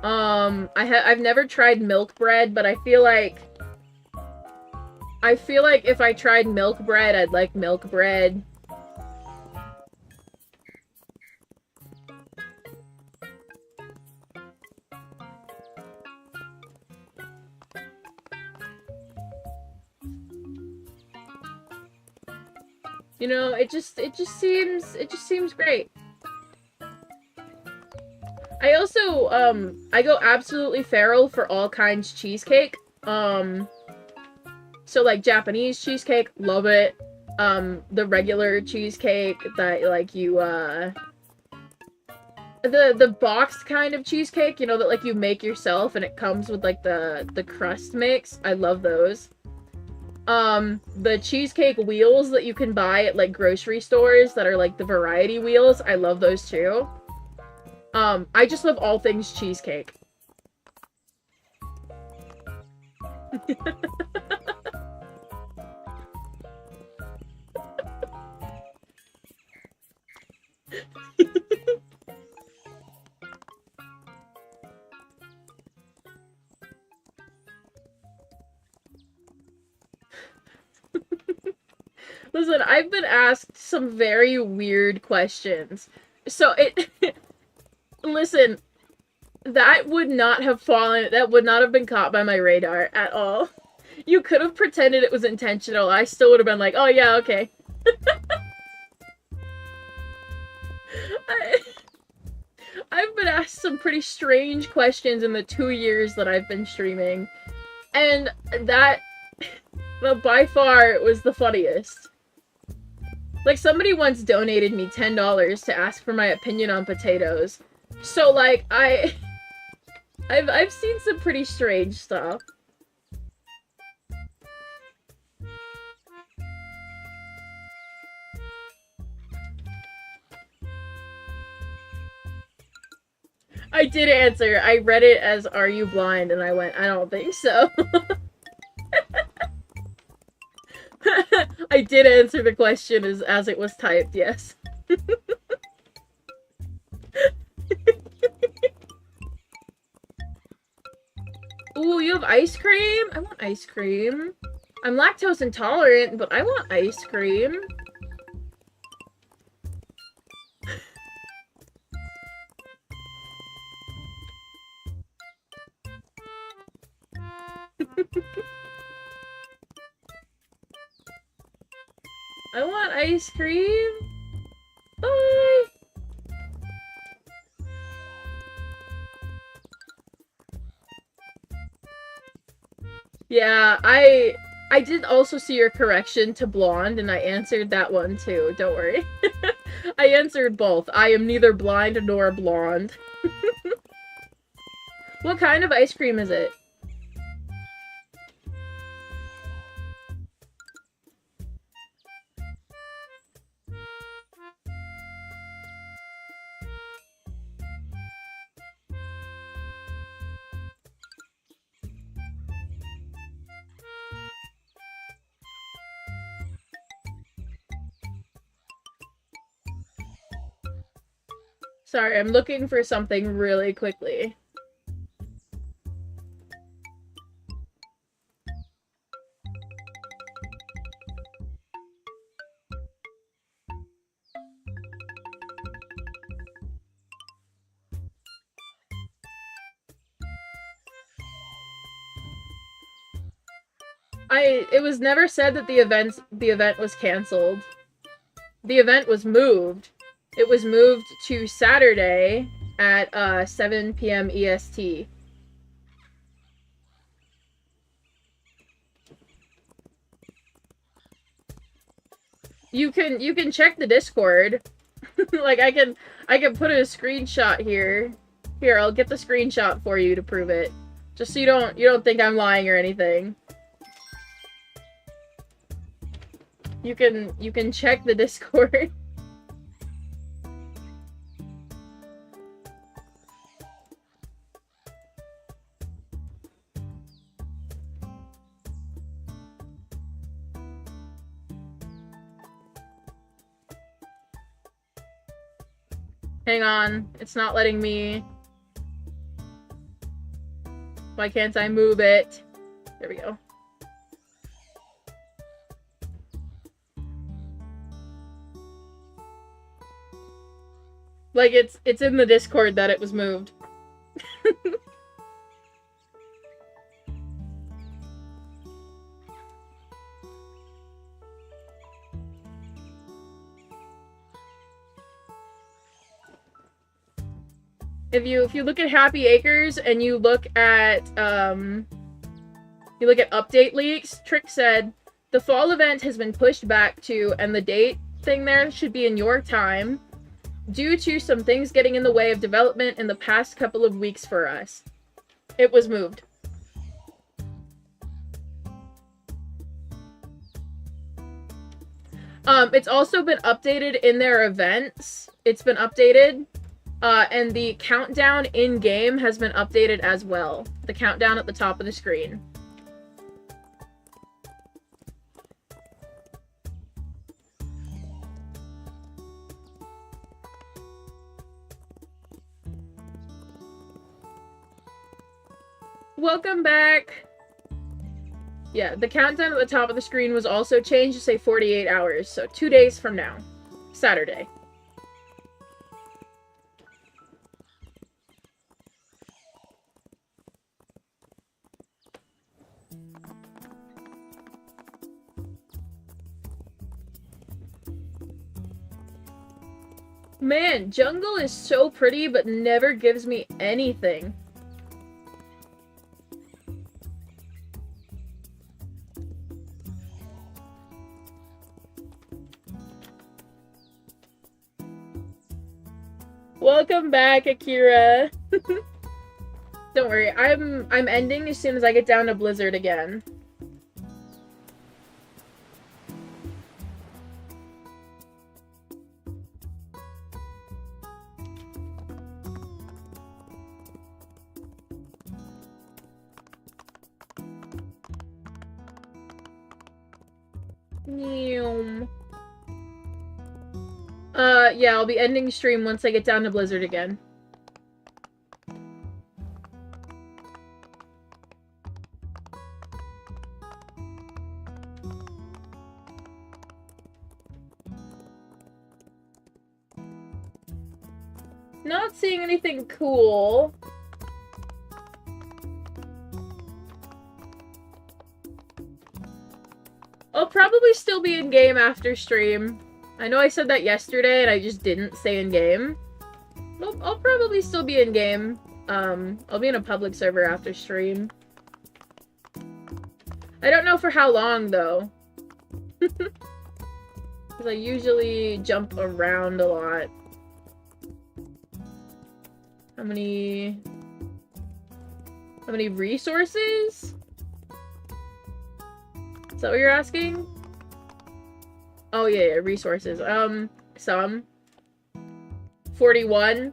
[SPEAKER 1] I've never tried milk bread, but I feel like if I tried milk bread, I'd like milk bread. You know, it just seems great. I also, I go absolutely feral for all kinds cheesecake. So like Japanese cheesecake, love it. The regular cheesecake that like you, the boxed kind of cheesecake, you know, that like you make yourself and it comes with like the crust mix. I love those. The cheesecake wheels that you can buy at like grocery stores that are like the variety wheels, I love those too. I just love all things cheesecake. Listen, I've been asked some very weird questions. So listen, that would not have been caught by my radar at all. You could have pretended it was intentional. I still would have been like, oh yeah, okay. I've been asked some pretty strange questions in the 2 years that I've been streaming, and that, well, by far, was the funniest. Like, somebody once donated me $10 to ask for my opinion on potatoes. So, like, I've seen some pretty strange stuff. I did answer. I read it as, "Are you blind?" And I went, "I don't think so." I did answer the question as it was typed, yes. Ooh, you have ice cream? I want ice cream. I'm lactose intolerant, but I want ice cream. I want ice cream. Bye. Yeah, I did also see your correction to blonde, and I answered that one too. Don't worry. I answered both. I am neither blind nor blonde. What kind of ice cream is it? Sorry, I'm looking for something really quickly. It was never said that the event was canceled. The event was moved. It was moved to Saturday at 7 p.m. EST. You can check the Discord. Like I can put a screenshot here. Here, I'll get the screenshot for you to prove it. Just so you don't think I'm lying or anything. You can check the Discord. Hang on, it's not letting me. Why can't I move it? There we go. Like, it's in the Discord that it was moved. If you look at Happy Acres and you look at update leaks, Trick said the fall event has been pushed back to, and the date thing there should be in your time, due to some things getting in the way of development in the past couple of weeks for us. It was moved. It's also been updated in their events. It's been updated. And the countdown in-game has been updated as well. The countdown at the top of the screen. Welcome back! Yeah, the countdown at the top of the screen was also changed to say 48 hours, so 2 days from now. Saturday. Man, jungle is so pretty, but never gives me anything. Welcome back, Akira. Don't worry, I'm ending as soon as I get down to Blizzard again. Yeah, I'll be ending stream once I get down to Blizzard again. Not seeing anything cool. I'll probably still be in game after stream. I know I said that yesterday and I just didn't say in game. I'll probably still be in game. I'll be in a public server after stream. I don't know for how long though. Because I usually jump around a lot. How many resources? Is that what you're asking? Oh yeah, resources. Some. 41.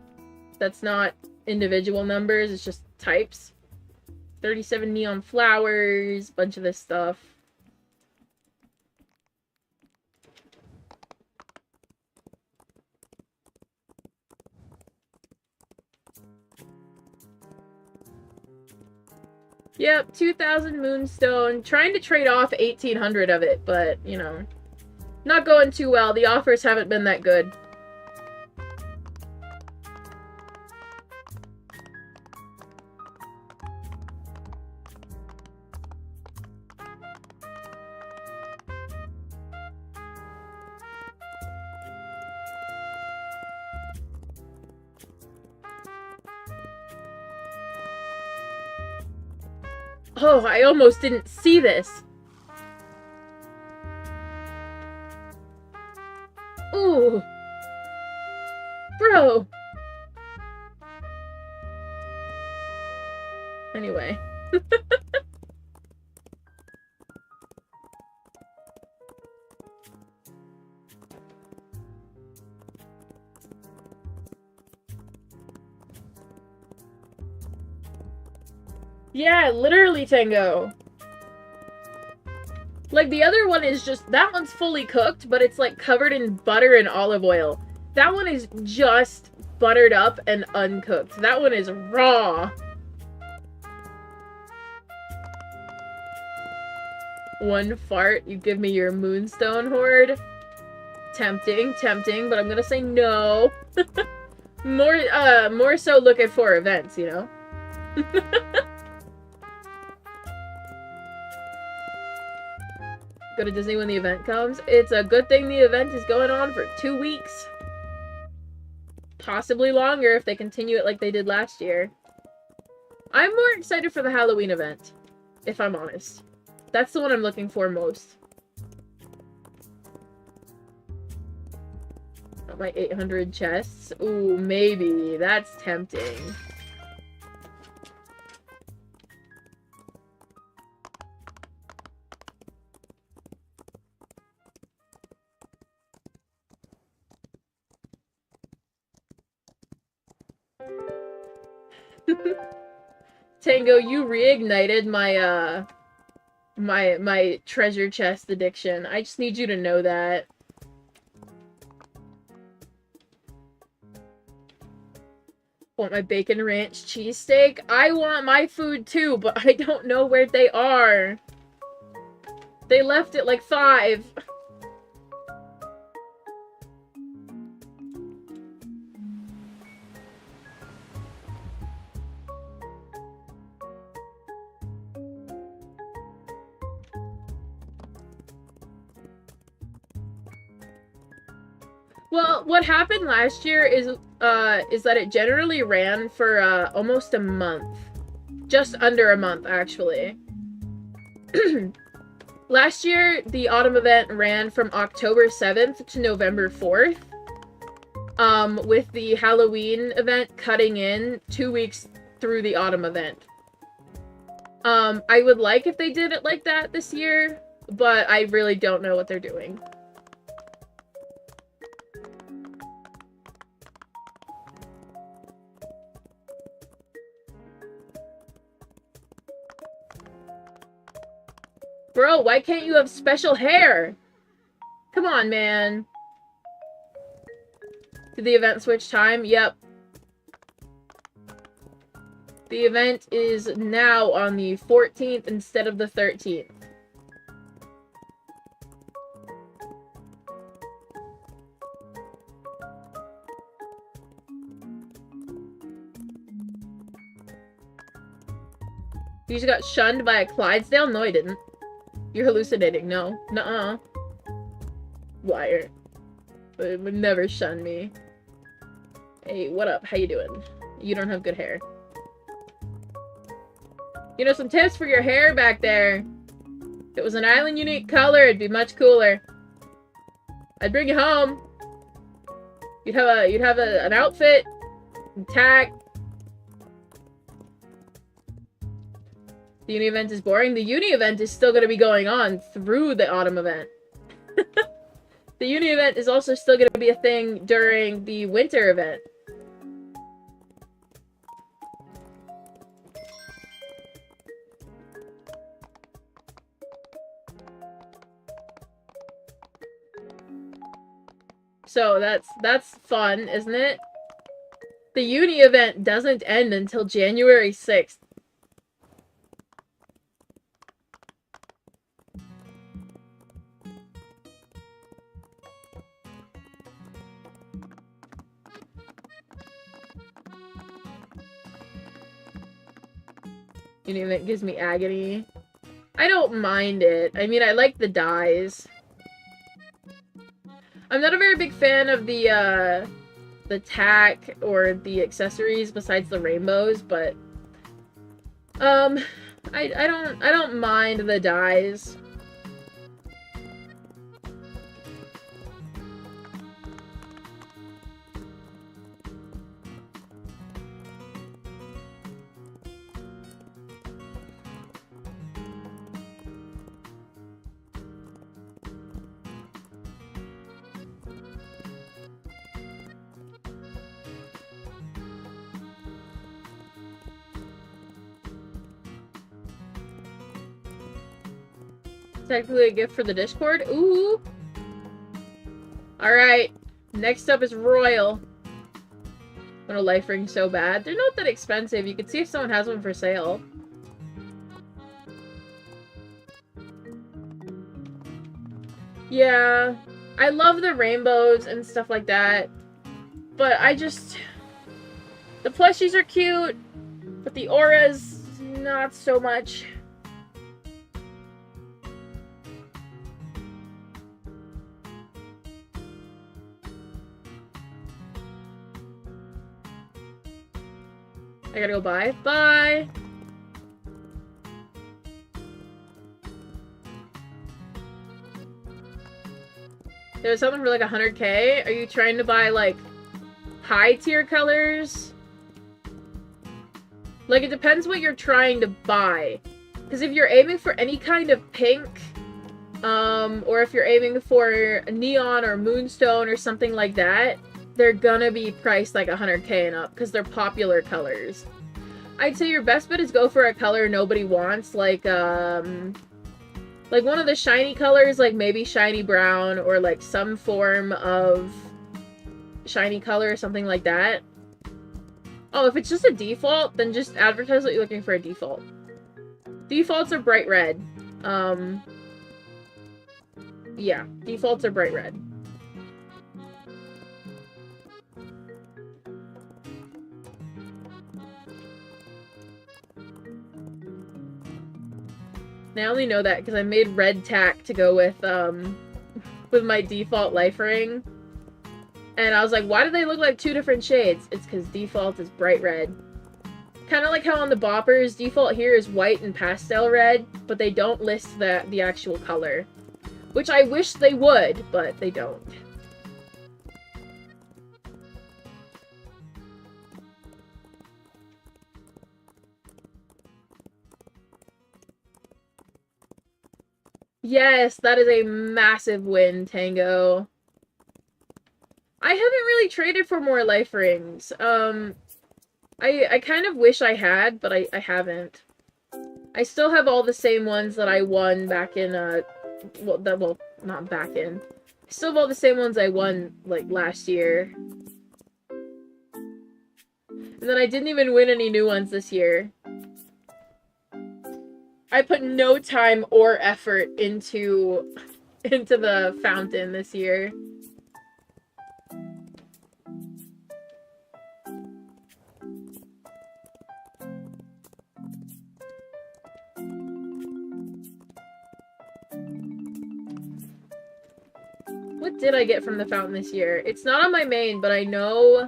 [SPEAKER 1] That's not individual numbers, it's just types. 37 neon flowers, bunch of this stuff. Yep, 2,000 moonstone. Trying to trade off 1,800 of it, but, you know, not going too well. The offers haven't been that good. Oh, I almost didn't see this. Ooh. Bro. Anyway. Yeah, literally, Tango. Like, the other one is just... That one's fully cooked, but it's, like, covered in butter and olive oil. That one is just buttered up and uncooked. That one is raw. One fart, you give me your moonstone horde. Tempting, tempting, but I'm gonna say no. More so looking for events, you know? Go to Disney when the event comes. It's a good thing the event is going on for 2 weeks. Possibly longer if they continue it like they did last year. I'm more excited for the Halloween event, if I'm honest. That's the one I'm looking for most. Got my 800 chests. Ooh, maybe. That's tempting. Tango, you reignited my, my treasure chest addiction. I just need you to know that. Want my bacon ranch cheesesteak? I want my food too, but I don't know where they are. They left at like 5. Well, what happened last year is that it generally ran for almost a month. Just under a month, actually. Last year, the autumn event ran from October 7th to November 4th. With the Halloween event cutting in 2 weeks through the autumn event. I would like if they did it like that this year, but I really don't know what they're doing. Bro, why can't you have special hair? Come on, man. Did the event switch time? Yep. The event is now on the 14th instead of the 13th. You just got shunned by a Clydesdale? No, I didn't. You're hallucinating. No. Nuh-uh. Liar. It would never shun me. Hey, what up? How you doing? You don't have good hair. You know, some tips for your hair back there. If it was an island unique color, it'd be much cooler. I'd bring you home. You'd have an outfit, and tack. The uni event is boring. The uni event is still going to be going on through the autumn event. The uni event is also still going to be a thing during the winter event. So that's fun, isn't it? The uni event doesn't end until January 6th. Uni event gives me agony. I don't mind it. I mean, I like the dyes. I'm not a very big fan of the tack or the accessories besides the rainbows, but I don't mind the dyes. Technically a gift for the Discord. Ooh. Alright. Next up is Royal. I want a life ring so bad. They're not that expensive. You can see if someone has one for sale. Yeah. I love the rainbows and stuff like that. But I just... The plushies are cute. But the auras, not so much. I gotta go buy. Bye! There's something for like 100k? Are you trying to buy like high tier colors? Like it depends what you're trying to buy. Because if you're aiming for any kind of pink, or if you're aiming for neon or moonstone or something like that, they're gonna be priced like 100k and up because they're popular colors. I'd say your best bet is go for a color nobody wants, like one of the shiny colors, like maybe shiny brown or like some form of shiny color or something like that. Oh, if it's just a default, then just advertise that you're looking for a default. Defaults are bright red. Yeah, defaults are bright red. I only know that because I made red tack to go with my default life ring. And I was like, why do they look like two different shades? It's because default is bright red. Kind of like how on the boppers, default here is white and pastel red, but they don't list the actual color. Which I wish they would, but they don't. Yes, that is a massive win, Tango. I haven't really traded for more life rings. I kind of wish I had, but I haven't. I still have all the same ones that I won back in, well, not back in. I still have all the same ones I won, like, last year. And then I didn't even win any new ones this year. I put no time or effort into the fountain this year. What did I get from the fountain this year? It's not on my main, but I know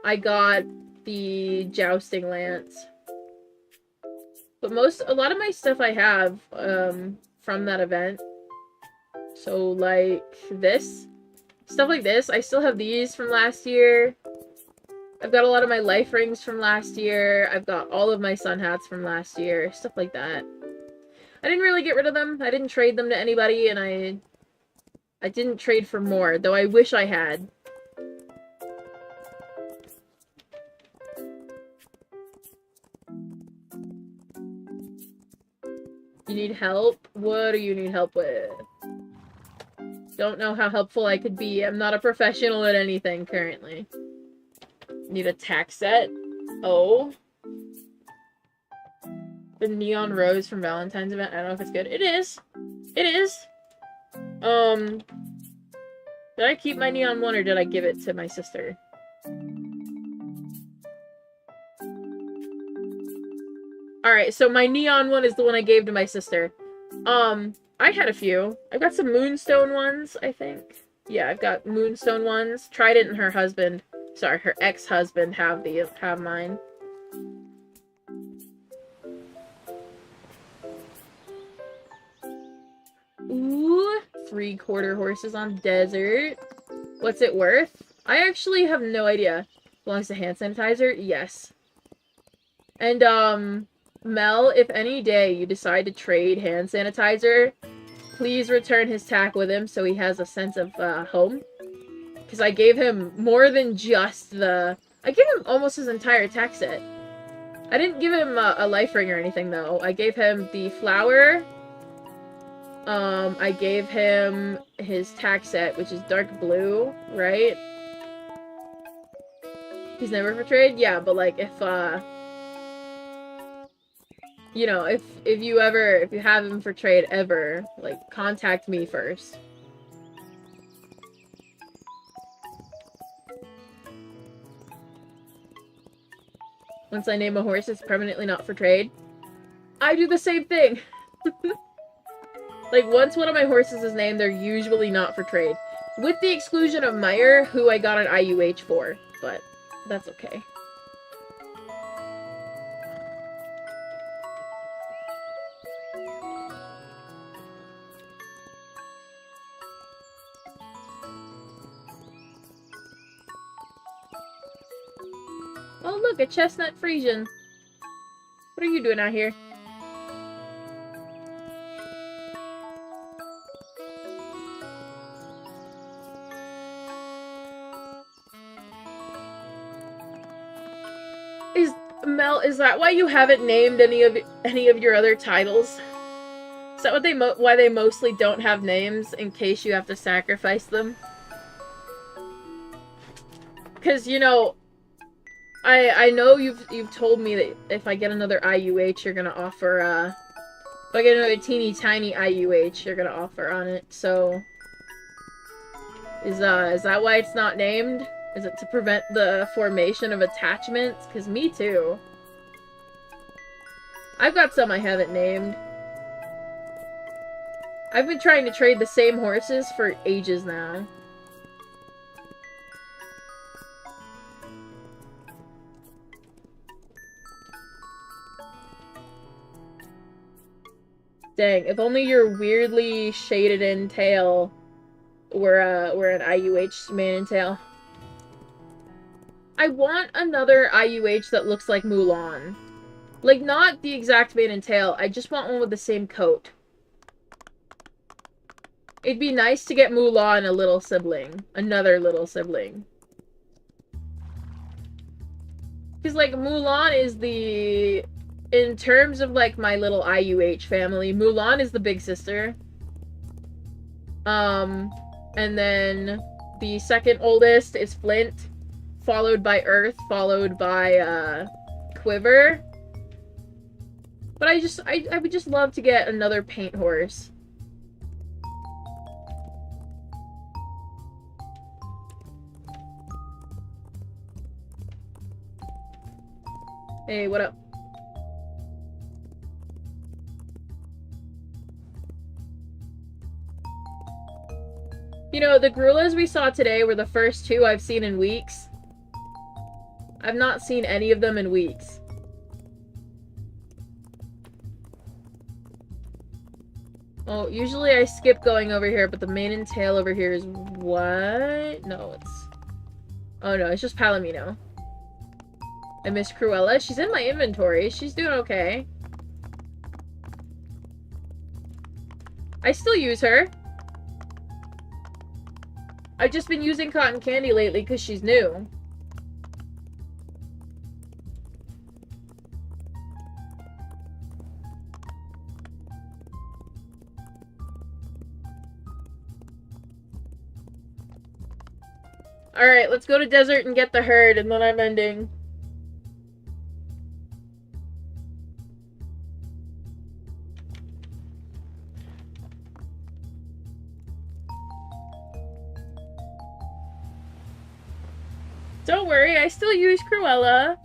[SPEAKER 1] I got the jousting lance. But a lot of my stuff I have, from that event. So, like, this. Stuff like this. I still have these from last year. I've got a lot of my life rings from last year. I've got all of my sun hats from last year. Stuff like that. I didn't really get rid of them. I didn't trade them to anybody, and I didn't trade for more, though I wish I had. You need help? What do you need help with? Don't know how helpful I could be. I'm not a professional at anything currently. Need a tack set? Oh. The neon rose from Valentine's event. I don't know if it's good. It is. It is. Did I keep my neon one or did I give it to my sister? Alright, so my neon one is the one I gave to my sister. I had a few. I've got some moonstone ones, I think. Yeah, I've got moonstone ones. Trident and her husband, sorry, her ex-husband have mine. Ooh, 3/4 horses on desert. What's it worth? I actually have no idea. Belongs to hand sanitizer? Yes. And, Mel, if any day you decide to trade hand sanitizer, please return his tack with him so he has a sense of, home. Because I gave him more than just I gave him almost his entire tack set. I didn't give him a life ring or anything, though. I gave him the flower. I gave him his tack set, which is dark blue, right? He's never for trade? Yeah, but, like, if, you know, if you have him for trade ever, like, contact me first. Once I name a horse, it's permanently not for trade. I do the same thing! Like, once one of my horses is named, they're usually not for trade. With the exclusion of Meyer, who I got an IUH for, but that's okay. Oh look, a chestnut Friesian. What are you doing out here? Mel, is that why you haven't named any of your other titles? Is that why they mostly don't have names, in case you have to sacrifice them? Because, you know, I know you've told me that if I get another IUH, you're gonna offer, if I get another teeny tiny IUH, you're gonna offer on it, so... Is that why it's not named? Is it to prevent the formation of attachments? Because me too. I've got some I haven't named. I've been trying to trade the same horses for ages now. Dang, if only your weirdly shaded in tail were an IUH mane and tail. I want another IUH that looks like Mulan. Like, not the exact mane and tail, I just want one with the same coat. It'd be nice to get Mulan a little sibling. Another little sibling. Because, like, Mulan is the... In terms of, like, my little IUH family, Mulan is the big sister. And then the second oldest is Flint, followed by Earth, followed by, Quiver. But I would just love to get another paint horse. Hey, what up? You know, the gorillas we saw today were the first two I've seen in weeks. I've not seen any of them in weeks. Oh, usually I skip going over here, but the mane and tail over here is what? No, it's... Oh no, it's just Palomino. I miss Cruella. She's in my inventory. She's doing okay. I still use her. I've just been using Cotton Candy lately because she's new. Alright, let's go to desert and get the herd, and then I'm ending. Don't worry, I still use Cruella.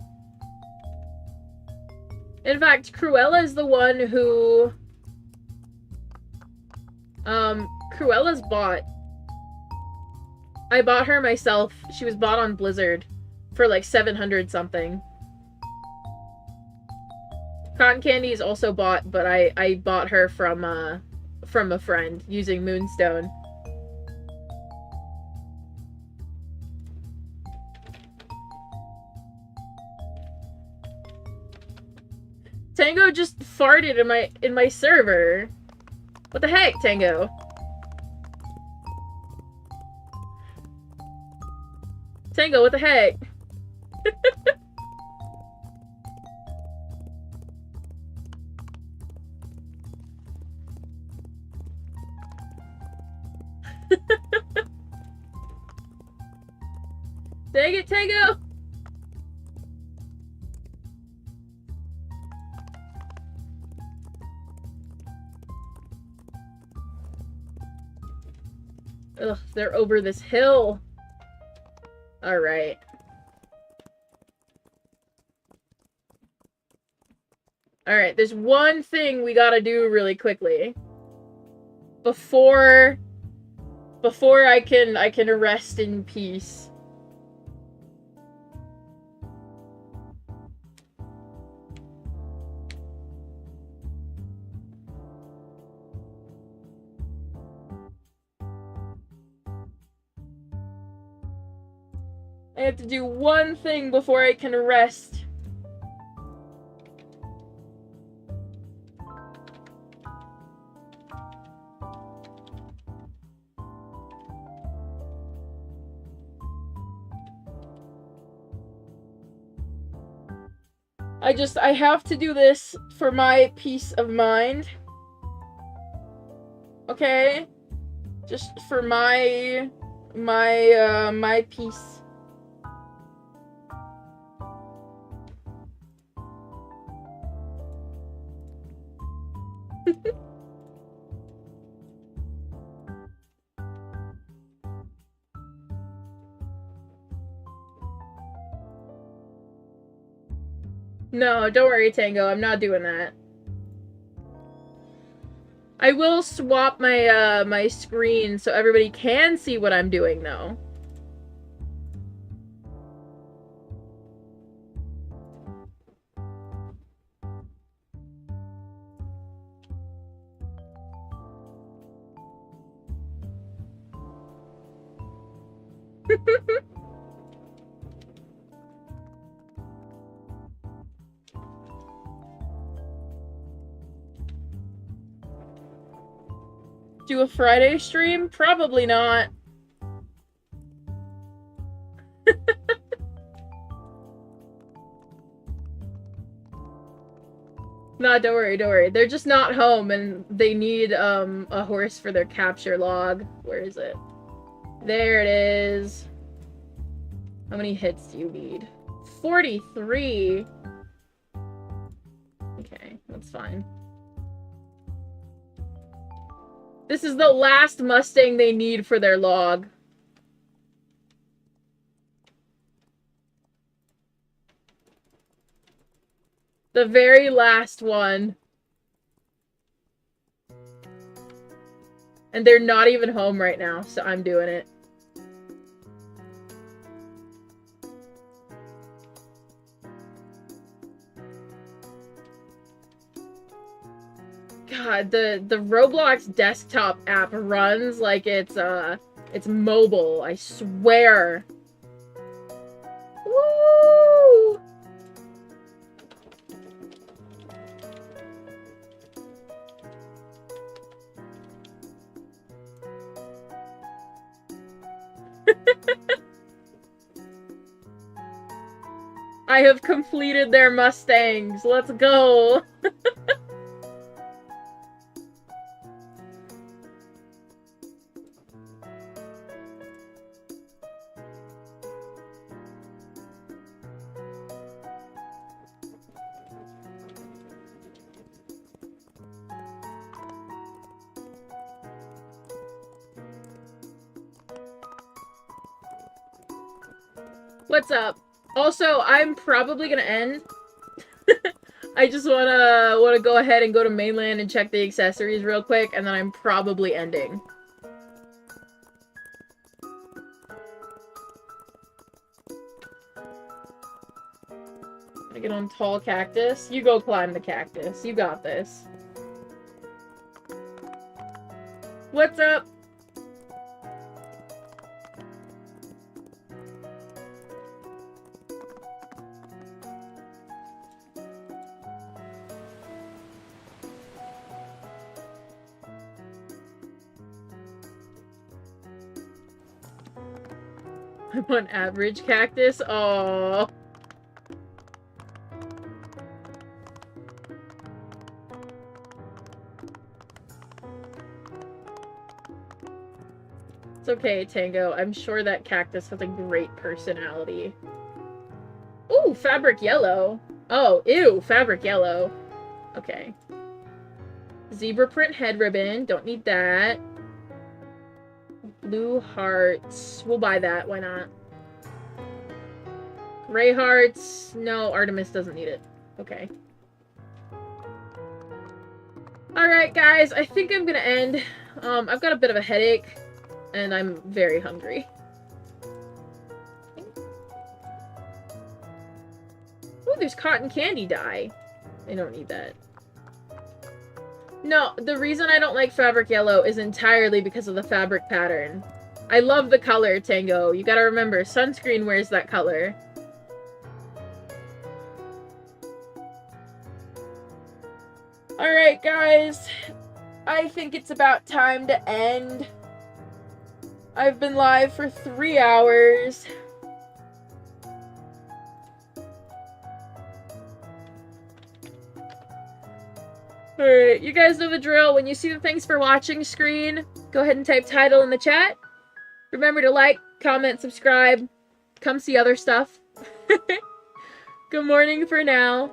[SPEAKER 1] In fact, Cruella is the one who... Cruella's bought. I bought her myself. She was bought on Blizzard for like 700 something. Cotton Candy is also bought, but I bought her from a friend using Moonstone. Tango just farted in my server. What the heck, Tango? Tango, what the heck? Dang it, Tango! Ugh, they're over this hill. Alright. Alright, there's one thing we gotta do really quickly. Before I can rest in peace. I have to do one thing before I can rest. I have to do this for my peace of mind. Okay? Just for my peace. No, don't worry, Tango. I'm not doing that. I will swap my, my screen so everybody can see what I'm doing, though. Do a Friday stream? Probably not. No, don't worry, don't worry. They're just not home and they need a horse for their capture log. Where is it? There it is. How many hits do you need? 43. Okay, that's fine. This is the last Mustang they need for their log. The very last one. And they're not even home right now, so I'm doing it. God, the Roblox desktop app runs like it's mobile, I swear. Woo! I have completed their Mustangs. Let's go. What's up? Also, I'm probably gonna end. I just wanna go ahead and go to mainland and check the accessories real quick, and then I'm probably ending. I get on tall cactus. You go climb the cactus. You got this. What's up? I'm on average cactus. Aww. It's okay, Tango. I'm sure that cactus has a great personality. Ooh, fabric yellow. Oh, ew, fabric yellow. Okay. Zebra print head ribbon. Don't need that. Blue hearts. We'll buy that. Why not? Gray hearts. No, Artemis doesn't need it. Okay. Alright, guys. I think I'm gonna end. I've got a bit of a headache. And I'm very hungry. Ooh, there's cotton candy dye. I don't need that. No, the reason I don't like fabric yellow is entirely because of the fabric pattern. I love the color, Tango. You gotta remember, sunscreen wears that color. Alright, guys. I think it's about time to end. I've been live for 3 hours. Alright, you guys know the drill. When you see the thanks for watching screen, go ahead and type title in the chat. Remember to like, comment, subscribe. Come see other stuff. Good morning for now.